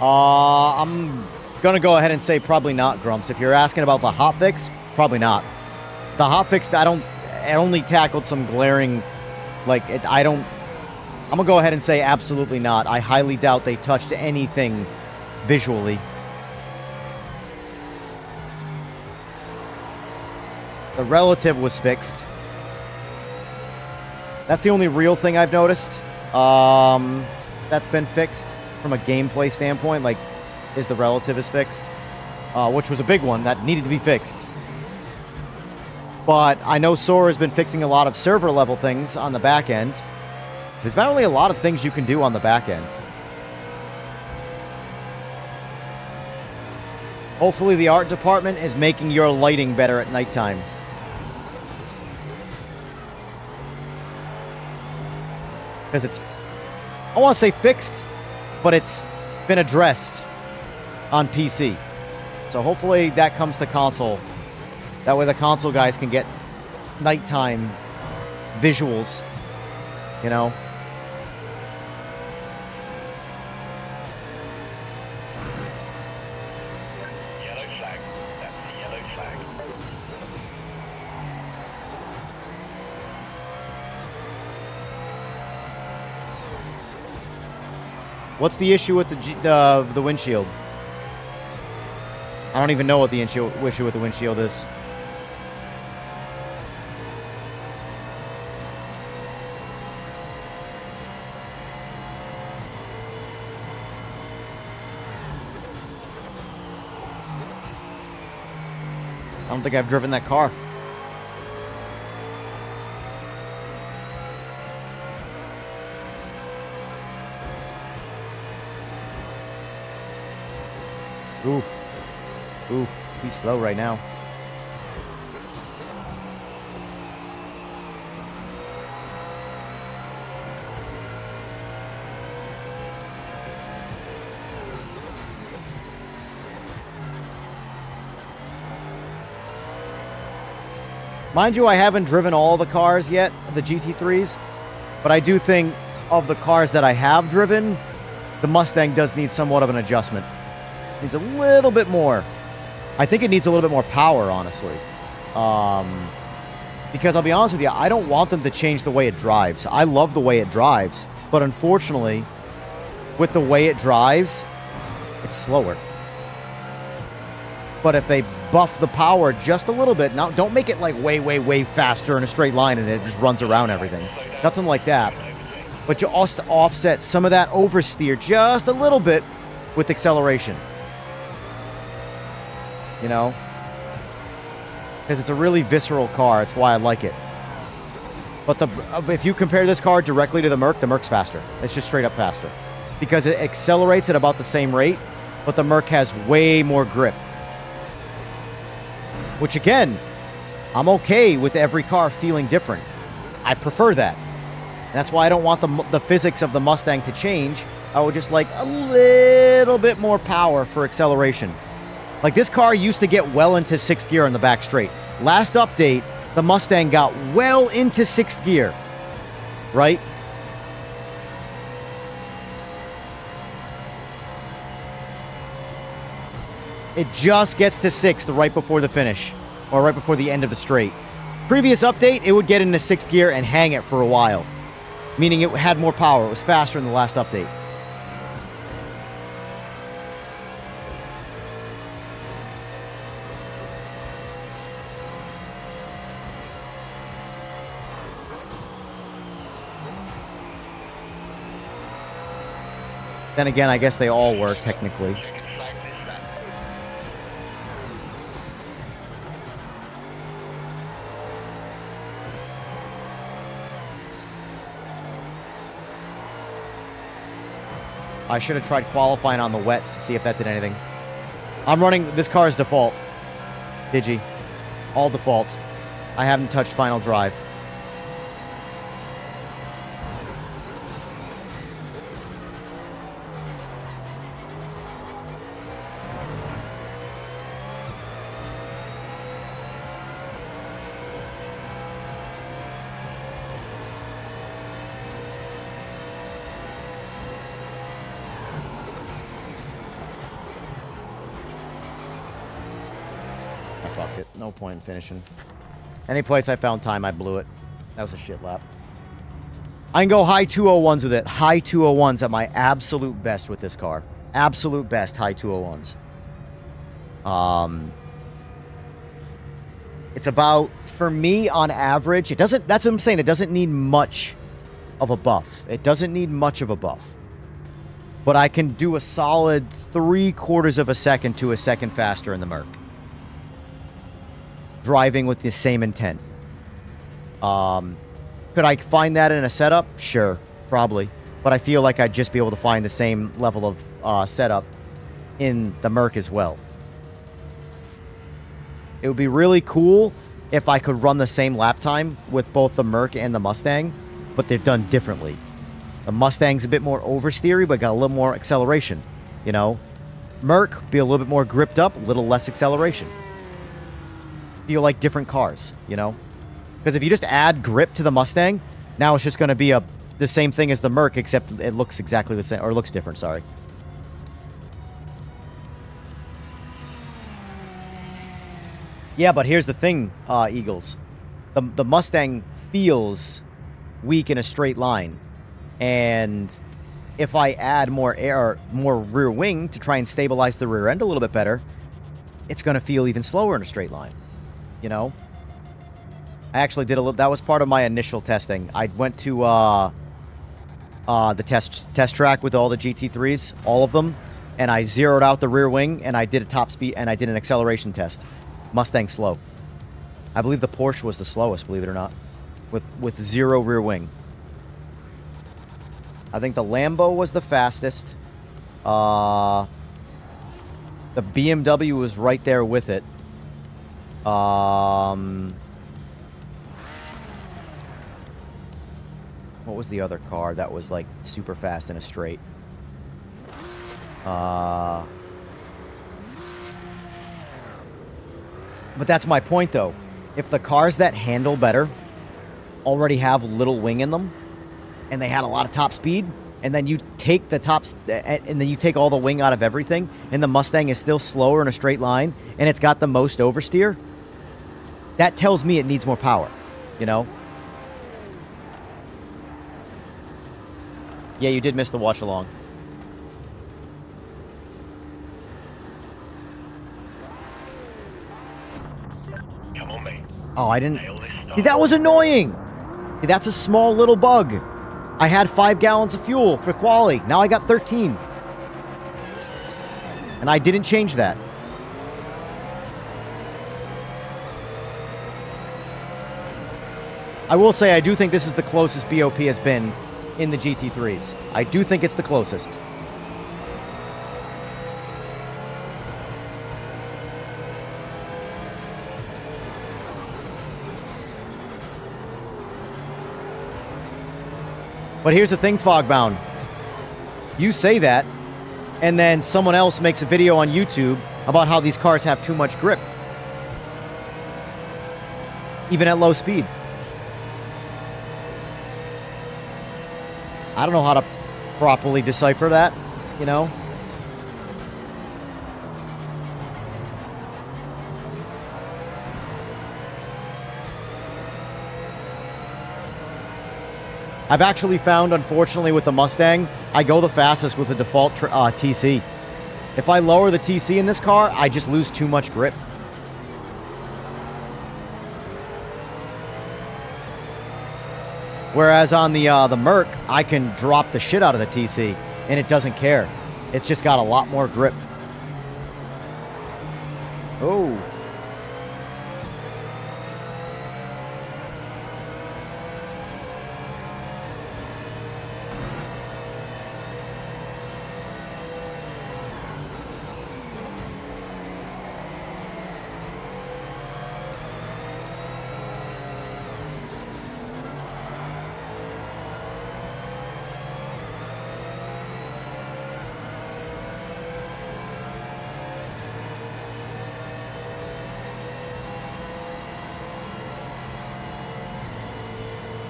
I'm gonna go ahead and say probably not, Grumps. If you're asking about the hotfix, probably not. The hotfix, it only tackled some glaring, like, I'm gonna go ahead and say absolutely not. I highly doubt they touched anything visually. The relative was fixed. That's the only real thing I've noticed that's been fixed from a gameplay standpoint, like, is the relative is fixed, which was a big one that needed to be fixed. But I know Shure has been fixing a lot of server level things on the back end. There's not really a lot of things you can do on the back end. Hopefully the art department is making your lighting better at nighttime. Because it's, I want to say fixed, but it's been addressed on PC. So hopefully that comes to console. That way the console guys can get nighttime visuals, you know? Yellow flag. That's the yellow flag. What's the issue with the windshield? I don't even know what the issue with the windshield is. I don't think I've driven that car. Oof. Oof. He's slow right now. Mind you, I haven't driven all the cars yet, the GT3s, but I do think of the cars that I have driven, the Mustang does need somewhat of an adjustment. Needs a little bit more. I think it needs a little bit more power, honestly. Because I'll be honest with you, I don't want them to change the way it drives. I love the way it drives, but unfortunately, with the way it drives, it's slower. But if they buff the power just a little bit, now don't make it like way, way, way faster in a straight line and it just runs around everything. Nothing like that. But you also offset some of that oversteer just a little bit with acceleration. You know? Because it's a really visceral car. It's why I like it. But if you compare this car directly to the Merc's faster. It's just straight up faster. Because it accelerates at about the same rate, but the Merc has way more grip. Which again, I'm okay with every car feeling different. I prefer that. And that's why I don't want the physics of the Mustang to change. I would just like a little bit more power for acceleration. Like this car used to get well into 6th gear on the back straight. Last update, the Mustang got well into 6th gear. Right? It just gets to 6th right before the finish. Or right before the end of the straight. Previous update, it would get into 6th gear and hang it for a while. Meaning it had more power. It was faster in the last update. Then again, I guess they all work technically. I should have tried qualifying on the wets to see if that did anything. I'm running this car's default. Digi. All default. I haven't touched final drive. fucked it. No point in finishing. Any place I found time, I blew it. That was a shit lap. I can go high 201s with it. High 201s at my absolute best with this car. Absolute best high 201s. It's about, for me, on average, it doesn't, that's what I'm saying, it doesn't need much of a buff. It doesn't need much of a buff. But I can do a solid 3/4 of a second to a second faster in the Merc. Driving with the same intent. Could I find that in a setup? Sure, probably. But I feel like I'd just be able to find the same level of setup in the Merc as well. It would be really cool if I could run the same lap time with both the Merc and the Mustang, but they're done differently. The Mustang's a bit more oversteery, but got a little more acceleration, you know? Merc, be a little bit more gripped up, a little less acceleration. Feel like different cars, you know? Because if you just add grip to the Mustang, now it's just going to be the same thing as the Merc, except it looks exactly the same, or looks different, sorry. Yeah, but here's the thing, Eagles. The Mustang feels weak in a straight line. And if I add more air, more rear wing to try and stabilize the rear end a little bit better, it's going to feel even slower in a straight line. You know? I actually did a little... That was part of my initial testing. I went to the test track with all the GT3s, all of them, and I zeroed out the rear wing, and I did a top speed, and I did an acceleration test. Mustang slow. I believe the Porsche was the slowest, believe it or not, with 0 rear wing. I think the Lambo was the fastest. The BMW was right there with it. What was the other car that was like super fast in a straight? But that's my point, though. If the cars that handle better already have little wing in them, and they had a lot of top speed, and then you take the tops, and then you take all the wing out of everything, and the Mustang is still slower in a straight line, and it's got the most oversteer, that tells me it needs more power, you know? Yeah, you did miss the watch along. Come on, mate. Oh, I didn't... Nail this stuff. See, that was annoying! See, that's a small little bug. I had 5 gallons of fuel for quali. Now I got 13. And I didn't change that. I will say I do think this is the closest BOP has been in the GT3s. I do think it's the closest. But here's the thing, Fogbound. You say that, and then someone else makes a video on YouTube about how these cars have too much grip. Even at low speed. I don't know how to properly decipher that, you know? I've actually found, unfortunately, with the Mustang, I go the fastest with the default TC. If I lower the TC in this car, I just lose too much grip. Whereas on the Merc, I can drop the shit out of the TC, and it doesn't care. It's just got a lot more grip. Oh.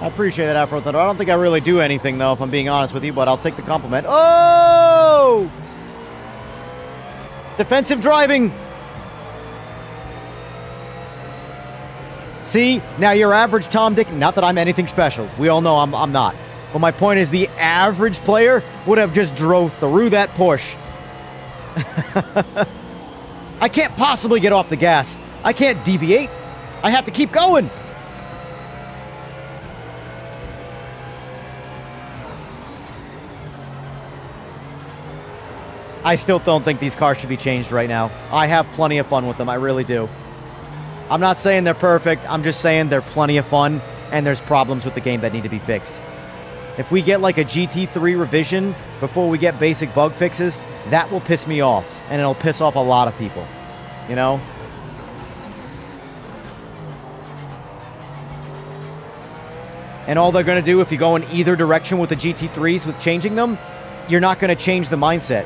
I appreciate that, Afro Thunder. I don't think I really do anything, though, if I'm being honest with you, but I'll take the compliment. Oh! Defensive driving! See, now your average Tom Dick, not that I'm anything special. We all know I'm not. But my point is the average player would have just drove through that Porsche. I can't possibly get off the gas. I can't deviate. I have to keep going. I still don't think these cars should be changed right now. I have plenty of fun with them. I really do. I'm not saying they're perfect. I'm just saying they're plenty of fun, and there's problems with the game that need to be fixed. If we get like a GT3 revision before we get basic bug fixes, that will piss me off, and it'll piss off a lot of people. You know? And all they're going to do if you go in either direction with the GT3s with changing them, you're not going to change the mindset.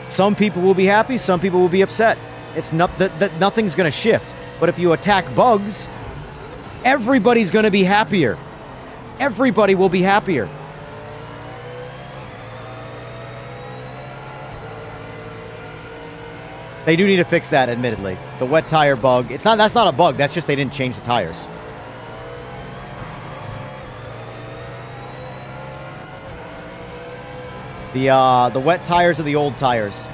Some people will be happy, some people will be upset. It's not that nothing's going to shift. But if you attack bugs, everybody's going to be happier. Everybody will be happier. They do need to fix that, admittedly. The wet tire bug. That's not a bug, that's just they didn't change the tires. The wet tires are the old tires.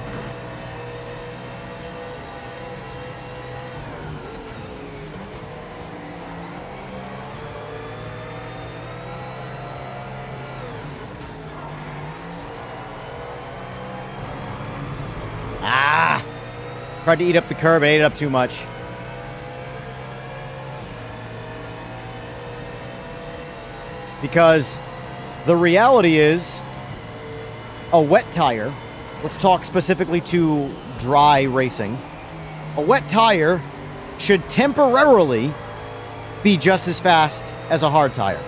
Tried to eat up the curb, ate it up too much. Because the reality is, a wet tire, let's talk specifically to dry racing, a wet tire should temporarily be just as fast as a hard tire.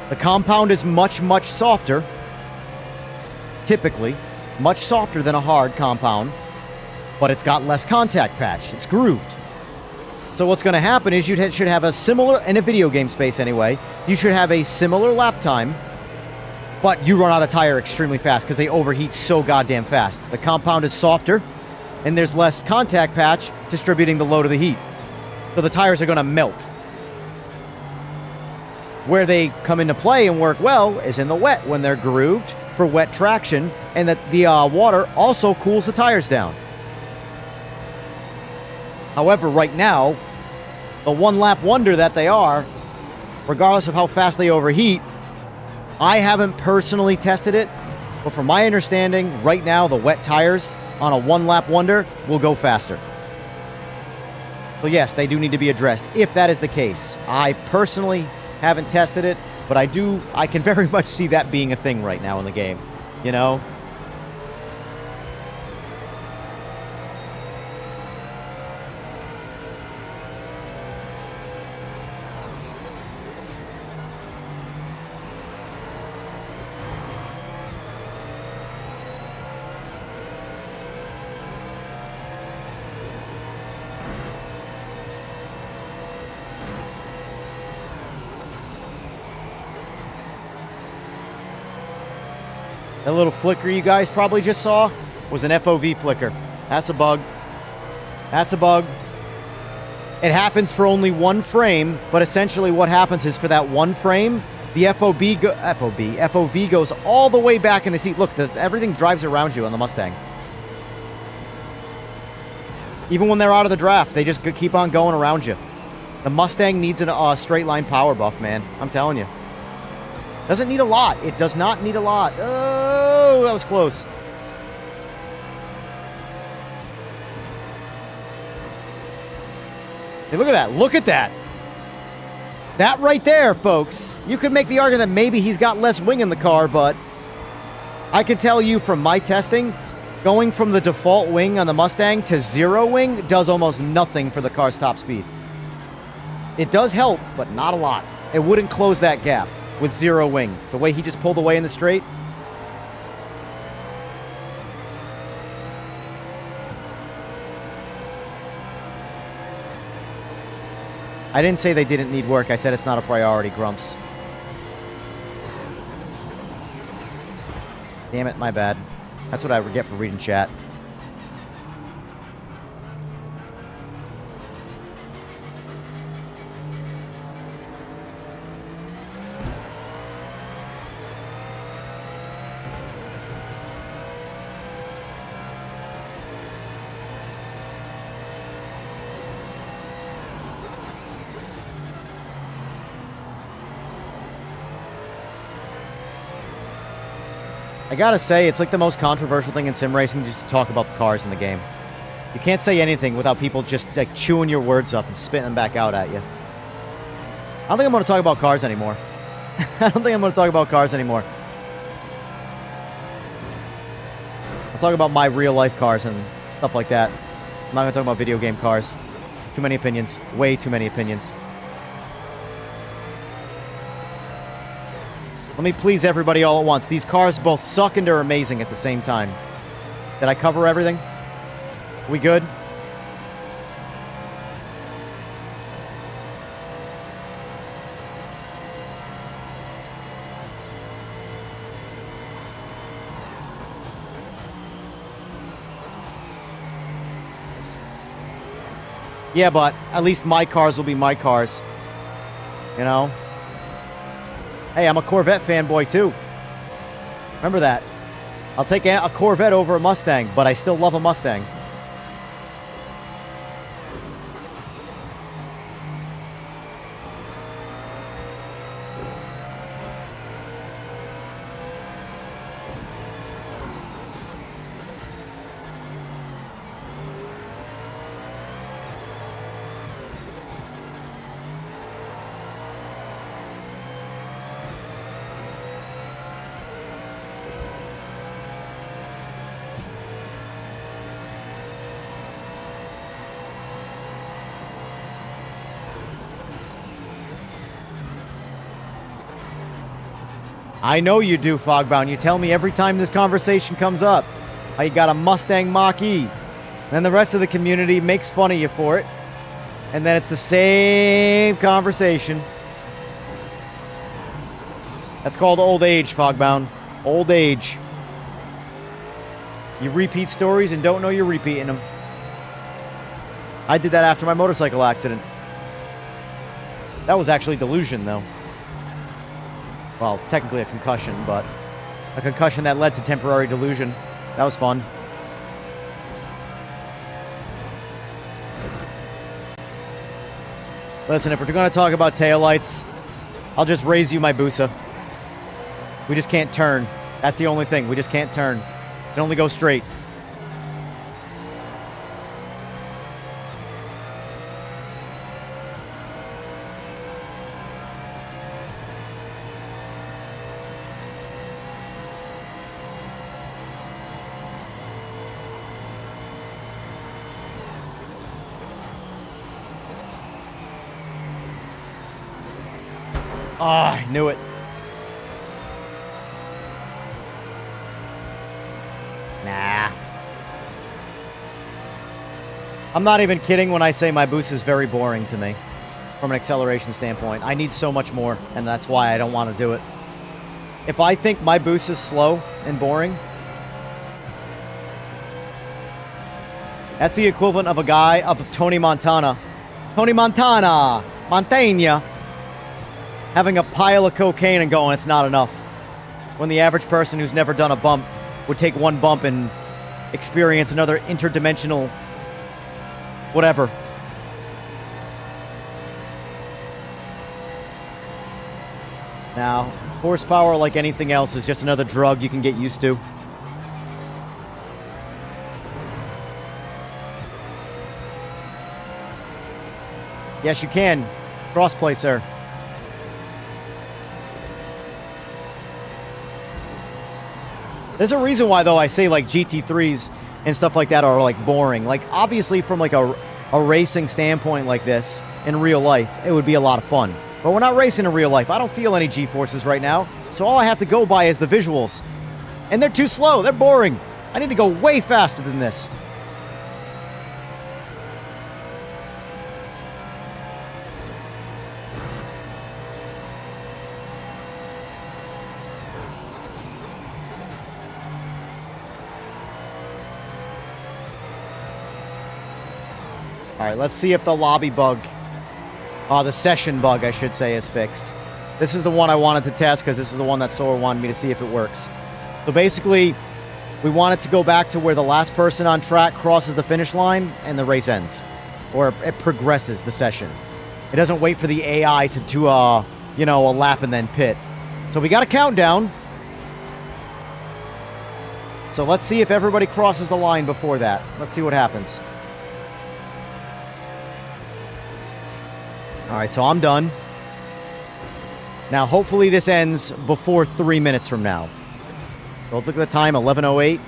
The compound is much, much softer, typically, much softer than a hard compound, but it's got less contact patch. It's grooved. So what's going to happen is you should have a similar, in a video game space anyway, you should have a similar lap time, but you run out of tire extremely fast because they overheat so goddamn fast. The compound is softer, and there's less contact patch distributing the load of the heat. So the tires are going to melt. Where they come into play and work well is in the wet, when they're grooved for wet traction, and that the water also cools the tires down. However, right now, the one-lap wonder that they are, regardless of how fast they overheat, I haven't personally tested it, but from my understanding, right now, the wet tires on a one-lap wonder will go faster. So yes, they do need to be addressed, if that is the case. I personally haven't tested it, but I can very much see that being a thing right now in the game, you know? That little flicker you guys probably just saw was an FOV flicker. That's a bug. That's a bug. It happens for only one frame, but essentially what happens is for that one frame, the FOV goes all the way back in the seat. Look, everything drives around you on the Mustang. Even when they're out of the draft, they just keep on going around you. The Mustang needs a straight line power buff, man. I'm telling you. Doesn't need a lot. It does not need a lot. Oh, that was close. Hey, look at that. Look at that. That right there, folks. You could make the argument that maybe he's got less wing in the car, but I can tell you from my testing, going from the default wing on the Mustang to zero wing does almost nothing for the car's top speed. It does help, but not a lot. It wouldn't close that gap with zero wing. The way he just pulled away in the straight. I didn't say they didn't need work. I said it's not a priority, Grumps. Damn it, my bad. That's what I would get for reading chat. I gotta say, it's like the most controversial thing in sim racing just to talk about the cars in the game. You can't say anything without people just like chewing your words up and spitting them back out at you. I don't think I'm going to talk about cars anymore. I don't think I'm going to talk about cars anymore. I'll talk about my real life cars and stuff like that. I'm not going to talk about video game cars. Too many opinions. Way too many opinions. Let me please everybody all at once. These cars both suck and are amazing at the same time. Did I cover everything? We good? Yeah, but at least my cars will be my cars. You know? Hey, I'm a Corvette fanboy too. Remember that. I'll take a Corvette over a Mustang, but I still love a Mustang. I know you do, Fogbound. You tell me every time this conversation comes up how you got a Mustang Mach-E. Then the rest of the community makes fun of you for it. And then it's the same conversation. That's called old age, Fogbound. Old age. You repeat stories and don't know you're repeating them. I did that after my motorcycle accident. That was actually delusion, though. Well, technically a concussion, but a concussion that led to temporary delusion. That was fun. Listen, if we're going to talk about taillights, I'll just raise you my Busa. We just can't turn. That's the only thing. We just can't turn. We can only go straight. Ah, I knew it. Nah. I'm not even kidding when I say my boost is very boring to me from an acceleration standpoint. I need so much more, and that's why I don't want to do it. If I think my boost is slow and boring, that's the equivalent of a guy of Tony Montana. Tony Montana! Montana! Having a pile of cocaine and going, it's not enough. When the average person who's never done a bump would take one bump and experience another interdimensional whatever. Now, horsepower, like anything else, is just another drug you can get used to. Yes, you can. Crossplay, sir. There's a reason why, though, I say, like, GT3s and stuff like that are, like, boring. Like, obviously, from, like, a racing standpoint like this, in real life, it would be a lot of fun. But we're not racing in real life. I don't feel any G-forces right now. So all I have to go by is the visuals. And they're too slow. They're boring. I need to go way faster than this. All right, let's see if the lobby bug, the session bug, I should say, is fixed. This is the one I wanted to test because this is the one that Sora wanted me to see if it works. So basically, we want it to go back to where the last person on track crosses the finish line and the race ends. Or it progresses the session. It doesn't wait for the AI to do a lap and then pit. So we got a countdown. So let's see if everybody crosses the line before that. Let's see what happens. All right, so I'm done. Now, hopefully this ends before 3 minutes from now. So let's look at the time, 11:08.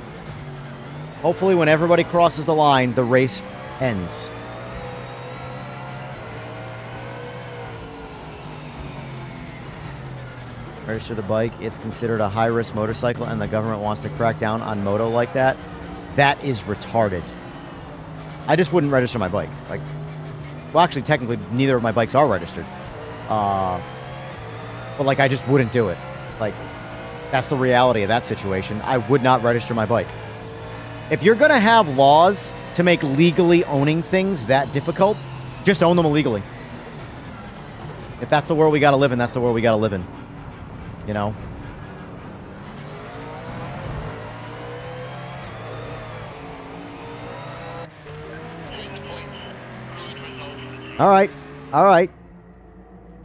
Hopefully when everybody crosses the line, the race ends. Register the bike. It's considered a high-risk motorcycle, and the government wants to crack down on moto like that. That is retarded. I just wouldn't register my bike. Like, well, actually, technically, neither of my bikes are registered. But, like, I just wouldn't do it. Like, that's the reality of that situation. I would not register my bike. If you're going to have laws to make legally owning things that difficult, just own them illegally. If that's the world we got to live in, that's the world we got to live in. You know? All right. All right.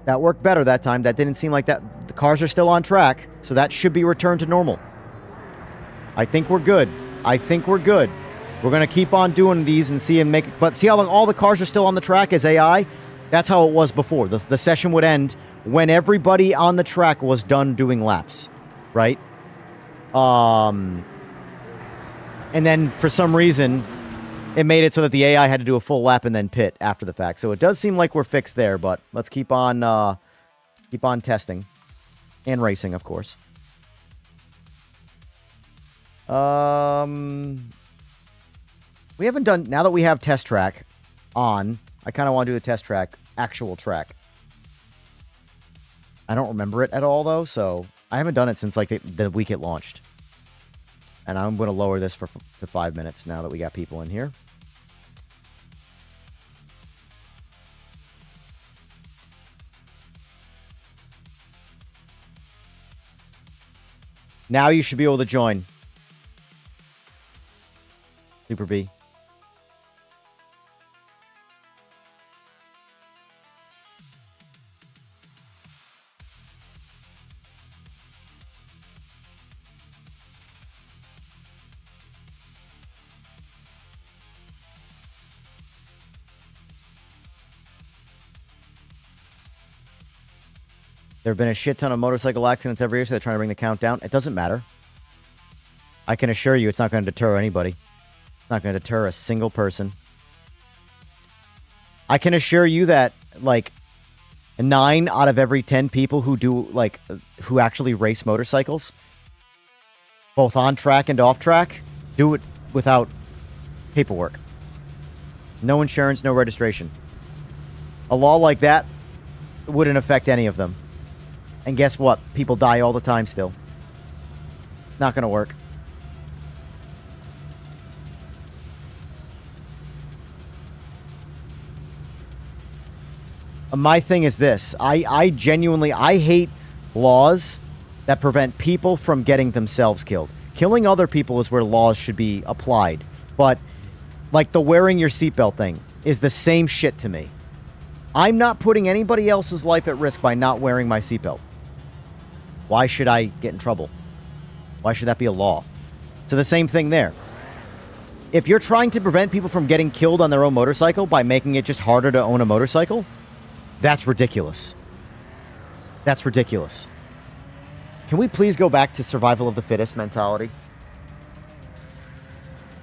That worked better that time. That didn't seem like that. The cars are still on track, so that should be returned to normal. I think we're good. I think we're good. We're going to keep on doing these and see and make... But see how all the cars are still on the track as AI? That's how it was before. The session would end when everybody on the track was done doing laps. Right? And then, for some reason, it made it so that the AI had to do a full lap and then pit after the fact. So it does seem like we're fixed there, but let's keep on testing. And racing, of course. We haven't done... Now that we have test track on, I kind of want to do the test track, actual track. I don't remember it at all, though, so I haven't done it since, like, the week it launched. And I'm going to lower this to 5 minutes now that we got people in here. Now you should be able to join. Super B. There have been a shit ton of motorcycle accidents every year, so they're trying to bring the count down. It doesn't matter. I can assure you it's not going to deter anybody. It's not going to deter a single person. I can assure you that, like, 9 out of every 10 people who do, like, who actually race motorcycles, both on track and off track, do it without paperwork. No insurance, no registration. A law like that wouldn't affect any of them. And guess what? People die all the time still. Not going to work. My thing is this. I genuinely hate laws that prevent people from getting themselves killed. Killing other people is where laws should be applied. But, like, the wearing your seatbelt thing is the same shit to me. I'm not putting anybody else's life at risk by not wearing my seatbelt. Why should I get in trouble? Why should that be a law? So the same thing there. If you're trying to prevent people from getting killed on their own motorcycle by making it just harder to own a motorcycle, that's ridiculous. That's ridiculous. Can we please go back to survival of the fittest mentality?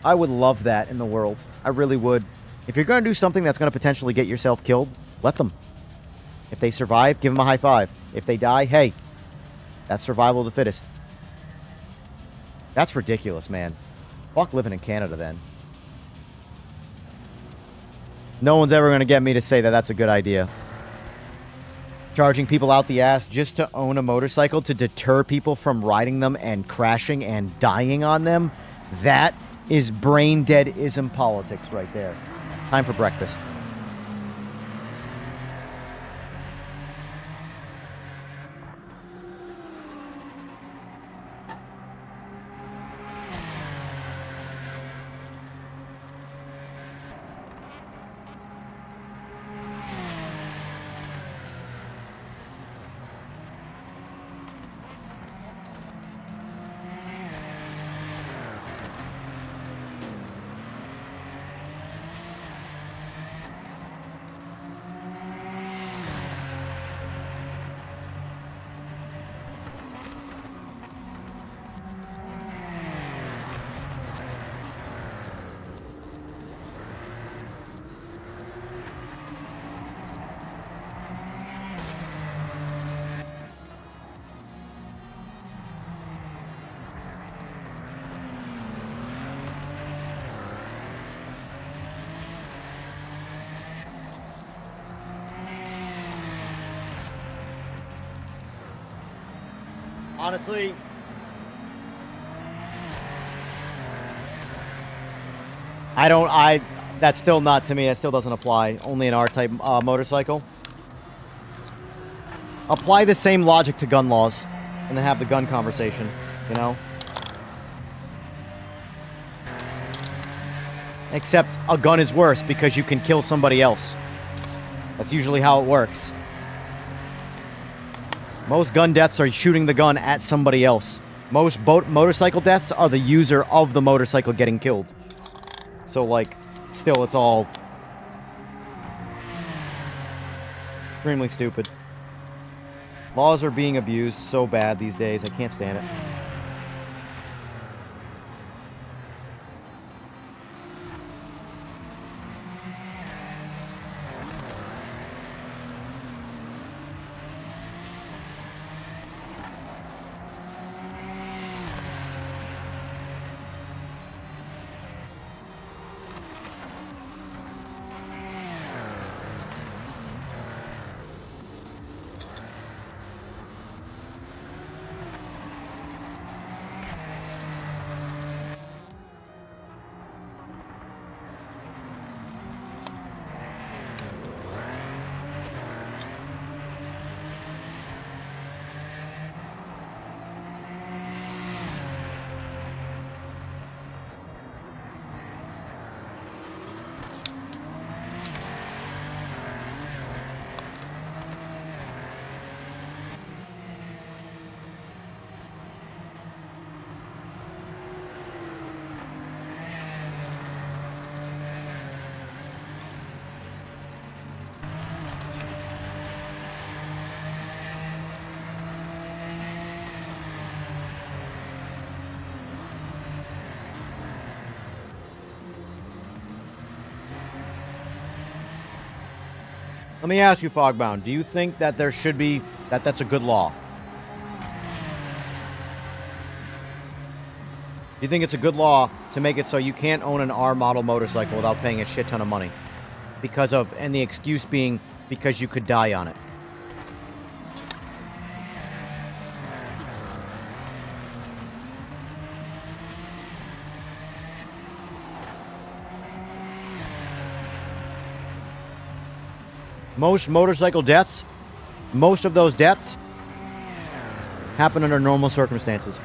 I would love that in the world. I really would. If you're going to do something that's going to potentially get yourself killed, let them. If they survive, give them a high five. If they die, hey, that's survival of the fittest. That's ridiculous, man. Fuck living in Canada, then. No one's ever going to get me to say that that's a good idea. Charging people out the ass just to own a motorcycle to deter people from riding them and crashing and dying on them, that is brain-dead-ism politics right there. Time for breakfast. Honestly, that's still not, to me, that still doesn't apply. Only an R-type motorcycle. Apply the same logic to gun laws, and then have the gun conversation, you know? Except a gun is worse because you can kill somebody else. That's usually how it works. Most gun deaths are shooting the gun at somebody else. Most motorcycle deaths are the user of the motorcycle getting killed. So, like, still, it's all extremely stupid. Laws are being abused so bad these days. I can't stand it. Let me ask you, Fogbound, do you think that there should be, that's a good law? Do you think it's a good law to make it so you can't own an R model motorcycle without paying a shit ton of money? Because of, and the excuse being because you could die on it. Most motorcycle deaths, most of those deaths happen under normal circumstances.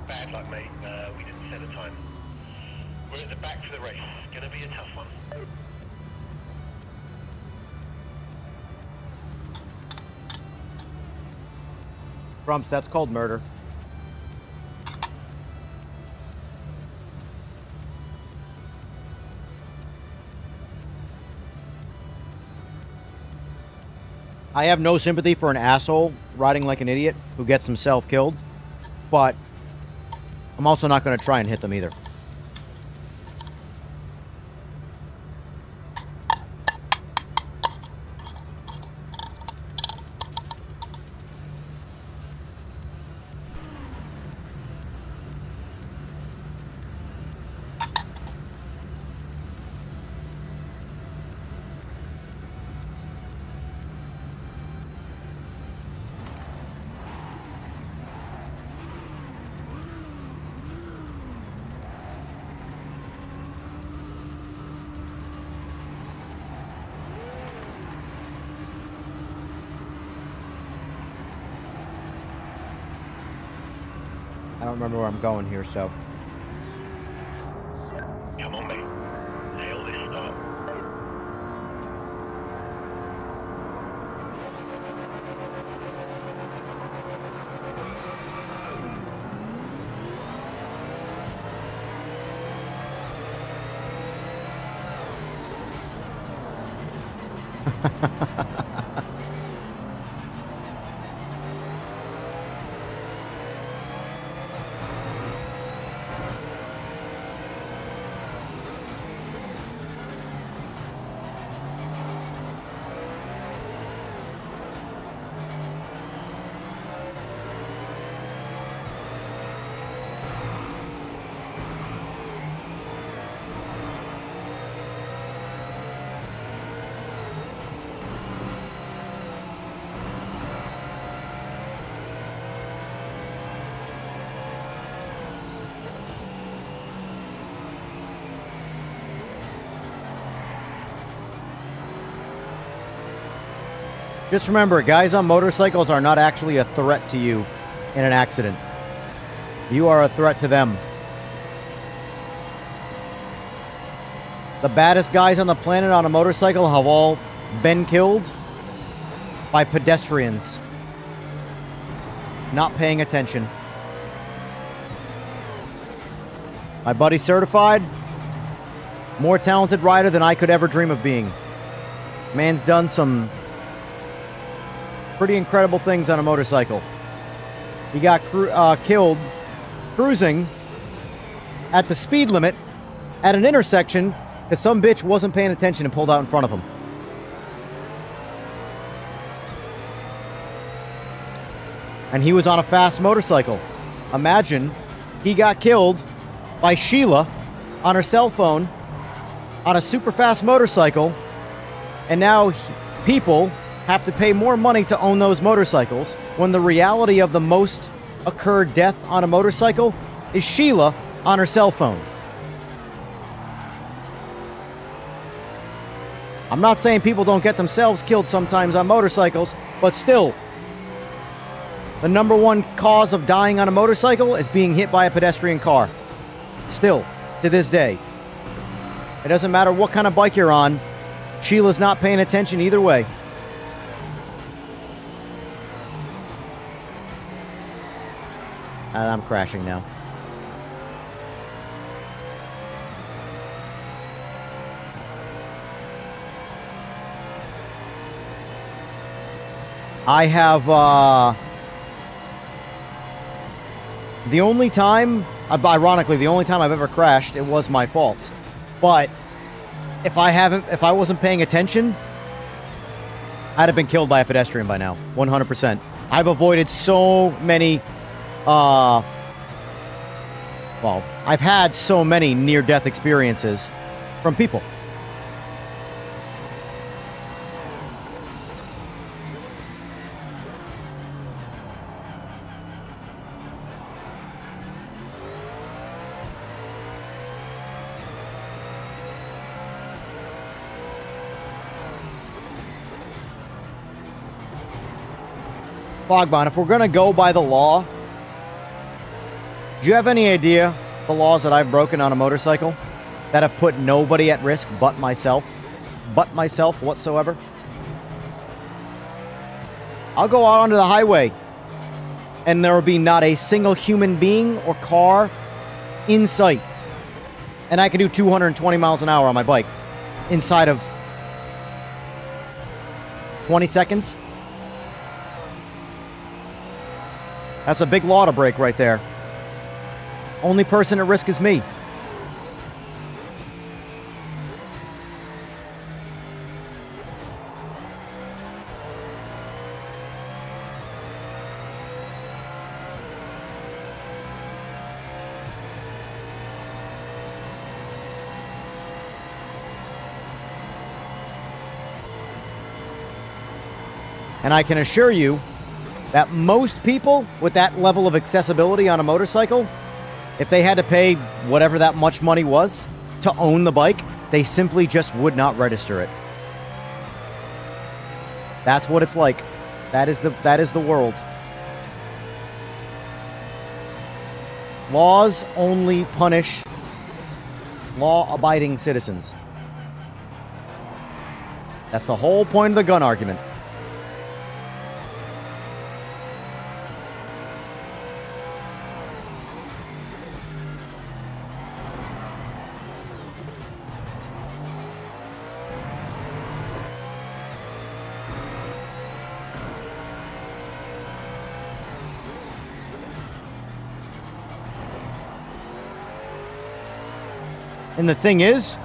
Bad luck, mate. We didn't set a time. We're at the back for the race. Gonna be a tough one. Grumps, that's called murder. I have no sympathy for an asshole riding like an idiot who gets himself killed, but I'm also not going to try and hit them either. I don't remember where I'm going here, so. Come on, mate. Nail this start. Just remember, guys on motorcycles are not actually a threat to you in an accident. You are a threat to them. The baddest guys on the planet on a motorcycle have all been killed by pedestrians not paying attention. My buddy certified, more talented rider than I could ever dream of being. Man's done some pretty incredible things on a motorcycle. He got killed cruising at the speed limit at an intersection because some bitch wasn't paying attention and pulled out in front of him. And he was on a fast motorcycle. Imagine he got killed by Sheila on her cell phone on a super fast motorcycle, and now people have to pay more money to own those motorcycles when the reality of the most occurred death on a motorcycle is Sheila on her cell phone. I'm not saying people don't get themselves killed sometimes on motorcycles, but still, the number one cause of dying on a motorcycle is being hit by a pedestrian car. Still, to this day. It doesn't matter what kind of bike you're on, Sheila's not paying attention either way. And I'm crashing now. I have, the only time, ironically, the only time I've ever crashed, it was my fault. But if I wasn't paying attention, I'd have been killed by a pedestrian by now, 100%. I've avoided so many, well, I've had so many near-death experiences from people. Fogbon, if we're going to go by the law, do you have any idea the laws that I've broken on a motorcycle that have put nobody at risk but myself whatsoever? I'll go out onto the highway and there will be not a single human being or car in sight. And I can do 220 miles an hour on my bike inside of 20 seconds. That's a big law to break right there. Only person at risk is me. And I can assure you that most people with that level of accessibility on a motorcycle, if they had to pay whatever that much money was to own the bike, they simply just would not register it. That's what it's like. That is the world. Laws only punish law-abiding citizens. That's the whole point of the gun argument. And the thing is,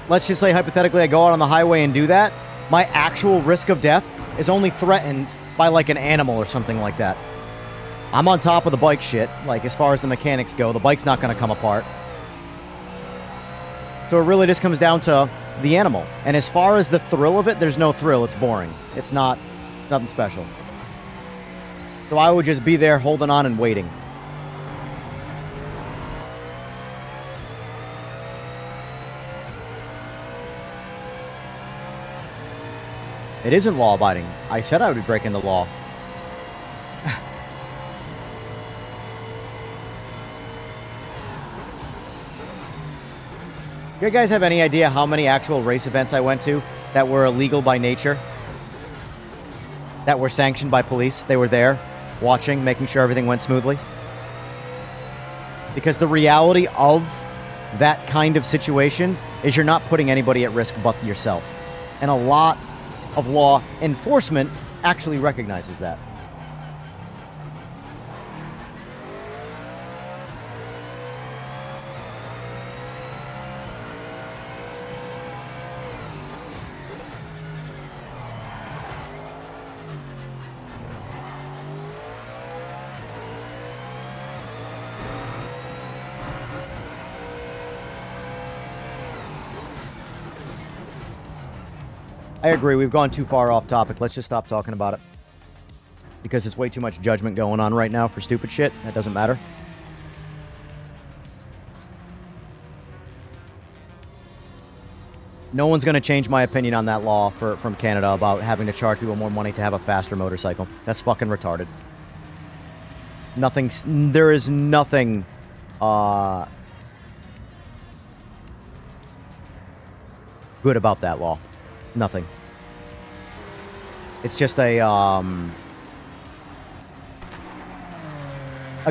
let's just say hypothetically I go out on the highway and do that, my actual risk of death is only threatened by like an animal or something like that. I'm on top of the bike shit, like as far as the mechanics go. The bike's not going to come apart. So it really just comes down to the animal. And as far as the thrill of it, there's no thrill. It's boring. It's nothing special. So I would just be there holding on and waiting. It isn't law-abiding. I said I would be breaking the law. You guys have any idea how many actual race events I went to that were illegal by nature? That were sanctioned by police? They were there, watching, making sure everything went smoothly? Because the reality of that kind of situation is you're not putting anybody at risk but yourself. And a lot of law enforcement actually recognizes that. I agree. We've gone too far off topic. Let's just stop talking about it. Because there's way too much judgment going on right now for stupid shit. That doesn't matter. No one's going to change my opinion on that law from Canada about having to charge people more money to have a faster motorcycle. That's fucking retarded. There is nothing good about that law. Nothing. It's just a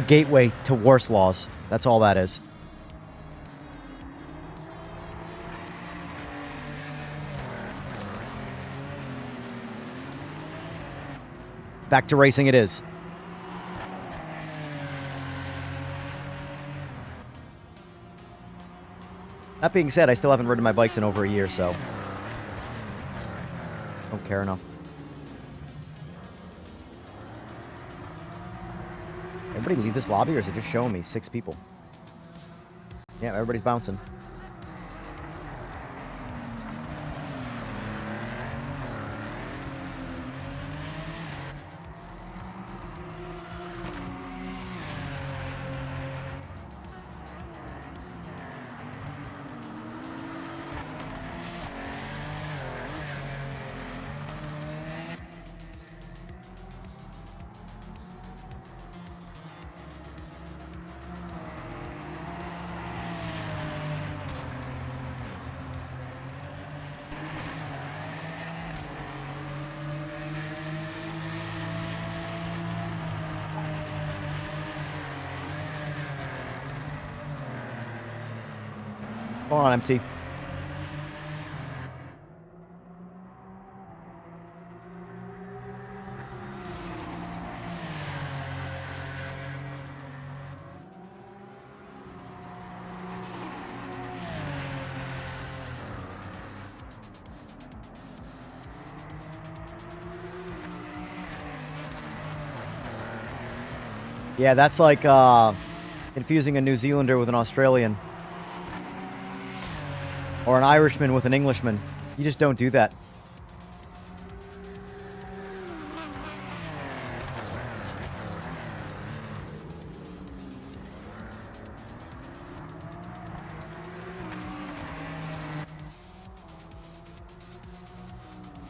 gateway to worse laws. That's all that is. Back to racing it is. That being said, I still haven't ridden my bikes in over a year, so don't care enough. Everybody leave this lobby, or is it just showing me 6 people? Yeah, everybody's bouncing. Hold on, MT. Yeah, that's like confusing a New Zealander with an Australian. Or an Irishman with an Englishman. You just don't do that.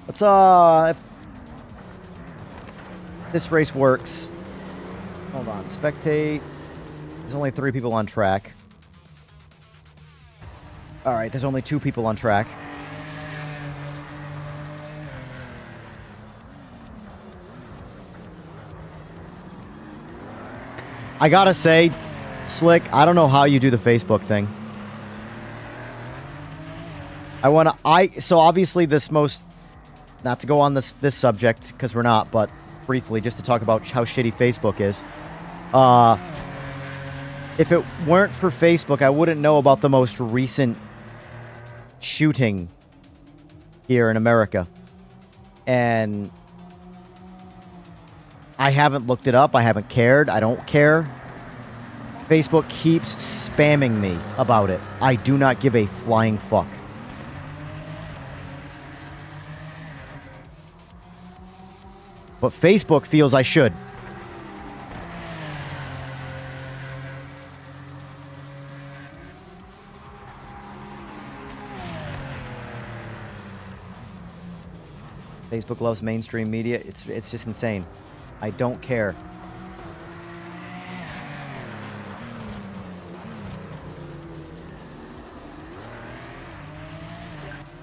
Let's, if this race works. Hold on, spectate. There's only 3 people on track. Alright, there's only 2 people on track. I gotta say, Slick, I don't know how you do the Facebook thing. So obviously not to go on this subject, because we're not, but briefly, just to talk about how shitty Facebook is. If it weren't for Facebook, I wouldn't know about the most recent shooting here in America. And I haven't looked it up. I haven't cared. I don't care. Facebook keeps spamming me about it. I do not give a flying fuck. But Facebook feels I should. Facebook loves mainstream media. It's just insane. I don't care.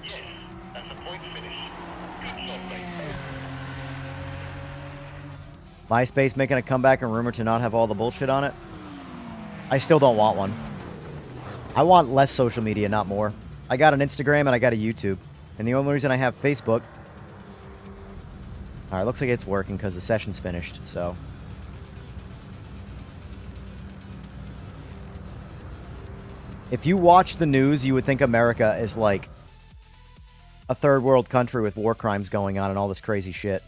Yes, that's a point finish. Good job, mate. MySpace making a comeback and rumored to not have all the bullshit on it. I still don't want one. I want less social media, not more. I got an Instagram and I got a YouTube. And the only reason I have Facebook... Alright, looks like it's working because the session's finished, so... If you watch the news, you would think America is like a third world country with war crimes going on and all this crazy shit.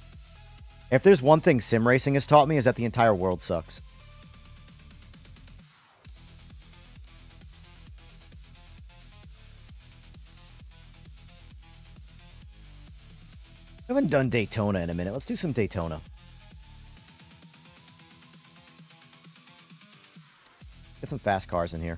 If there's one thing sim racing has taught me is that the entire world sucks. I haven't done Daytona in a minute. Let's do some Daytona. Get some fast cars in here.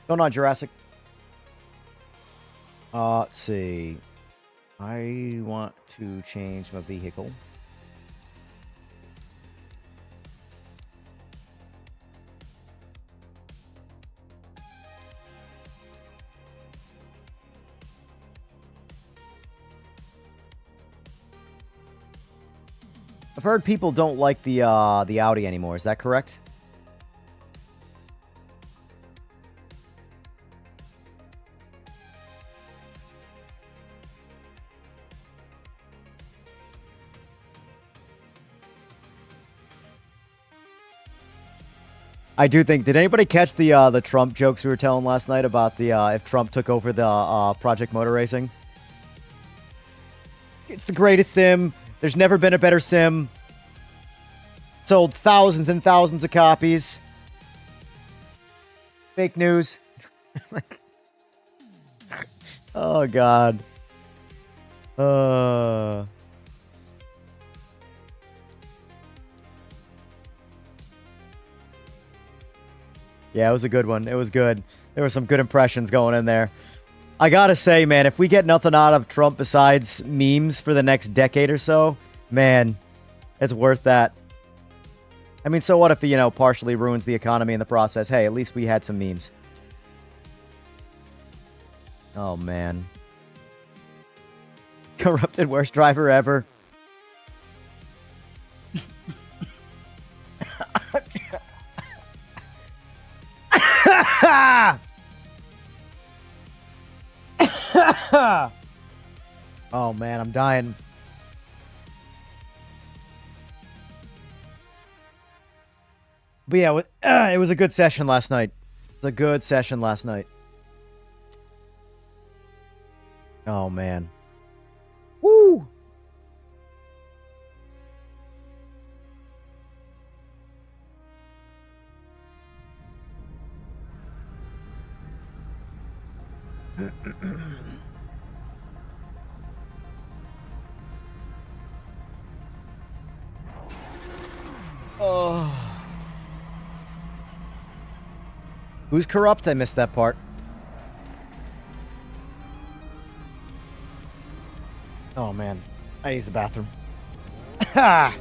Going on, Jurassic. Let's see. I want to change my vehicle. I've heard people don't like the Audi anymore. Is that correct? I do think. Did anybody catch the Trump jokes we were telling last night about the if Trump took over the Project Motor Racing? It's the greatest sim. There's never been a better sim. Sold thousands and thousands of copies. Fake news. Oh God. Yeah, it was a good one. It was good. There were some good impressions going in there. I gotta say, man, if we get nothing out of Trump besides memes for the next decade or so, man, it's worth that. I mean, so what if he, partially ruins the economy in the process? Hey, at least we had some memes. Oh, man. Corrupted worst driver ever. Oh man, I'm dying. But yeah, it was a good session last night. It was a good session last night. Oh man. Woo! Oh. Who's corrupt? I missed that part. Oh man, I use the bathroom. Ha!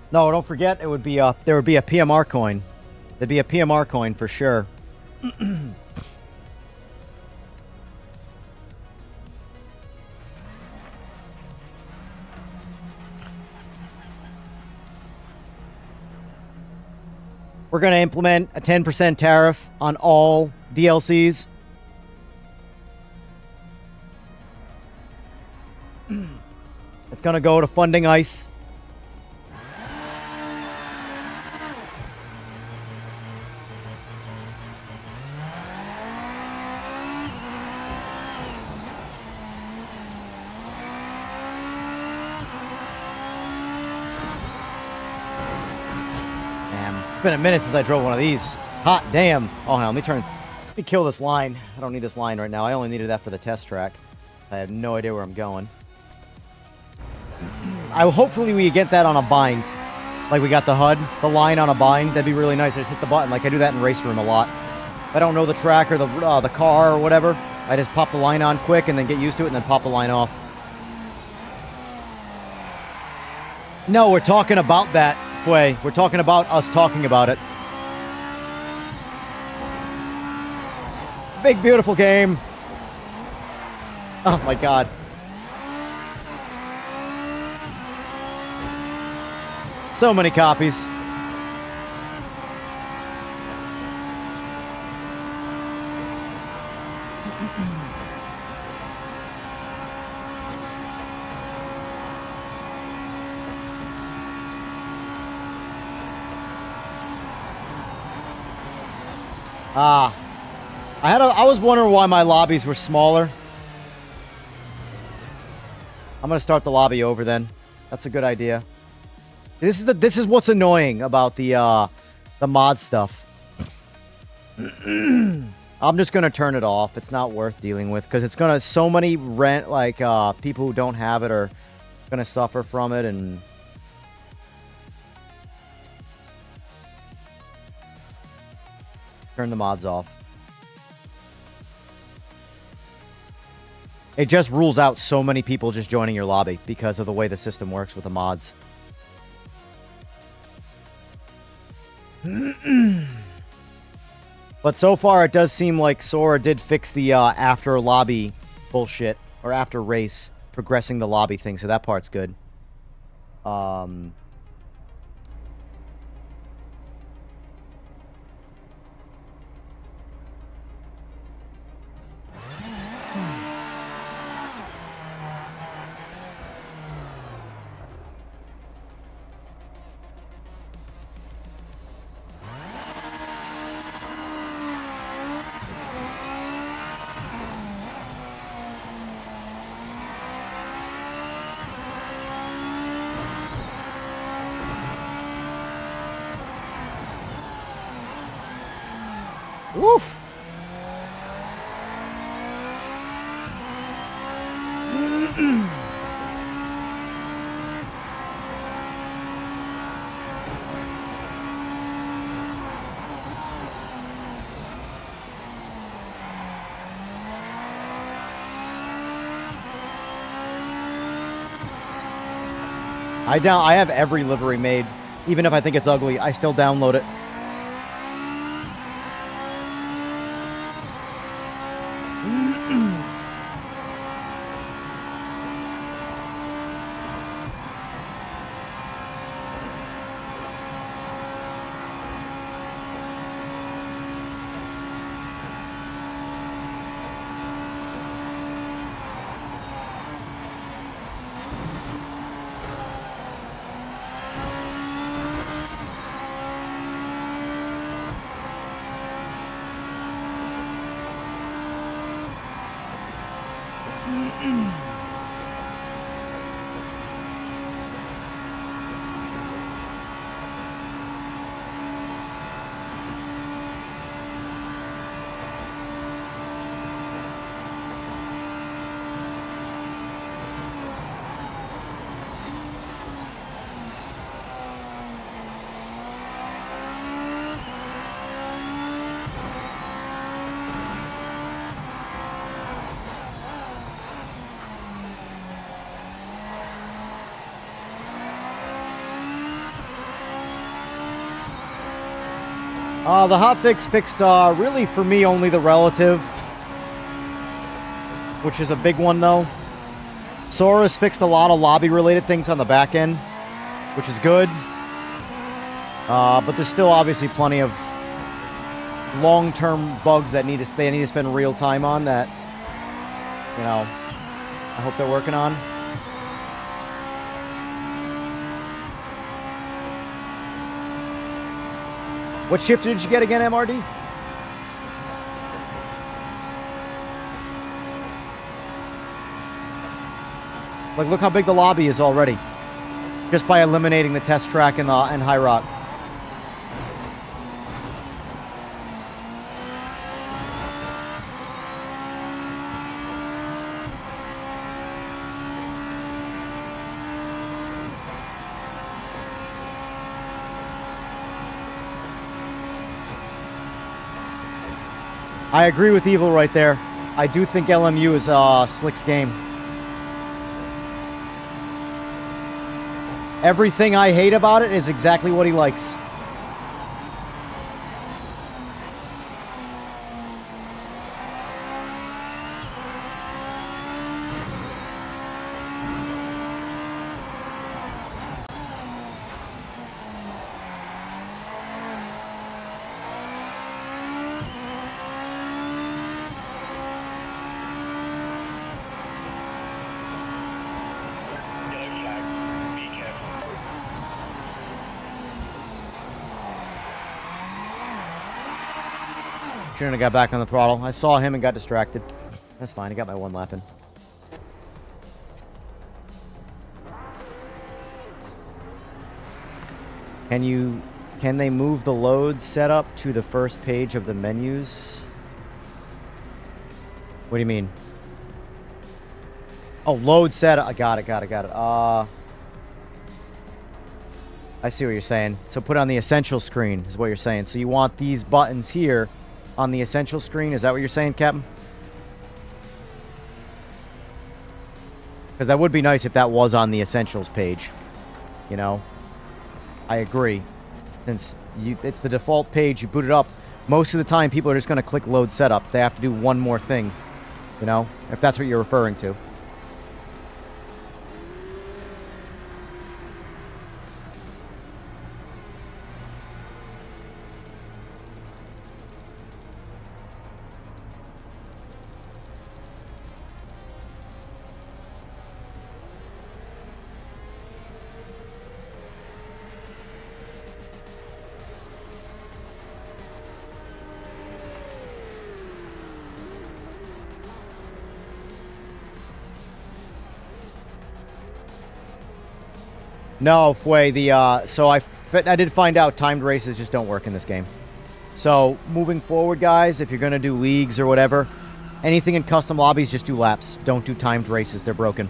No, don't forget, it would be there would be a PMR coin. There'd be a PMR coin for sure. We're going to implement a 10% tariff on all DLCs. It's going to go to funding ICE. It's been a minute since I drove one of these. Hot damn. Oh, hell, let me kill this line. I don't need this line right now. I only needed that for the test track. I have no idea where I'm going. Hopefully we get that on a bind. Like we got the HUD, the line on a bind. That'd be really nice. I just hit the button. Like I do that in Race Room a lot. If I don't know the track or the car or whatever, I just pop the line on quick and then get used to it and then pop the line off. No, we're talking about that. Way. We're talking about us talking about it. Big, beautiful game. Oh my god. So many copies. I was wondering why my lobbies were smaller. I'm gonna start the lobby over then. That's a good idea. This is what's annoying about the mod stuff. I'm just gonna turn it off. It's not worth dealing with because it's gonna so many people who don't have it are gonna suffer from it and. Turn the mods off. It just rules out so many people just joining your lobby because of the way the system works with the mods. But so far, it does seem like Sora did fix the after lobby bullshit, or after race, progressing the lobby thing, so that part's good. Woof! I have every livery made. Even if I think it's ugly, I still download it. The hotfix fixed, really for me, only the relative, which is a big one, though. Sora's fixed a lot of lobby-related things on the back end, which is good. But there's still obviously plenty of long-term bugs that need to spend real time on that, you know, I hope they're working on. What shift did you get again, MRD? Like, look how big the lobby is already, just by eliminating the test track and High Rock. I agree with Evil right there. I do think LMU is Slick's game. Everything I hate about it is exactly what he likes. Yellow flag. Be careful. Shouldn't have got back on the throttle. I saw him and got distracted. That's fine. I got my one lap in. Can they move the load setup to the first page of the menus? What do you mean? Oh, load setup. I got it. I see what you're saying. So put it on the essential screen is what you're saying. So you want these buttons here on the essential screen? Is that what you're saying, Captain? Because that would be nice if that was on the essentials page. You know? I agree. Since it's the default page, you boot it up. Most of the time, people are just going to click load setup. They have to do one more thing. You know? If that's what you're referring to. No, Fway, so I did find out timed races just don't work in this game. So, moving forward, guys, if you're going to do leagues or whatever, anything in custom lobbies, just do laps. Don't do timed races. They're broken.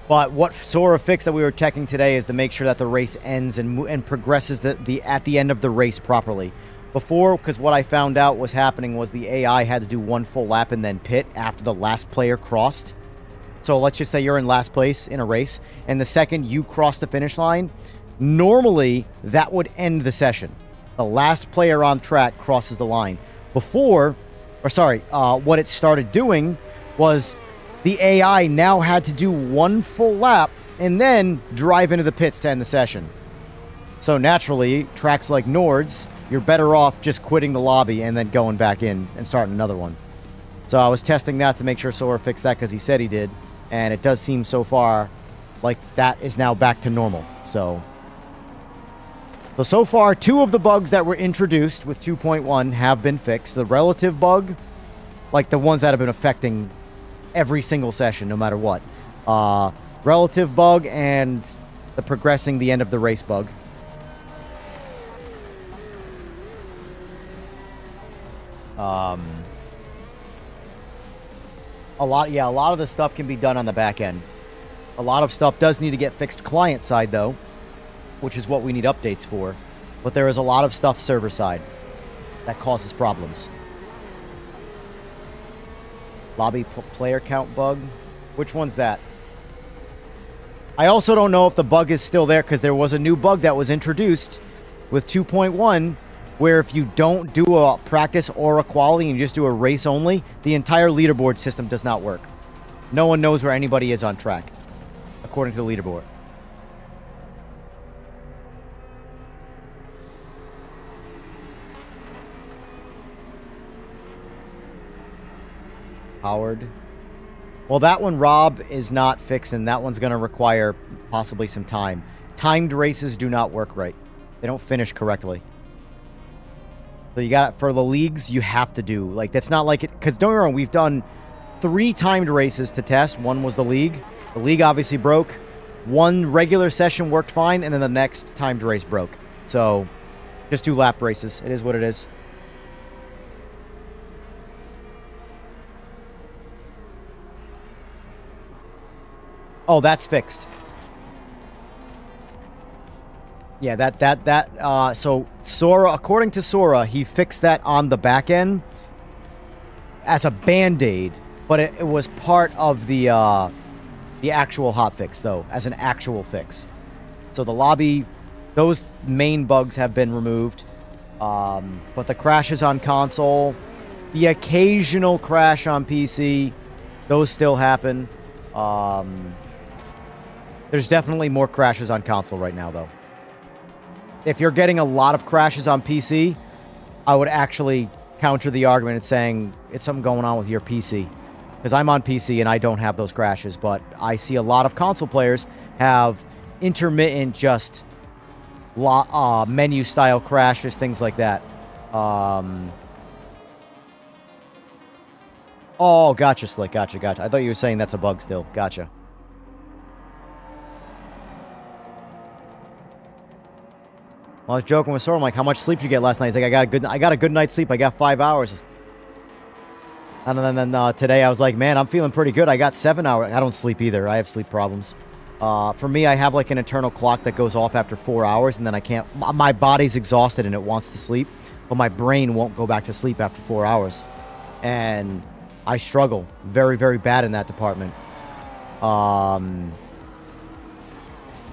But what Sora fixed that we were checking today is to make sure that the race ends and progresses at the end of the race properly. Before, because what I found out was happening was the AI had to do one full lap and then pit after the last player crossed. So let's just say you're in last place in a race, and the second you cross the finish line, normally that would end the session. The last player on track crosses the line. What it started doing was the AI now had to do one full lap and then drive into the pits to end the session. So naturally, tracks like Nords, you're better off just quitting the lobby and then going back in and starting another one. So I was testing that to make sure Sora fixed that because he said he did. And it does seem so far like that is now back to normal. So far, 2 of the bugs that were introduced with 2.1 have been fixed. The relative bug, like the ones that have been affecting every single session, no matter what. Relative bug and the progressing the end of the race bug. A lot of the stuff can be done on the back end. A lot of stuff does need to get fixed client side, though, which is what we need updates for. But there is a lot of stuff server side that causes problems. Lobby player count bug. Which one's that? I also don't know if the bug is still there because there was a new bug that was introduced with 2.1 where if you don't do a practice or a quality and you just do a race only, the entire leaderboard system does not work. No one knows where anybody is on track, according to the leaderboard. Howard. Well, that one, Rob, is not fixing. That one's going to require possibly some time. Timed races do not work right. They don't finish correctly. So you got, for the leagues, you have to do, like, that's not like it, because don't get me wrong, we've done 3 timed races to test. One was the league. The league obviously broke. One regular session worked fine, and then the next timed race broke. So, just 2 lap races. It is what it is. Oh, that's fixed. Yeah, so Sora, according to Sora, he fixed that on the back end as a band-aid, but it was part of the actual hotfix, though, as an actual fix. So the lobby, those main bugs have been removed, but the crashes on console, the occasional crash on PC, those still happen. There's definitely more crashes on console right now, though. If you're getting a lot of crashes on PC, I would actually counter the argument and saying it's something going on with your PC. Because I'm on PC and I don't have those crashes, but I see a lot of console players have intermittent just menu-style crashes, things like that. Oh, gotcha, Slick. Gotcha. I thought you were saying that's a bug still. Gotcha. I was joking with Sora. I'm like, how much sleep did you get last night? He's like, I got a good night's sleep. I got 5 hours. And then today I was like, man, I'm feeling pretty good. I got 7 hours. I don't sleep either. I have sleep problems. For me, I have like an internal clock that goes off after 4 hours, and then I can't. My body's exhausted and it wants to sleep, but my brain won't go back to sleep after 4 hours, and I struggle very, very bad in that department. But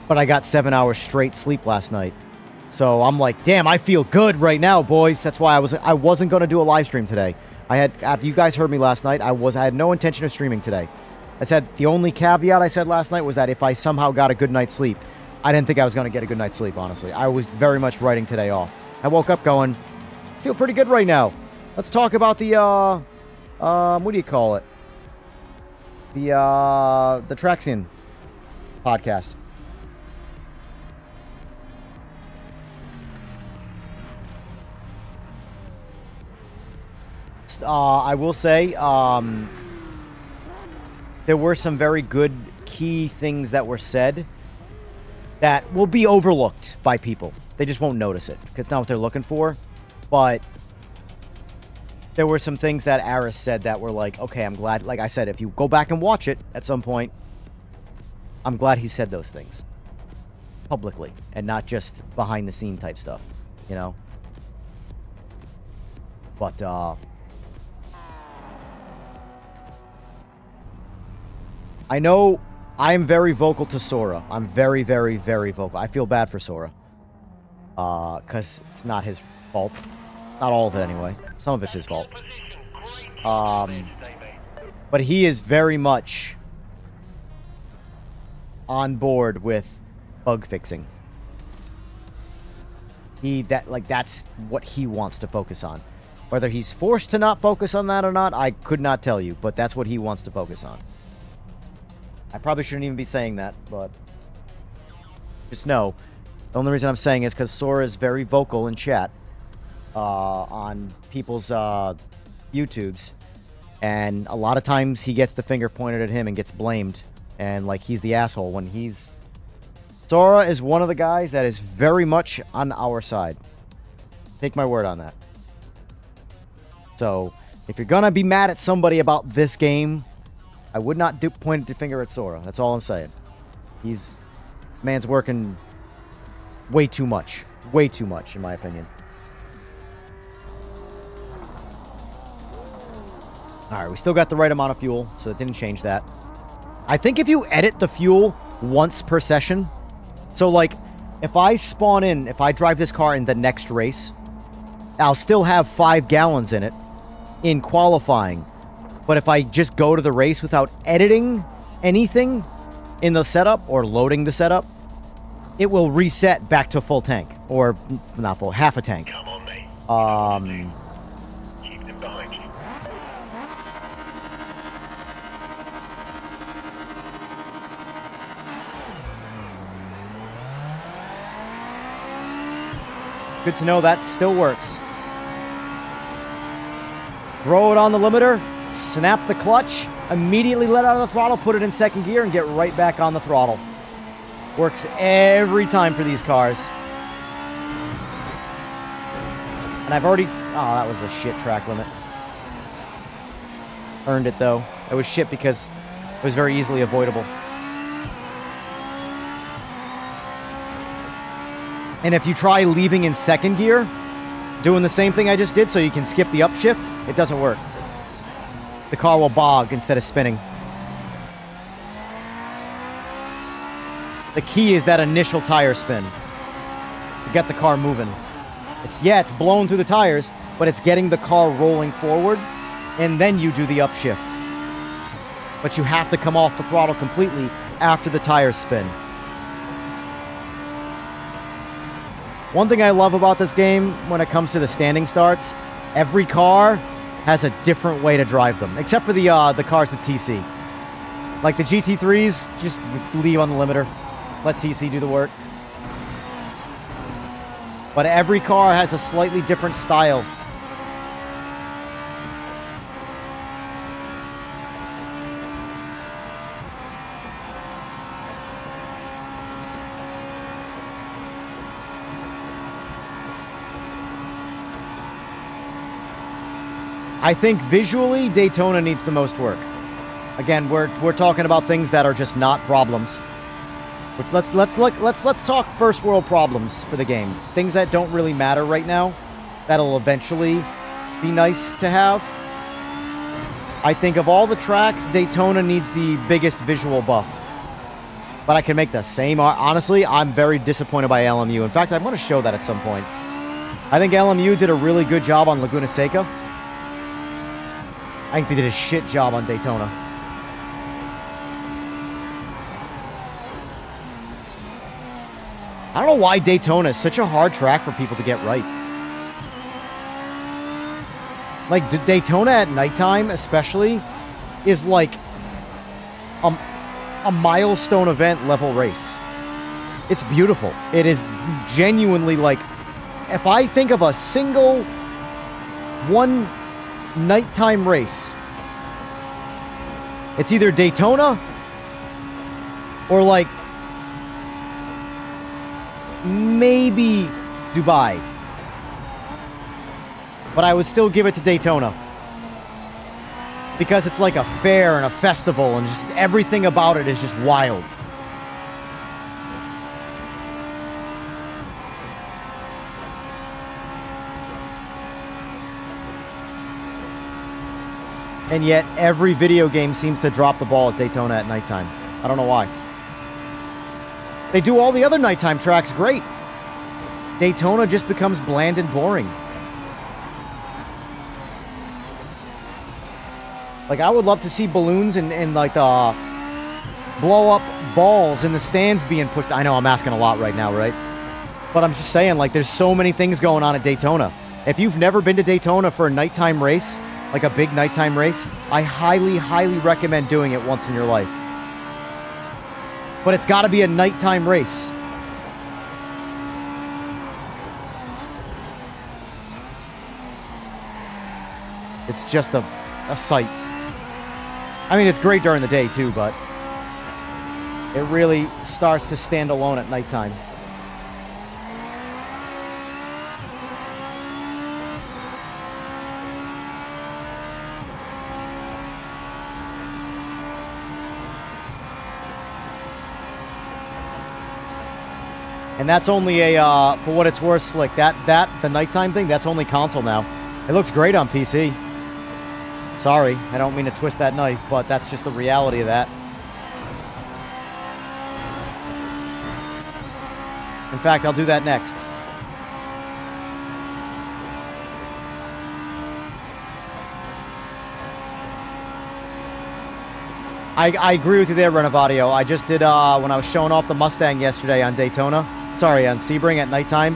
I got 7 hours straight sleep last night. So I'm like, damn, I feel good right now, boys. That's why I wasn't going to do a live stream today. After you guys heard me last night, I had no intention of streaming today. I said the only caveat I said last night was that if I somehow got a good night's sleep, I didn't think I was going to get a good night's sleep, honestly. I was very much writing today off. I woke up going, I feel pretty good right now. Let's talk about the, what do you call it? The Traxion podcast. I will say, there were some very good key things that were said that will be overlooked by people. They just won't notice it because it's not what they're looking for. But there were some things that Aris said that were like, okay, I'm glad. Like I said, if you go back and watch it at some point, I'm glad he said those things publicly and not just behind the scene type stuff, you know? But, I know I'm very vocal to Sora. I'm very, very, very vocal. I feel bad for Sora. Because it's not his fault. Not all of it, anyway. Some of it's his fault. But he is very much on board with bug fixing. That's what he wants to focus on. Whether he's forced to not focus on that or not, I could not tell you. But that's what he wants to focus on. I probably shouldn't even be saying that, but just know. The only reason I'm saying is because Sora is very vocal in chat on people's YouTubes. And a lot of times he gets the finger pointed at him and gets blamed. And, like, he's the asshole when he's... Sora is one of the guys that is very much on our side. Take my word on that. So, if you're gonna be mad at somebody about this game... I would not point the finger at Sora. That's all I'm saying. Man's working way too much. Way too much, in my opinion. Alright, we still got the right amount of fuel, so it didn't change that. I think if you edit the fuel once per session. So, like, if I drive this car in the next race, I'll still have 5 gallons in it in qualifying. But if I just go to the race without editing anything in the setup or loading the setup, it will reset back to full tank. Or, not full, half a tank. Come on, mate. Keep them behind you. Good to know that still works. Throw it on the limiter, snap the clutch, immediately let out of the throttle, put it in second gear, and get right back on the throttle. Works every time for these cars. And I've already... Oh, that was a shit track limit. Earned it, though. It was shit because it was very easily avoidable. And if you try leaving in second gear, doing the same thing I just did so you can skip the upshift, it doesn't work. The car will bog instead of spinning. The key is that initial tire spin to get the car moving. It's blown through the tires, but it's getting the car rolling forward, and then you do the upshift. But you have to come off the throttle completely after the tires spin. One thing I love about this game when it comes to the standing starts, every car has a different way to drive them, except for the cars with TC. Like the GT3s, just leave on the limiter. Let TC do the work. But every car has a slightly different style. I think visually, Daytona needs the most work. Again, we're talking about things that are just not problems. But let's talk first world problems for the game. Things that don't really matter right now, that'll eventually be nice to have. I think of all the tracks, Daytona needs the biggest visual buff. But I can make the same. Honestly, I'm very disappointed by LMU. In fact, I want to show that at some point. I think LMU did a really good job on Laguna Seca. I think they did a shit job on Daytona. I don't know why Daytona is such a hard track for people to get right. Like, Daytona at nighttime, especially, is like a milestone event level race. It's beautiful. It is genuinely like, if I think of a single one nighttime race, it's either Daytona or like maybe Dubai, but I would still give it to Daytona because it's like a fair and a festival and just everything about it is just wild. And yet, every video game seems to drop the ball at Daytona at nighttime. I don't know why. They do all the other nighttime tracks great. Daytona just becomes bland and boring. Like, I would love to see balloons and like, blow up balls in the stands being pushed. I know I'm asking a lot right now, right? But I'm just saying, like, there's so many things going on at Daytona. If you've never been to Daytona for a nighttime race, like a big nighttime race, I highly, highly recommend doing it once in your life. But it's got to be a nighttime race. It's just a sight. I mean, it's great during the day too, but it really starts to stand alone at nighttime. And that's only a, for what it's worth, Slick, the nighttime thing, that's only console now. It looks great on PC. Sorry, I don't mean to twist that knife, but that's just the reality of that. In fact, I'll do that next. I agree with you there, Renovadio. I just did, when I was showing off the Mustang yesterday on Daytona. Sorry, on Sebring at nighttime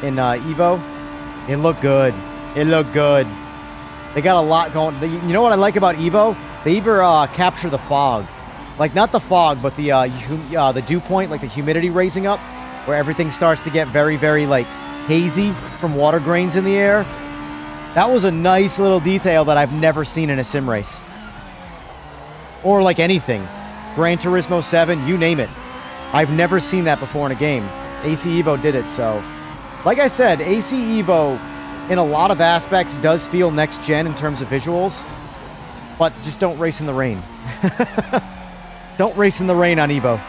in Evo. It looked good. It looked good. They got a lot going. You know what I like about Evo? They either capture the fog. Like, not the fog, but the dew point, like the humidity raising up, where everything starts to get very, very, like, hazy from water grains in the air. That was a nice little detail that I've never seen in a sim race. Or like anything. Gran Turismo 7, you name it. I've never seen that before in a game. AC Evo did it, so... Like I said, AC Evo, in a lot of aspects, does feel next-gen in terms of visuals. But just don't race in the rain. Don't race in the rain on Evo.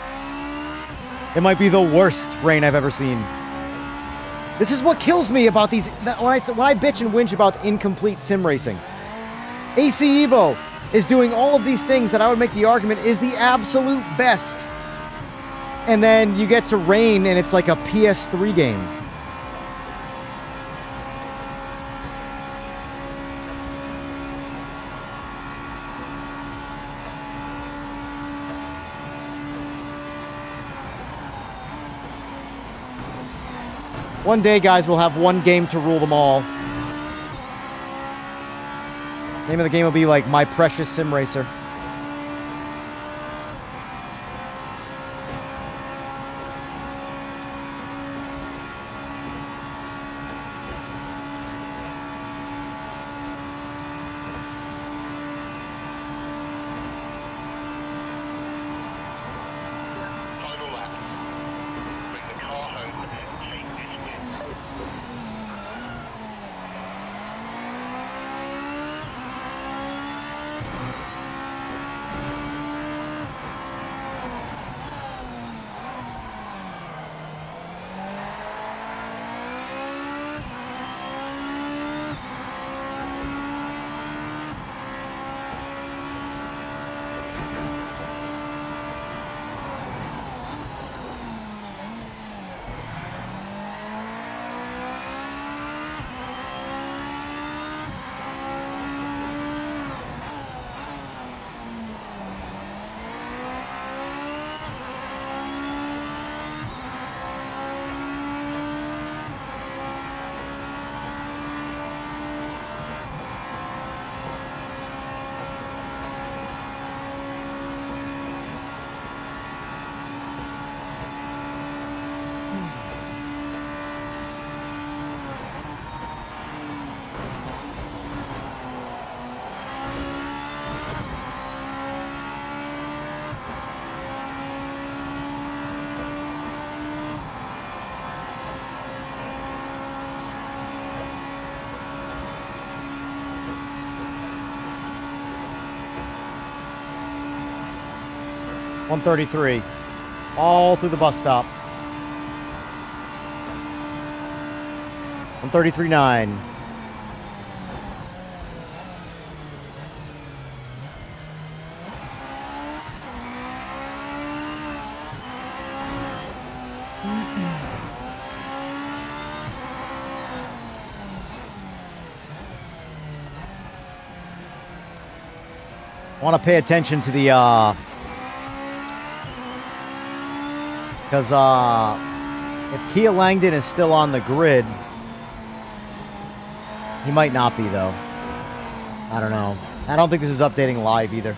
It might be the worst rain I've ever seen. This is what kills me about these... When I bitch and whinge about incomplete sim racing. AC Evo is doing all of these things that I would make the argument is the absolute best. And then you get to rain and it's like a PS3 game. One day, guys, we'll have one game to rule them all. Name of the game will be like My Precious Sim Racer. Final lap. Bring the car home and take this win. $133. All through the bus stop. 133.9. I want to pay attention to the because if Kia Langdon is still on the grid, he might not be, though. I don't know. I don't think this is updating live either.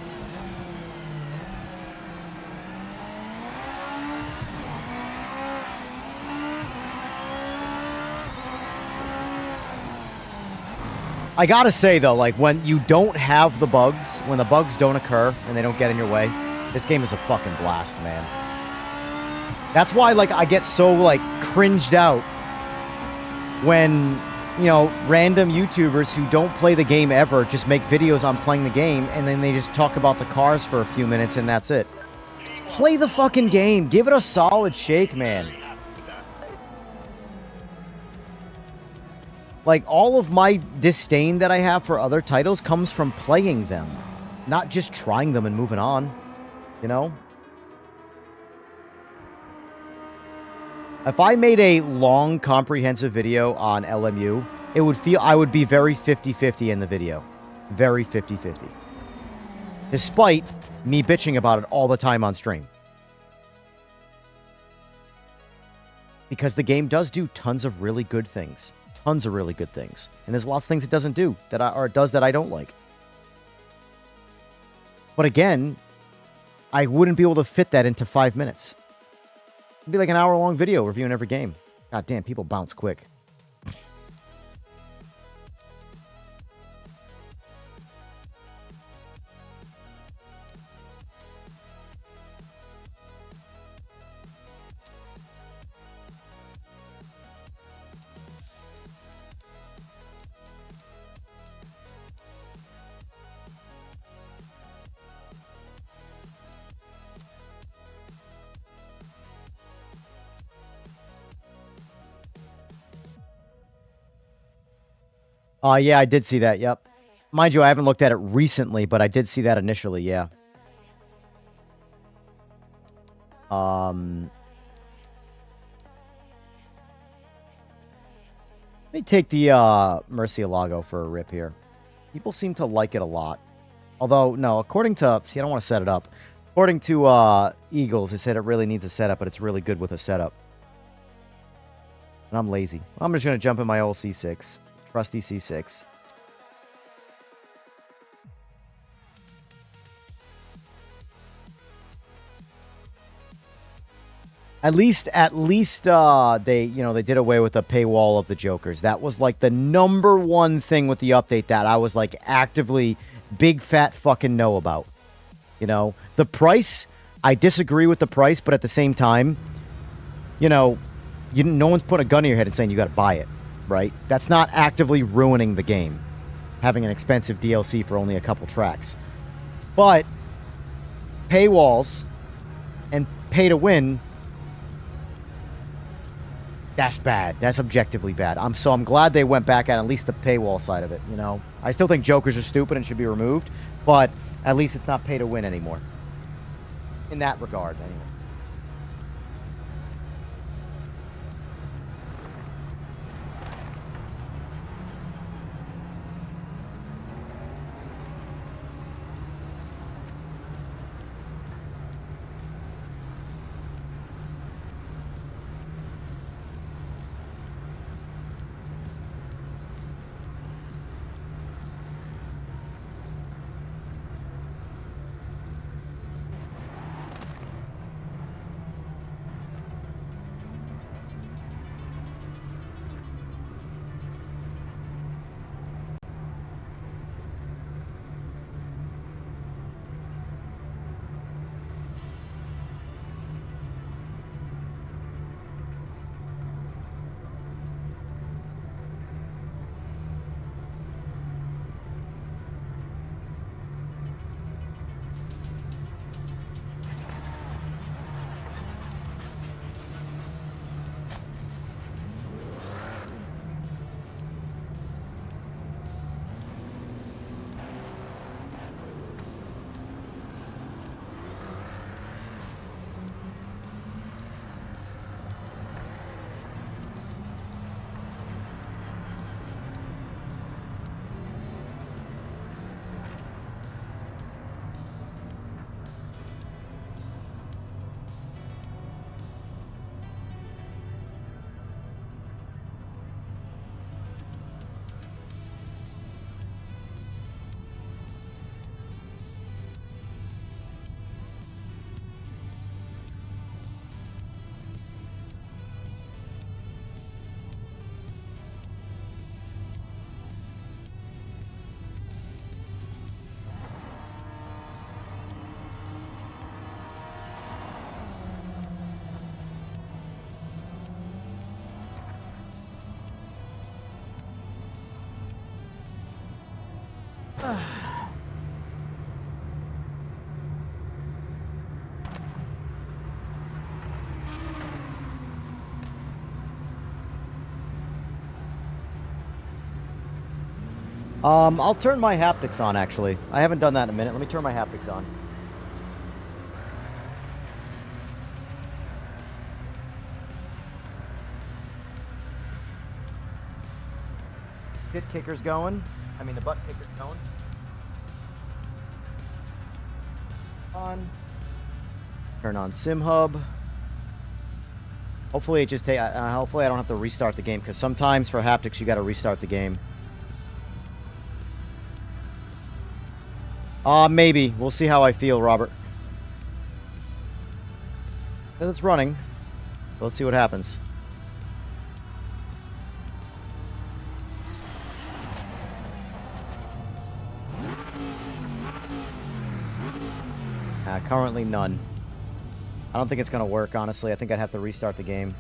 I gotta say, though, like, when you don't have the bugs, when the bugs don't occur and they don't get in your way, this game is a fucking blast, man. That's why, like, I get so, like, cringed out when, you know, random YouTubers who don't play the game ever just make videos on playing the game and then they just talk about the cars for a few minutes and that's it. Play the fucking game. Give it a solid shake, man. Like, all of my disdain that I have for other titles comes from playing them, not just trying them and moving on, you know? If I made a long, comprehensive video on LMU, I would be very 50-50 in the video. Very 50-50. Despite me bitching about it all the time on stream. Because the game does do tons of really good things. Tons of really good things. And there's lots of things it doesn't do, or it does that I don't like. But again, I wouldn't be able to fit that into 5 minutes. It'd be like an hour-long video reviewing every game. God damn, people bounce quick. Yeah, I did see that, yep. Mind you, I haven't looked at it recently, but I did see that initially, yeah. Let me take the Murcielago for a rip here. People seem to like it a lot. Although, no, according to... See, I don't want to set it up. According to Eagles, they said it really needs a setup, but it's really good with a setup. And I'm lazy. I'm just going to jump in my old C6. Trusty C6. At least they, they did away with the paywall of the Jokers. That was like the number one thing with the update that I was like actively big fat fucking no about. The price, I disagree with the price, but at the same time, no one's putting a gun in your head and saying you got to buy it. Right? That's not actively ruining the game, having an expensive DLC for only a couple tracks. But paywalls and pay to win, that's bad. That's objectively bad. I'm glad they went back at least the paywall side of it. I still think Jokers are stupid and should be removed, but at least it's not pay to win anymore. In that regard, anyway. I'll turn my haptics on, actually. I haven't done that in a minute. Let me turn my haptics on. shit kicker's going. I mean, the butt kicker's going. On. Turn on Sim Hub. Hopefully it just hopefully I don't have to restart the game, because sometimes for haptics you got to restart the game. Maybe. We'll see how I feel, Robert. It's running. Let's see what happens. Currently none. I don't think it's going to work, honestly. I think I'd have to restart the game.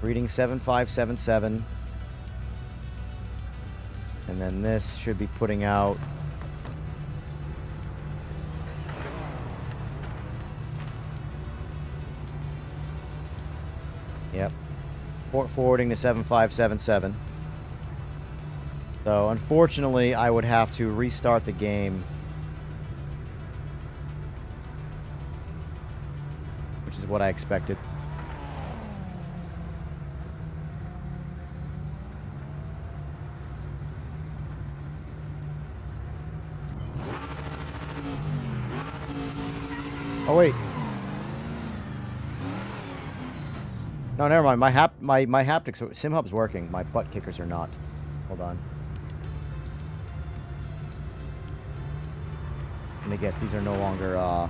Reading 7577. And then this should be putting out... Yep. Port forwarding to 7577. So, unfortunately, I would have to restart the game. Which is what I expected. Oh, wait. No, never mind. My haptics, Sim Hub's working. My butt kickers are not. Hold on. Let me guess. These are no longer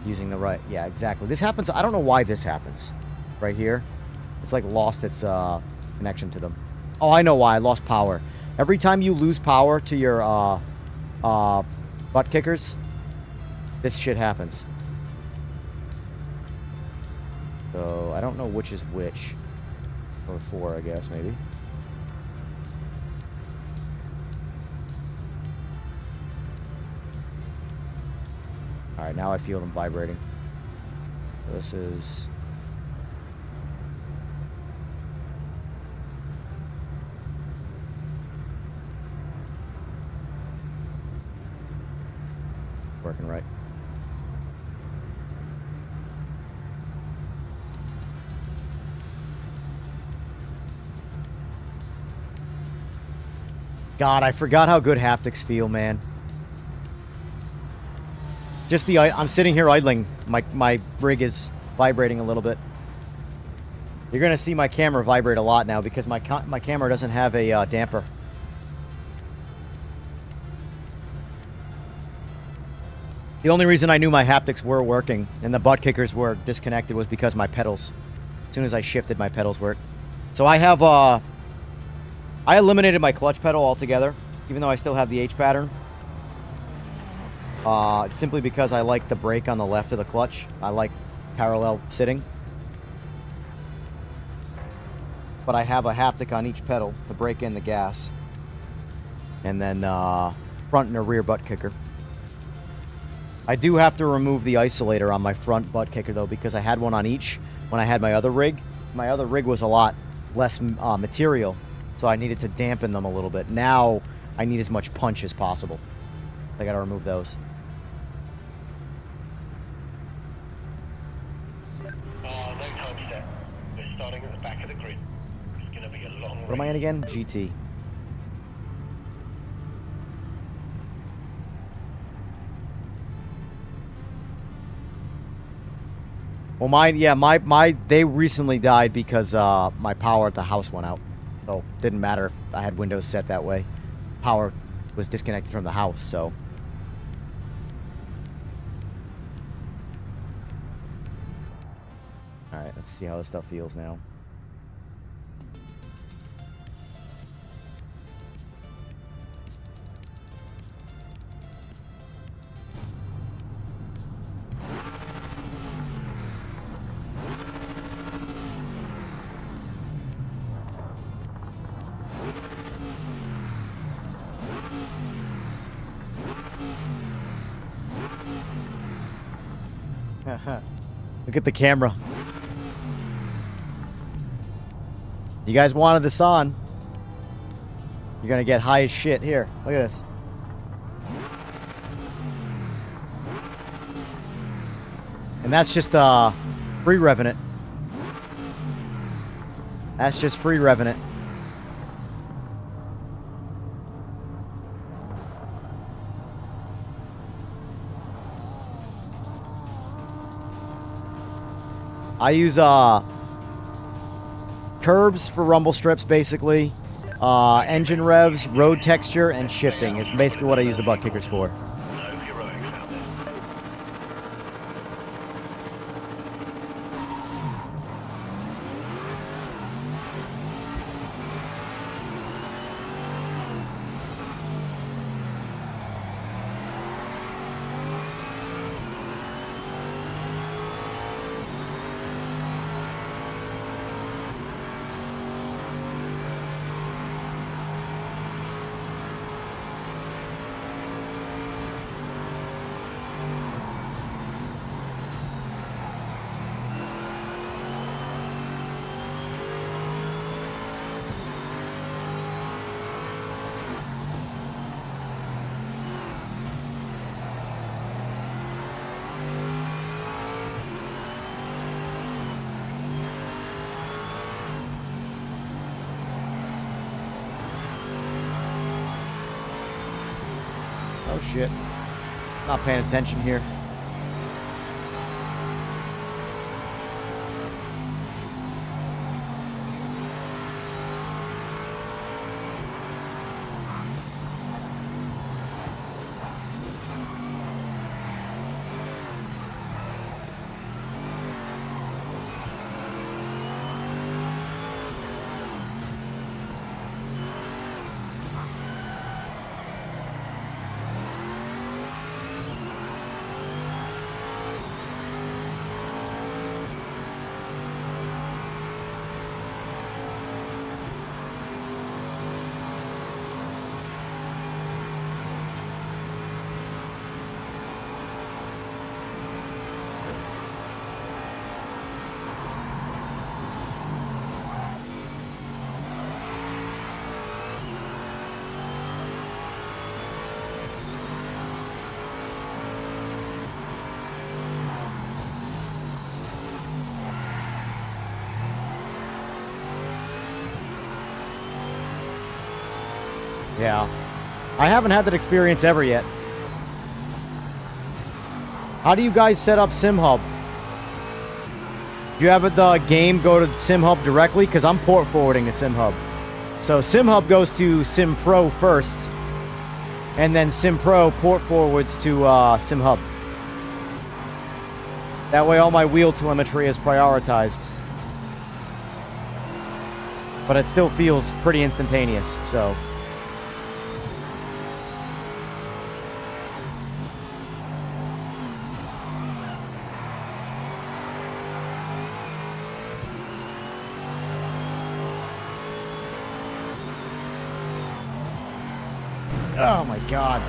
using the right. Yeah, exactly. This happens. I don't know why this happens. Right here. It's like lost its connection to them. Oh, I know why. I lost power. Every time you lose power to your butt kickers, this shit happens. So, I don't know which is which. Or 4, I guess, maybe. Alright, now I feel them vibrating. This is... working right. God, I forgot how good haptics feel, man. Just the... I'm sitting here idling. My rig is vibrating a little bit. You're going to see my camera vibrate a lot now because my camera doesn't have a damper. The only reason I knew my haptics were working and the butt kickers were disconnected was because my pedals. As soon as I shifted, my pedals worked. So I have... I eliminated my clutch pedal altogether, even though I still have the H pattern. Simply because I like the brake on the left of the clutch. I like parallel sitting. But I have a haptic on each pedal, the brake and the gas. And then front and a rear butt kicker. I do have to remove the isolator on my front butt kicker, though, because I had one on each when I had my other rig. My other rig was a lot less material. So I needed to dampen them a little bit. Now, I need as much punch as possible. I gotta remove those. No time set. We're starting at the back of the grid. It's gonna be a long What am I in again? GT. Well, they recently died because my power at the house went out. So it didn't matter if I had Windows set that way. Power was disconnected from the house, so. Alright, let's see how this stuff feels now. Look at the camera. You guys wanted this on. You're gonna get high as shit. Here, look at this. And that's just free revving it. That's just free revving it. I use curbs for rumble strips, basically. Engine revs, road texture, and shifting is basically what I use the butt kickers for. No heroics out there. Oh shit. Not paying attention here. Yeah. I haven't had that experience ever yet. How do you guys set up SimHub? Do you have the game go to SimHub directly? Because I'm port forwarding to SimHub. So SimHub goes to SimPro first, and then SimPro port forwards to SimHub. That way all my wheel telemetry is prioritized. But it still feels pretty instantaneous, so... Oh my god.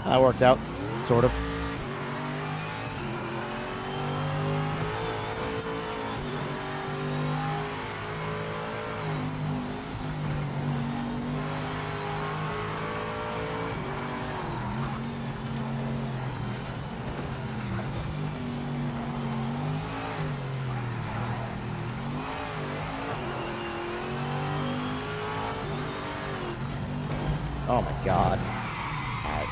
That worked out, sort of. Oh my god. Alright.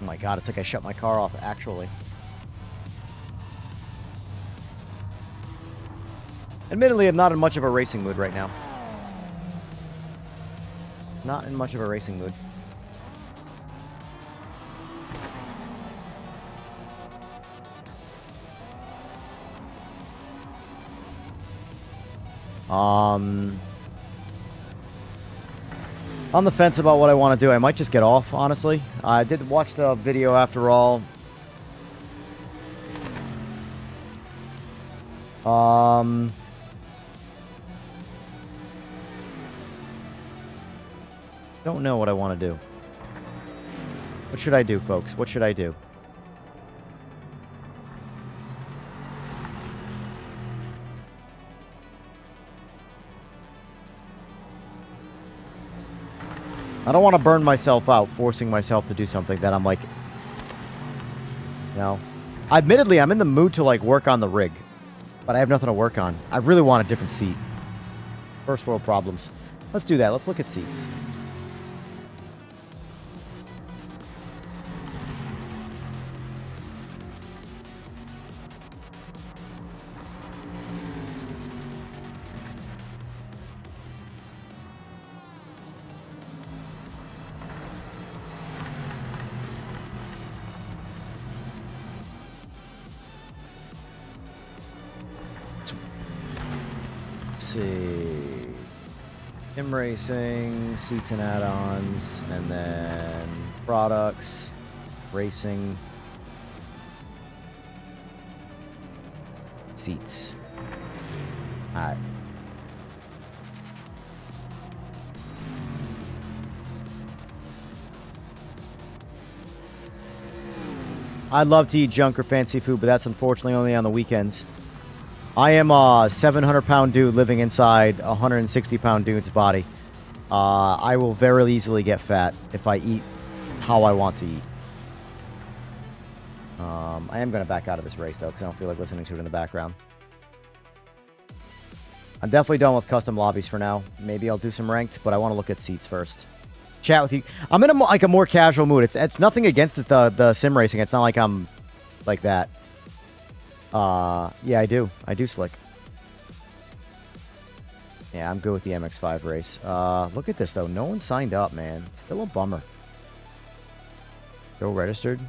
Oh my god, it's like I shut my car off, actually. Admittedly, I'm not in much of a racing mood right now. Not in much of a racing mood. On the fence about what I want to do. I might just get off, honestly. I did watch the video after all. Don't know what I want to do. What should I do, folks? What should I do? I don't want to burn myself out, forcing myself to do something that I'm like... You know? Admittedly, I'm in the mood to, like, work on the rig. But I have nothing to work on. I really want a different seat. First world problems. Let's do that. Let's look at seats. See, sim racing, seats and add-ons, and then products, racing, seats. All right. I'd love to eat junk or fancy food, but that's unfortunately only on the weekends. I am a 700-pound dude living inside a 160-pound dude's body. I will very easily get fat if I eat how I want to eat. I am going to back out of this race, though, because I don't feel like listening to it in the background. I'm definitely done with custom lobbies for now. Maybe I'll do some ranked, but I want to look at seats first. Chat with you. I'm in a more casual mood. It's nothing against the sim racing. It's not like I'm like that. Yeah, I do. I do slick. Yeah, I'm good with the MX-5 race. Look at this, though. No one signed up, man. Still a bummer. Go registered.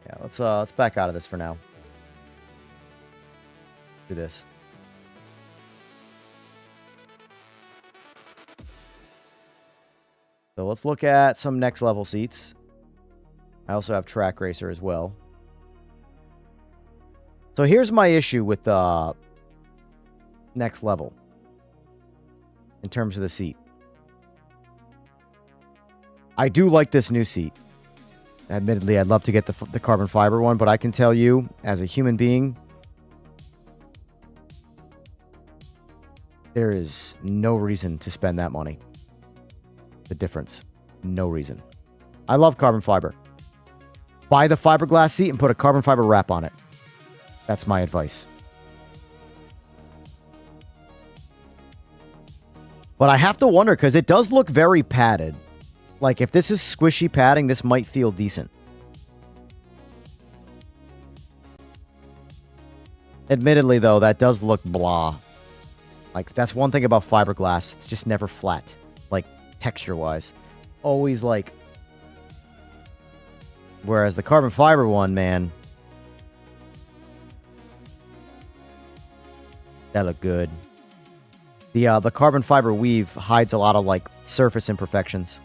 Yeah, let's back out of this for now. Do this. So let's look at some next level seats. I also have Track Racer as well. So here's my issue with next level in terms of the seat. I do like this new seat. Admittedly, I'd love to get the carbon fiber one, but I can tell you, as a human being, there is no reason to spend that money. The difference. No reason. I love carbon fiber. Buy the fiberglass seat and put a carbon fiber wrap on it. That's my advice. But I have to wonder, because it does look very padded. Like, if this is squishy padding, this might feel decent. Admittedly, though, that does look blah. Like, that's one thing about fiberglass. It's just never flat. Like, texture-wise. Always, like... Whereas the carbon fiber one, man... That look good. The carbon fiber weave hides a lot of, like, surface imperfections.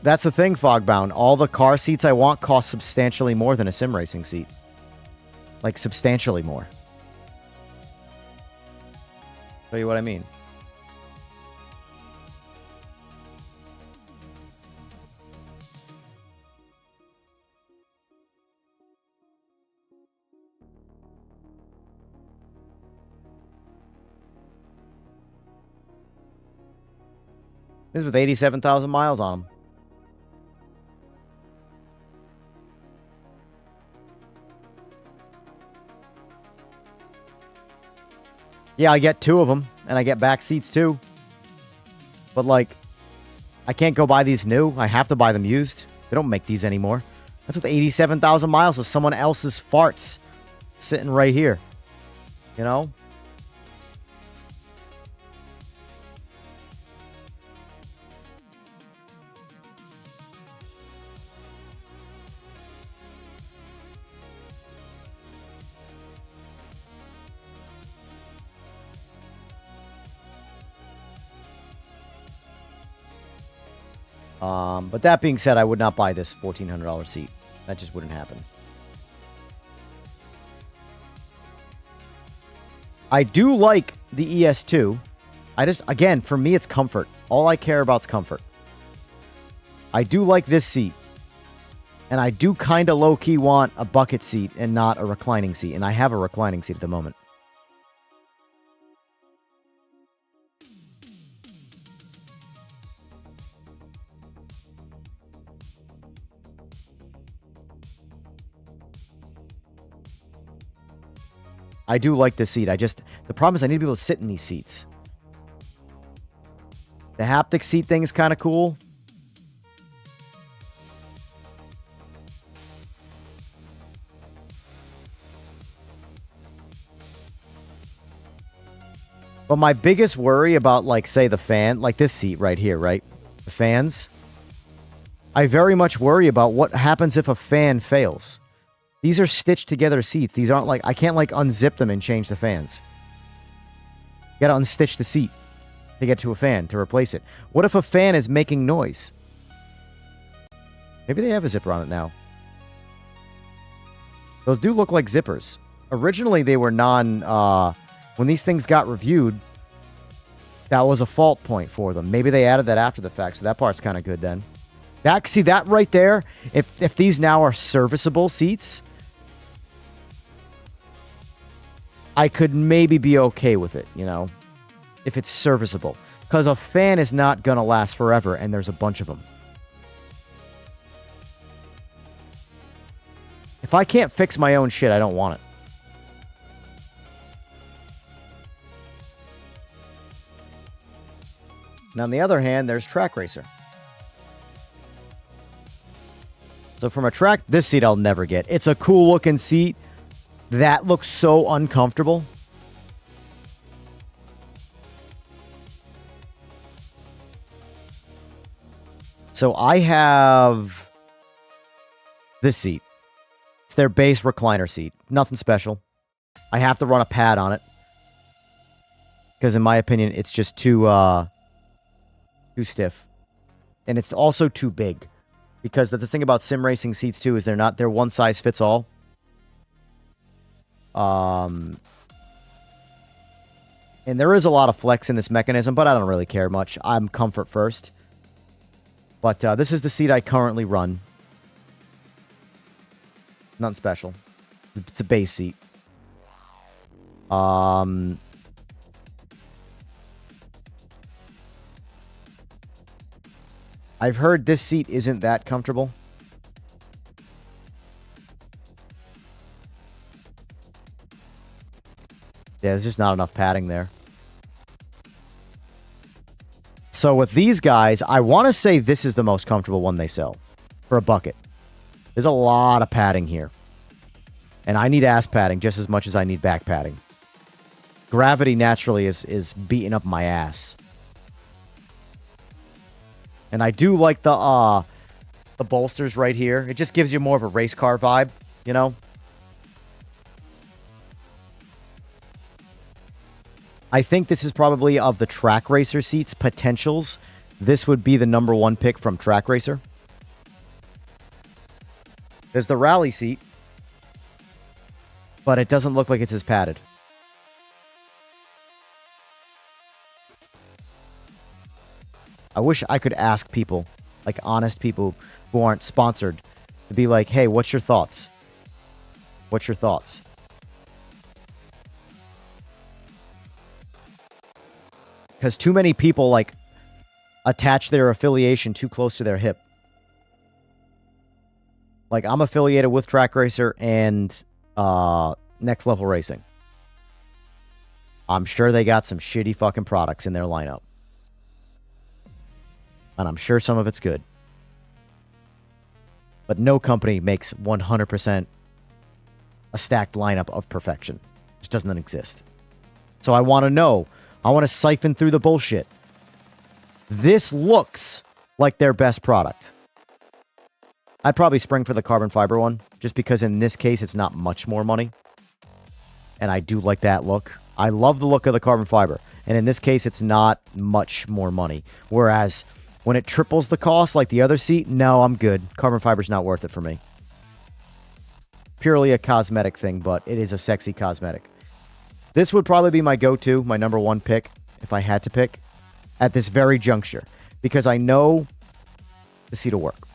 That's the thing, Fogbound. All the car seats I want cost substantially more than a sim racing seat. Like, substantially more. Tell you what I mean. This is with 87,000 miles on them. Yeah, I get 2 of them, and I get back seats too. But, like, I can't go buy these new. I have to buy them used. They don't make these anymore. That's with 87,000 miles of someone else's farts sitting right here. You know? But that being said, I would not buy this $1,400 seat. That just wouldn't happen. I do like the ES2. Again, for me, it's comfort. All I care about is comfort. I do like this seat. And I do kind of low-key want a bucket seat and not a reclining seat. And I have a reclining seat at the moment. I do like this seat. The problem is I need to be able to sit in these seats. The haptic seat thing is kind of cool. But my biggest worry about, like, say, the fan, like this seat right here, right? The fans. I very much worry about what happens if a fan fails. These are stitched together seats. These aren't like, I can't like unzip them and change the fans. You gotta unstitch the seat to get to a fan to replace it. What if a fan is making noise? Maybe they have a zipper on it now. Those do look like zippers. Originally, they were when these things got reviewed, that was a fault point for them. Maybe they added that after the fact, so that part's kind of good then. See that right there? If these now are serviceable seats, I could maybe be okay with it, you know, if it's serviceable. Because a fan is not going to last forever, and there's a bunch of them. If I can't fix my own shit, I don't want it. Now, on the other hand, there's Track Racer. So from this seat I'll never get. It's a cool looking seat. That looks so uncomfortable. So I have this seat. It's their base recliner seat. Nothing special. I have to run a pad on it. Because in my opinion, it's just too stiff. And it's also too big. Because the thing about sim racing seats too is they're one size fits all. And there is a lot of flex in this mechanism, but I don't really care much. I'm comfort first. But this is the seat I currently run. Nothing special. It's a base seat. I've heard this seat isn't that comfortable. Yeah, there's just not enough padding there. So with these guys, I want to say this is the most comfortable one they sell for a bucket. There's a lot of padding here. And I need ass padding just as much as I need back padding. Gravity naturally is beating up my ass. And I do like the bolsters right here. It just gives you more of a race car vibe, you know? I think this is probably of the Track Racer seats potentials. This would be the number one pick from Track Racer. There's the rally seat, but it doesn't look like it's as padded. I wish I could ask people, like honest people who aren't sponsored, to be like, hey, what's your thoughts? What's your thoughts? Because too many people, like, attach their affiliation too close to their hip. Like, I'm affiliated with Track Racer and Next Level Racing. I'm sure they got some shitty fucking products in their lineup. And I'm sure some of it's good. But no company makes 100% a stacked lineup of perfection. It just doesn't exist. So I want to know. I want to siphon through the bullshit. This looks like their best product. I'd probably spring for the carbon fiber one, just because in this case it's not much more money. And I do like that look. I love the look of the carbon fiber. And in this case it's not much more money. Whereas When it triples the cost like the other seat, no, I'm good. Carbon fiber's not worth it for me. Purely a cosmetic thing, but it is a sexy cosmetic. This would probably be my go-to, my number one pick, if I had to pick, at this very juncture. Because I know the seat will work.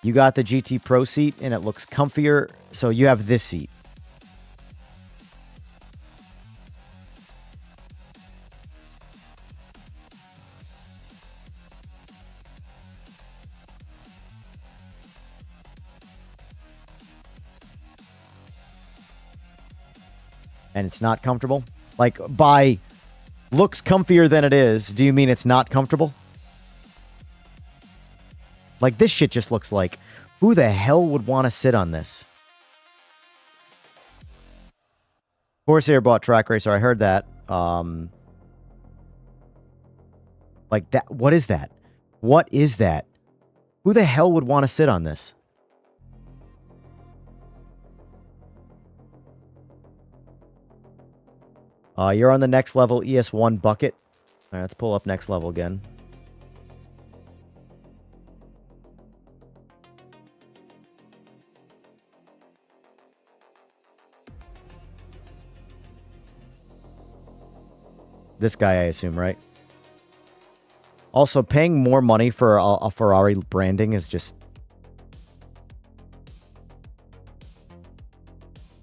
You got the GT Pro seat, and it looks comfier, so you have this seat. And it's not comfortable? Like, by looks comfier than it is, do you mean it's not comfortable? Like, this shit just looks like, who the hell would want to sit on this? Corsair bought Track Racer, I heard that. Like, that, what is that? What is that? Who the hell would want to sit on this? You're on the next level ES1 bucket. All right, let's pull up next level again. This guy, I assume, right? Also, paying more money for a Ferrari branding is just...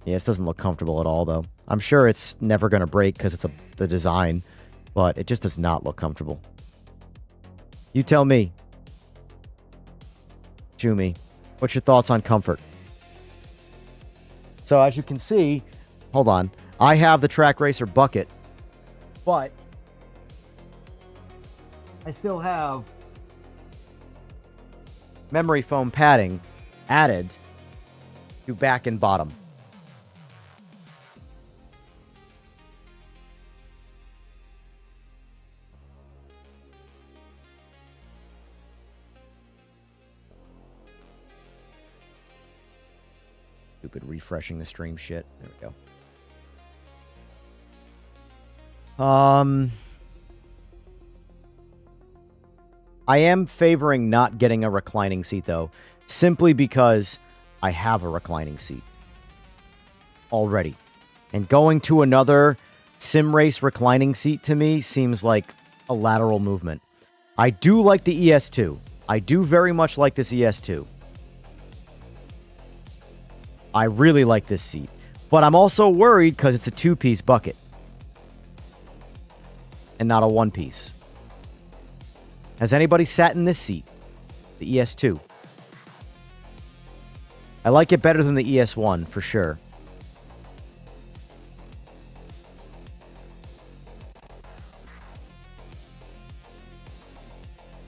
Yeah, this doesn't look comfortable at all, though. I'm sure it's never going to break because it's the design, but it just does not look comfortable. You tell me. Jumi, what's your thoughts on comfort? So as you can see, hold on, I have the Track Racer bucket, but I still have memory foam padding added to back and bottom. Stupid refreshing the stream shit. There we go. I am favoring not getting a reclining seat, though, simply because I have a reclining seat already. And going to another sim race reclining seat to me seems like a lateral movement. I do like the ES2. I do very much like this ES2. I really like this seat. But I'm also worried because it's a two-piece bucket. And not a one-piece. Has anybody sat in this seat? The ES2. I like it better than the ES1, for sure.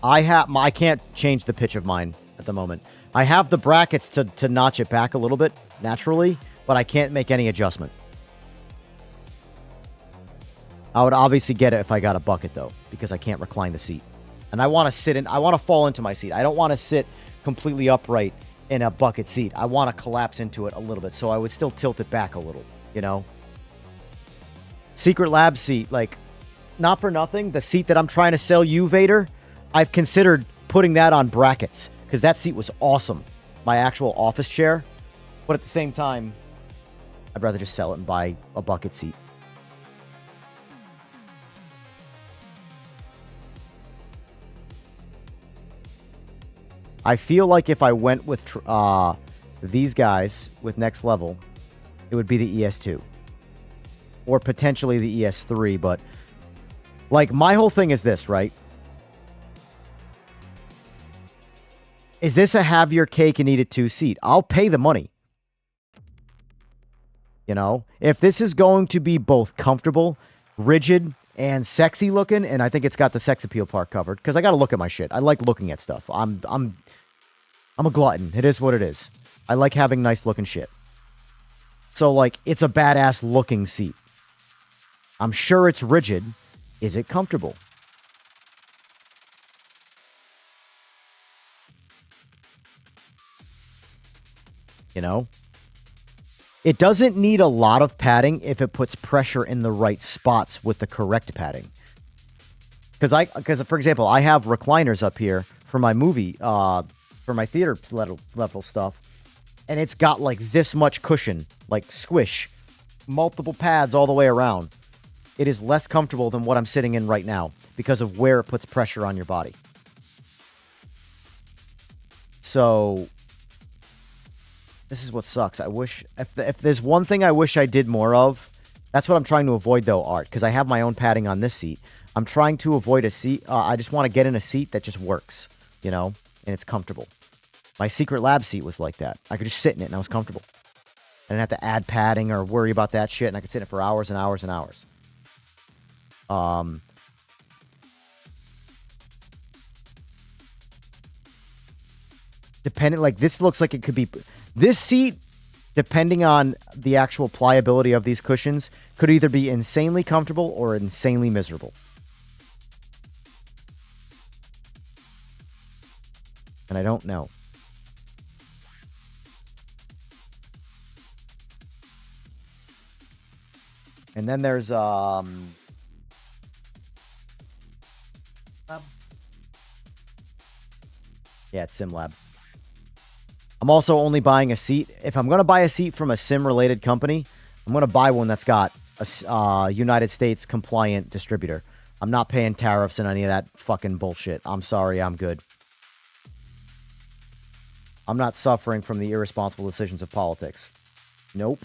I can't change the pitch of mine at the moment. I have the brackets to notch it back a little bit naturally, but I can't make any adjustment. I would obviously get it if I got a bucket, though, because I can't recline the seat. And I want to sit in, I want to fall into my seat. I don't want to sit completely upright in a bucket seat. I want to collapse into it a little bit, so I would still tilt it back a little, you know? Secret Lab seat, like, not for nothing, the seat that I'm trying to sell you, Vader, I've considered putting that on brackets, because that seat was awesome. My actual office chair. But at the same time, I'd rather just sell it and buy a bucket seat. I feel like if I went with these guys with next level, it would be the ES2. Or potentially the ES3, but... Like, my whole thing is this, right? Is this a have your cake and eat it too seat? I'll pay the money. You know? If this is going to be both comfortable, rigid, and sexy looking, and I think it's got the sex appeal part covered, because I got to look at my shit. I like looking at stuff. I'm a glutton. It is what it is. I like having nice looking shit. So, like, it's a badass looking seat. I'm sure it's rigid. Is it comfortable? You know? It doesn't need a lot of padding if it puts pressure in the right spots with the correct padding. Because for example, I have recliners up here for my movie, for my theater level stuff, and it's got like this much cushion, like squish, multiple pads all the way around. It is less comfortable than what I'm sitting in right now because of where it puts pressure on your body. So this is what sucks. I wish if there's one thing I wish I did more of, that's what I'm trying to avoid though, Art, because I have my own padding on this seat. I'm trying to avoid a seat. I just want to get in a seat that just works, you know, and it's comfortable. My Secret Lab seat was like that. I could just sit in it and I was comfortable. I didn't have to add padding or worry about that shit, and I could sit in it for hours and hours and hours. Depending, like this looks like it could be, this seat, depending on the actual pliability of these cushions, could either be insanely comfortable or insanely miserable. And I don't know. And then there's yeah, it's SimLab. I'm also only buying a seat. If I'm going to buy a seat from a sim-related company, I'm going to buy one that's got a United States compliant distributor. I'm not paying tariffs and any of that fucking bullshit. I'm sorry, I'm good. I'm not suffering from the irresponsible decisions of politics. Nope.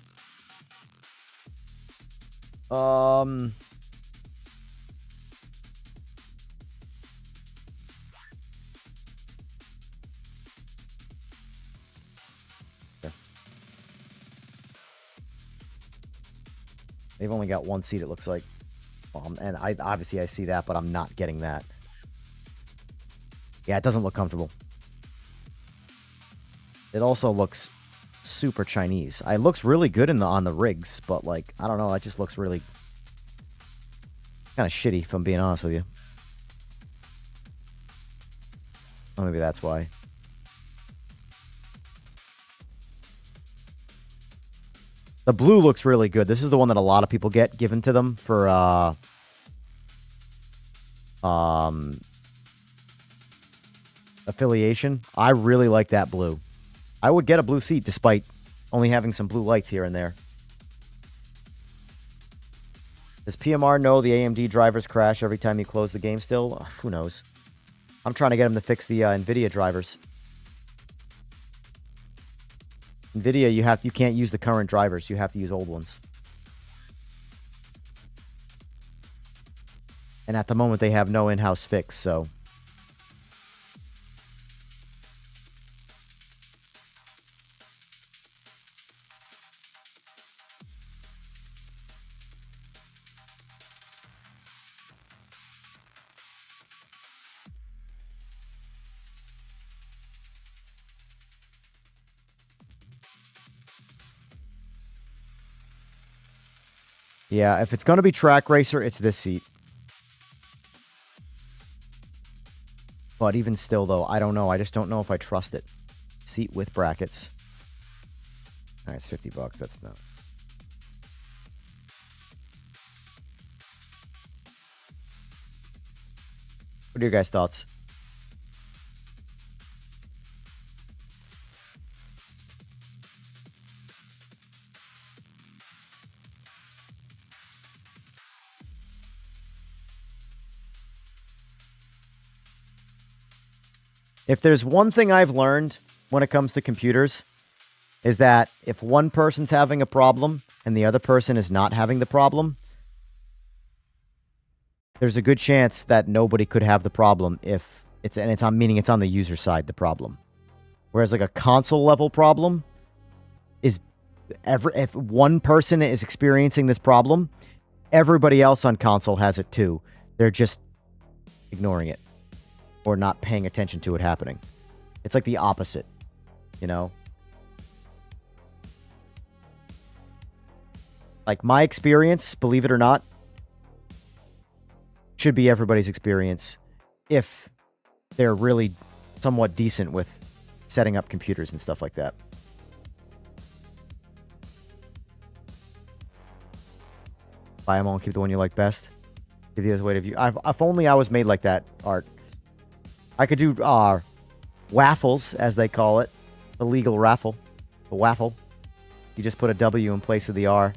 They've only got one seat, it looks like. And obviously I see that, but I'm not getting that. Yeah, it doesn't look comfortable. It also looks super Chinese. It looks really good on the rigs, but like, I don't know, it just looks really kind of shitty, if I'm being honest with you. Oh, maybe that's why. The blue looks really good. This is the one that a lot of people get given to them for affiliation. I really like that blue. I would get a blue seat despite only having some blue lights here and there. Does PMR know the AMD drivers crash every time you close the game still? Who knows? I'm trying to get them to fix the NVIDIA drivers. NVIDIA, you can't use the current drivers. You have to use old ones. And at the moment, they have no in-house fix, so... Yeah, if it's going to be Track Racer, it's this seat. But even still, though, I don't know. I just don't know if I trust it. Seat with brackets. All right, it's $50. That's not... What are your guys' thoughts? If there's one thing I've learned when it comes to computers, is that if one person's having a problem and the other person is not having the problem, there's a good chance that nobody could have the problem if it's on the user side, the problem. Whereas like a console level problem is if one person is experiencing this problem, everybody else on console has it too. They're just ignoring it or not paying attention to it happening. It's like the opposite, you know? Like my experience, believe it or not, should be everybody's experience if they're really somewhat decent with setting up computers and stuff like that. Buy them all and keep the one you like best. Give the other way to view. If only I was made like that, Art. I could do waffles, as they call it. The legal raffle. The waffle. You just put a W in place of the R.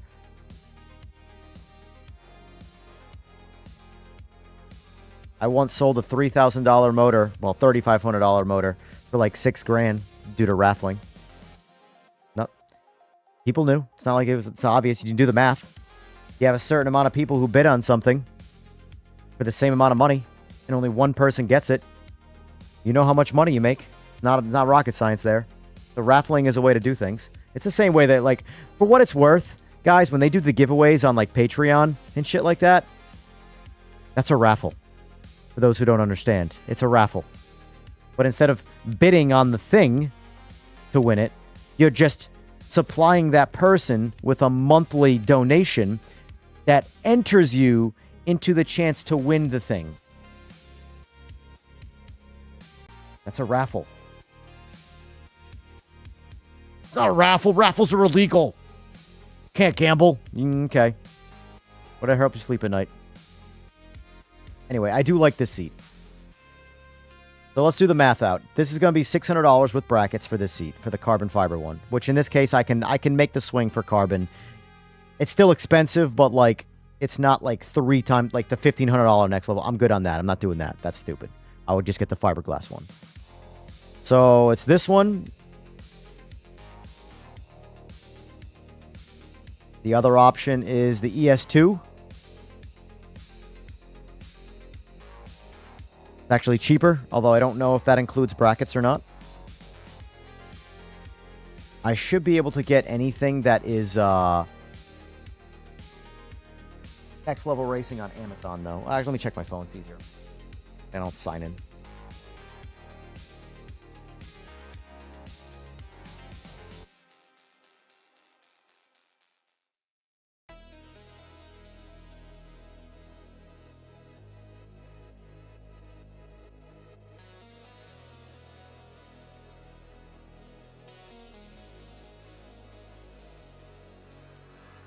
I once sold a $3,000 motor, well, $3,500 motor for like $6,000 due to raffling. No, people knew. It's not like it's obvious. You can do the math. You have a certain amount of people who bid on something for the same amount of money, and only one person gets it. You know how much money you make. It's not rocket science there. The raffling is a way to do things. It's the same way that, like, for what it's worth, guys, when they do the giveaways on like Patreon and shit like that, that's a raffle. For those who don't understand, it's a raffle. But instead of bidding on the thing to win it, you're just supplying that person with a monthly donation that enters you into the chance to win the thing. That's a raffle. It's not a raffle. Raffles are illegal. Can't gamble. Okay. Would I help you sleep at night? Anyway, I do like this seat. So let's do the math out. This is going to be $600 with brackets for this seat, for the carbon fiber one. Which in this case, I can make the swing for carbon. It's still expensive, but like it's not like 3 times like the $1,500 next level. I'm good on that. I'm not doing that. That's stupid. I would just get the fiberglass one. So it's this one. The other option is the ES2. It's actually cheaper, although I don't know if that includes brackets or not. I should be able to get anything that is next level racing on Amazon, though. Actually, let me check my phone. It's easier. And I'll sign in.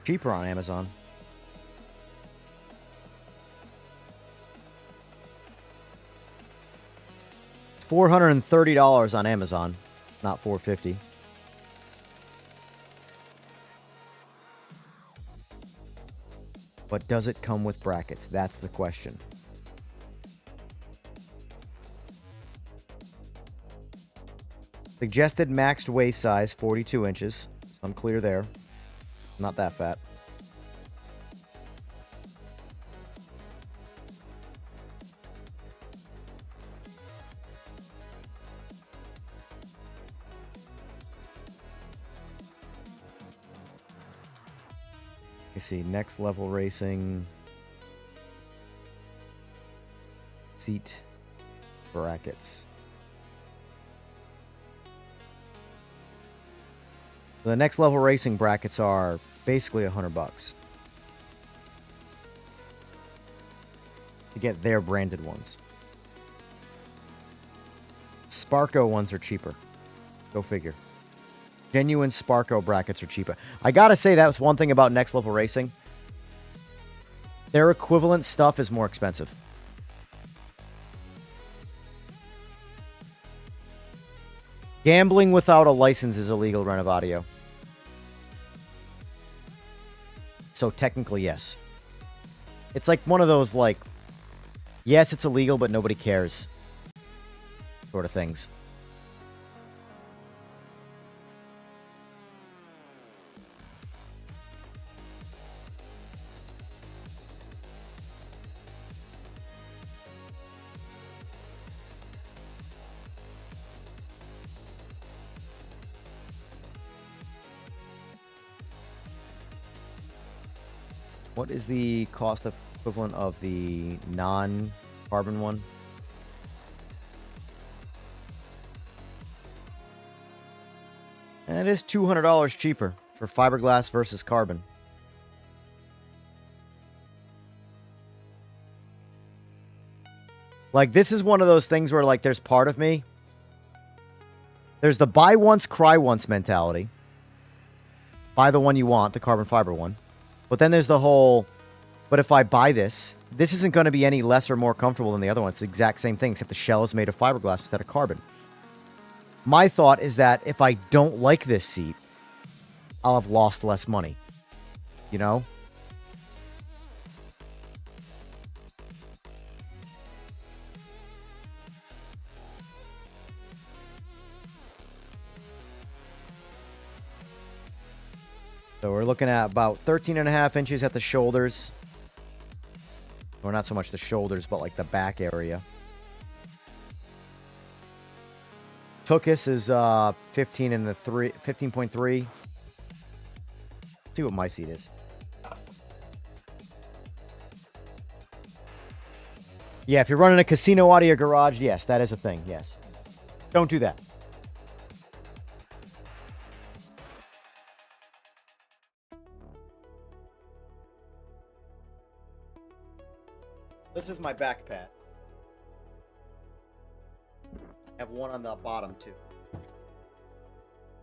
Cheaper on Amazon. $430 on Amazon, not $450. But does it come with brackets? That's the question. Suggested maxed waist size, 42 inches. So I'm clear there. Not that fat. You see, next level racing. Seat brackets. The next level racing brackets are basically $100 to get their branded ones. Sparco ones are cheaper. Go figure. Genuine Sparco brackets are cheaper. I gotta say, that was one thing about next level racing. Their equivalent stuff is more expensive. Gambling without a license is illegal, Rent of Audio. So technically, yes. It's like one of those, like, yes, it's illegal, but nobody cares sort of things. What is the cost equivalent of the non-carbon one? And it is $200 cheaper for fiberglass versus carbon. Like, this is one of those things where, like, there's part of me. There's the buy once, cry once mentality. Buy the one you want, the carbon fiber one. But then there's the whole, But if I buy this, this isn't going to be any less or more comfortable than the other one. It's the exact same thing, except the shell is made of fiberglass instead of carbon. My thought is that if I don't like this seat, I'll have lost less money. You know? So we're looking at about 13.5 inches at the shoulders. Or not so much the shoulders, but like the back area. Tuchus is 15.3. See what my seat is. Yeah, if you're running a casino out of your garage, yes, that is a thing, yes. Don't do that. This is my back pad. I have one on the bottom, too.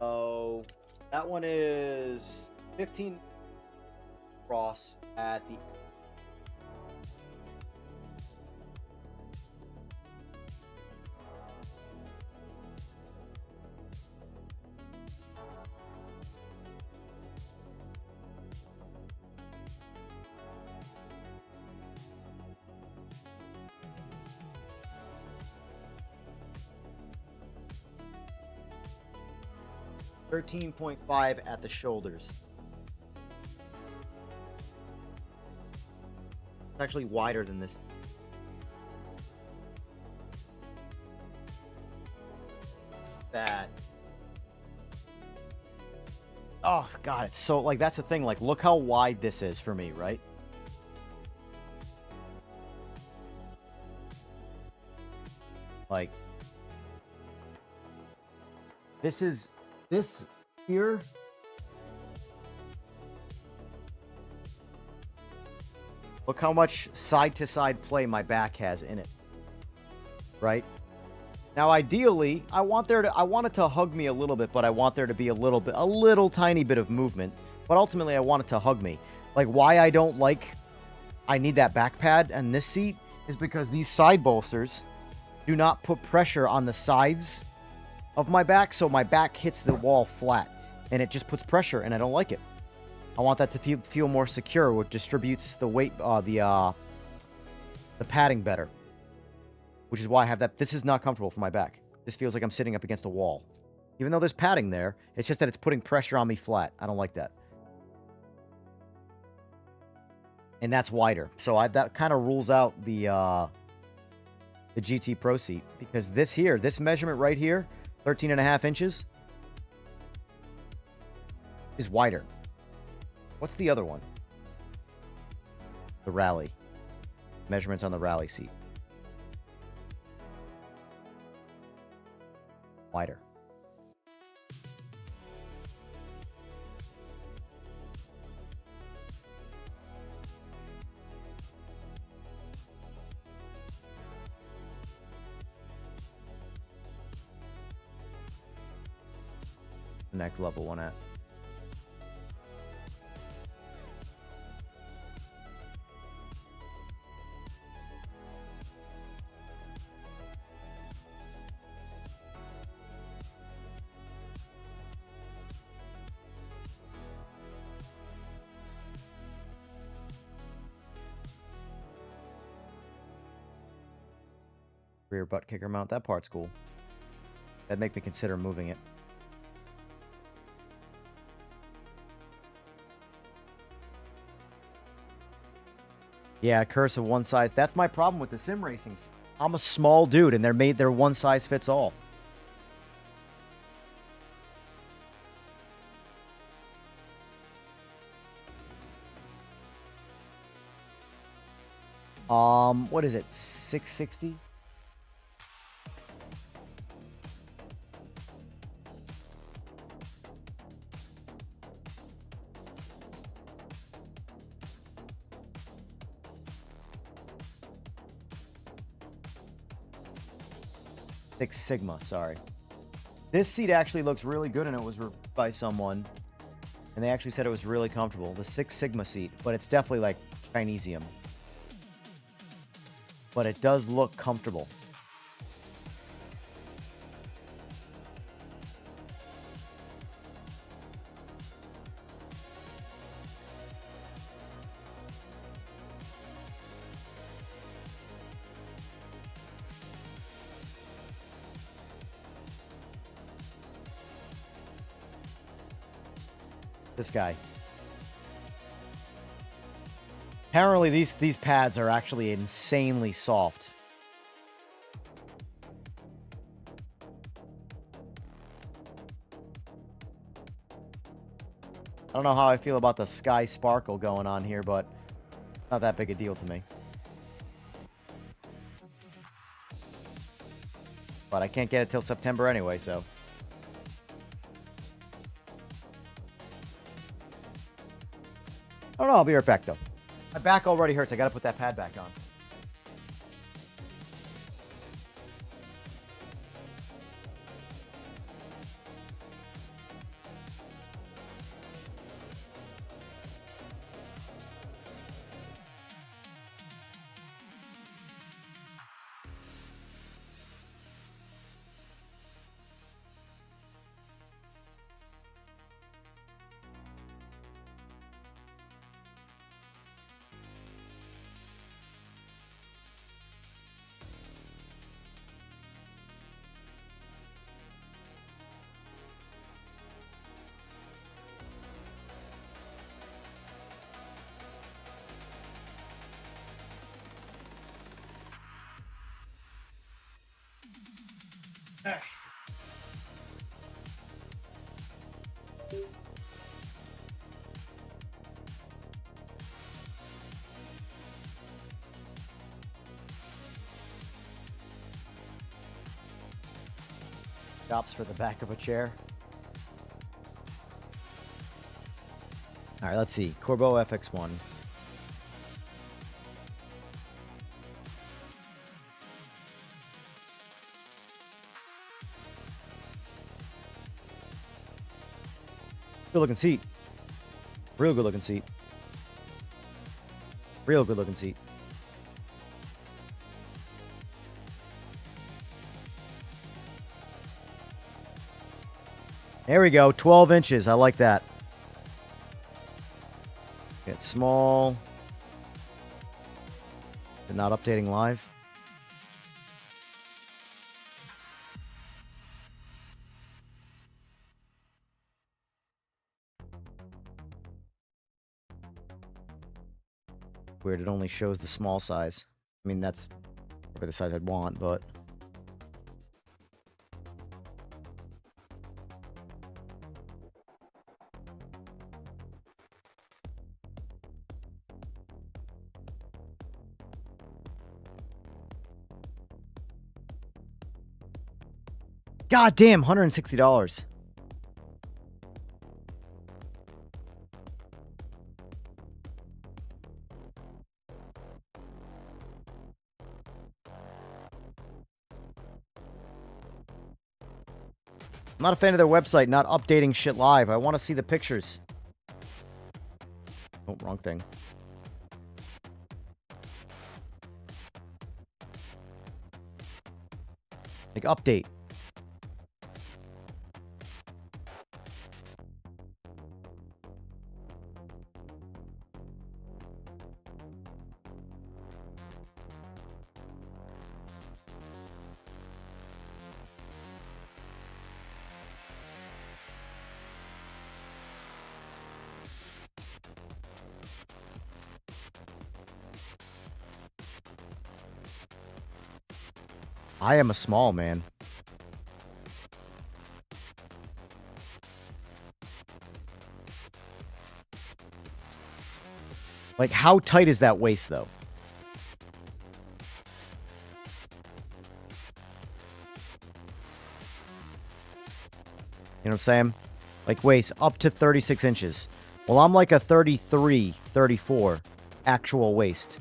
Oh, that one is 15 cross at the... $13.5 at the shoulders. It's actually wider than this. That. Oh, God, it's so, like, that's the thing. Like, look how wide this is for me, right? Like, this is... This here, look how much side-to-side play my back has in it, right? Now, ideally, I want it to hug me a little bit, but I want there to be a little tiny bit of movement. But ultimately, I want it to hug me. Like, why I don't like, I need that back pad and this seat is because these side bolsters do not put pressure on the sides of my back, so my back hits the wall flat, and it just puts pressure, and I don't like it. I want that to feel more secure, which distributes the weight, the padding better, which is why I have that. This is not comfortable for my back. This feels like I'm sitting up against a wall. Even though there's padding there, it's just that it's putting pressure on me flat. I don't like that. And that's wider, so that kind of rules out the GT Pro seat, because this measurement right here, 13.5 inches, is wider. What's the other one? The Rally. Measurements on the Rally seat. Wider. Next level one at. Rear butt kicker mount, that part's cool. That'd make me consider moving it. Yeah, curse of one size. That's my problem with the sim racing. I'm a small dude, and they're one size fits all. What is it? 660? Six Sigma, sorry. This seat actually looks really good, and it was reviewed by someone. And And they actually said it was really comfortable. The 6 Sigma seat, but it's definitely like Chinesium. But it does look comfortable. This guy. Apparently these pads are actually insanely soft. I don't know how I feel about the sky sparkle going on here, but not that big a deal to me. But I can't get it till September anyway, so. Oh no, I'll be right back though. My back already hurts. I gotta put that pad back on. Stops for the back of a chair. All right, let's see. Corbeau FX1. Good looking seat. Real good looking seat. Real good looking seat. There we go. 12 inches. I like that. Get small. They're not updating live. Weird, it only shows the small size. I mean, that's probably the size I'd want, but... God damn, $160. I'm not a fan of their website not updating shit live. I want to see the pictures. Oh, wrong thing. Like, update. I am a small man. Like, how tight is that waist, though? You know what I'm saying? Like, waist up to 36 inches. Well, I'm like a 33, 34 actual waist.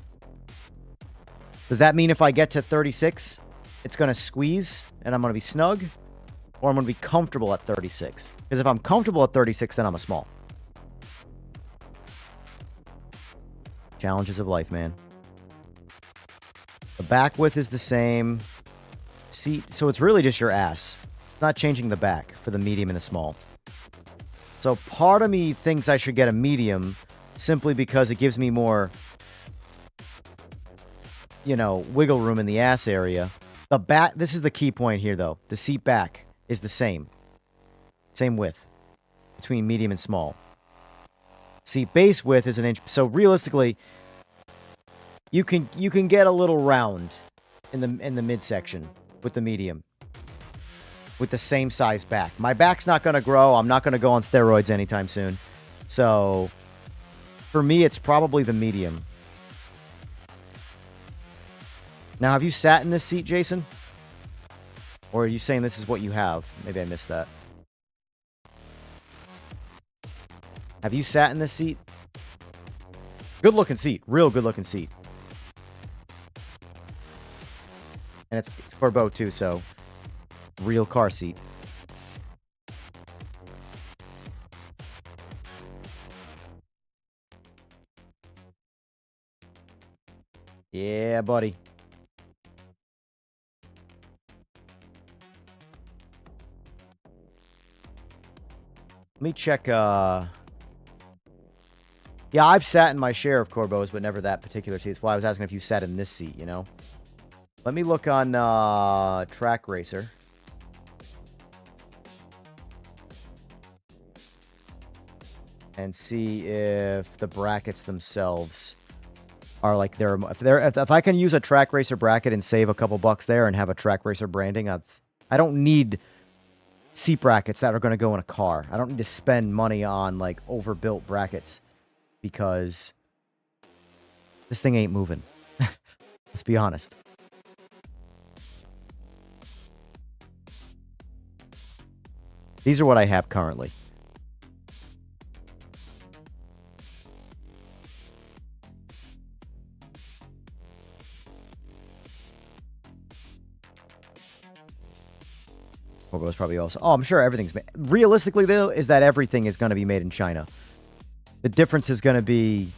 Does that mean if I get to 36, it's going to squeeze and I'm going to be snug? Or I'm going to be comfortable at 36? Because if I'm comfortable at 36, then I'm a small. Challenges of life, man. The back width is the same. Seat, so it's really just your ass. Not changing the back for the medium and the small. So part of me thinks I should get a medium simply because it gives me more, you know, wiggle room in the ass area. The back, this is the key point here, though. The seat back is the same. Same width between medium and small. Seat base width is an inch. So realistically, you can get a little round in the midsection with the medium. With the same size back. My back's not going to grow. I'm not going to go on steroids anytime soon. So, for me, it's probably the medium. Now, have you sat in this seat, Jason? Or are you saying this is what you have? Maybe I missed that. Have you sat in this seat? Good looking seat. Real good looking seat. And it's Corbeau too, so real car seat. Yeah, buddy. Let me check, yeah, I've sat in my share of Corbeaus, but never that particular seat. That's why I was asking if you sat in this seat, you know? Let me look on, Track Racer. And see if the brackets themselves are like if I can use a Track Racer bracket and save a couple bucks there and have a Track Racer branding, I don't need seat brackets that are going to go in a car. I don't need to spend money on like overbuilt brackets because this thing ain't moving. Let's be honest. These are what I have currently. Corbeau's probably also... Oh, I'm sure everything's made... Realistically, though, is that everything is going to be made in China. The difference is going to be...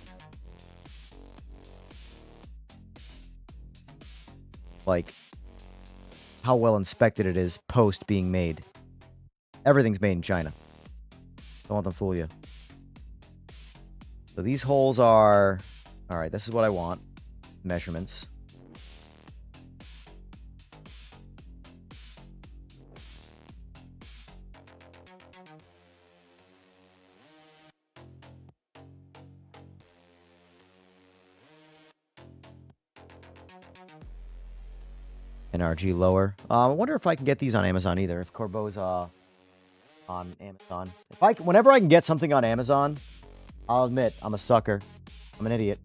like, how well inspected it is post being made. Everything's made in China. Don't let them fool you. So these holes are... Alright, this is what I want. Measurements. NRG lower. I wonder if I can get these on Amazon either. If Corbeau's on Amazon. Whenever I can get something on Amazon, I'll admit I'm a sucker. I'm an idiot.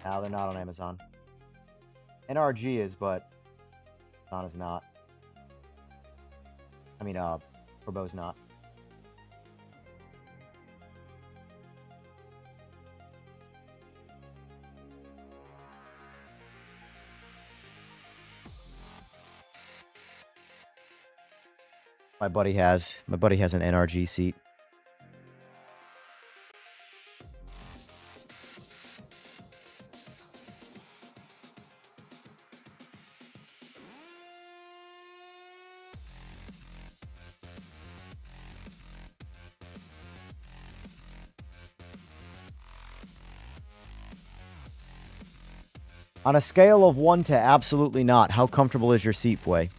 No, they're not on Amazon. NRG is, but Amazon is not. I mean, Corbeau's not. My buddy has an NRG seat. On a scale of 1 to absolutely not, how comfortable is your seat, Fway?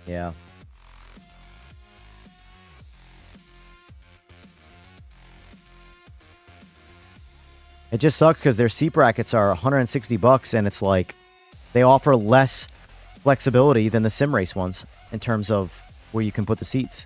Yeah. It just sucks because their seat brackets are $160 and it's like they offer less flexibility than the sim race ones in terms of where you can put the seats.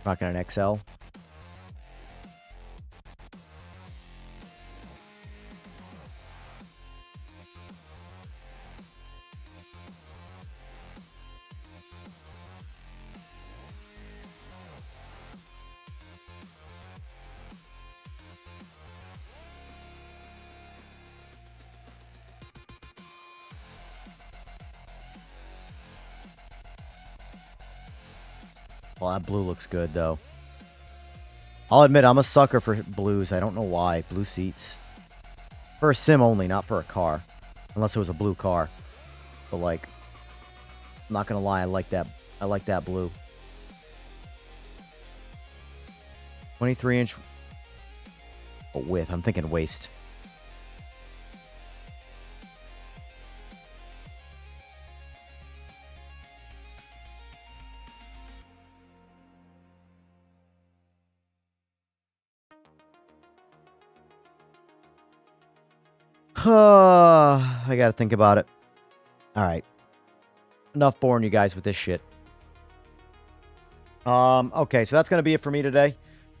Rocking an XL. Well, that blue looks good, though. I'll admit, I'm a sucker for blues. I don't know why. Blue seats. For a sim only, not for a car. Unless it was a blue car. But, like, I'm not going to lie. I like that blue. 23-inch width. I'm thinking waist. I gotta think about it. Alright. Enough boring you guys with this shit. Okay, so that's gonna be it for me today.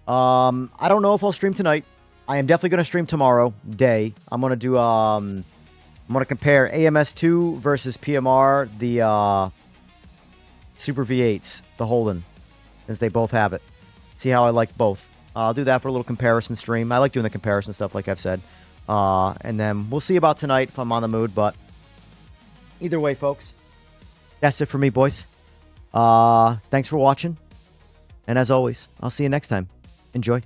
I don't know if I'll stream tonight. I am definitely gonna stream tomorrow day. I'm gonna do I'm gonna compare AMS2 versus PMR, the Super V8s, the Holden, since they both have it. See how I like both. I'll do that for a little comparison stream. I like doing the comparison stuff, like I've said. And then we'll see about tonight if I'm on the mood, but either way, folks, that's it for me, boys. Thanks for watching. And as always, I'll see you next time. Enjoy.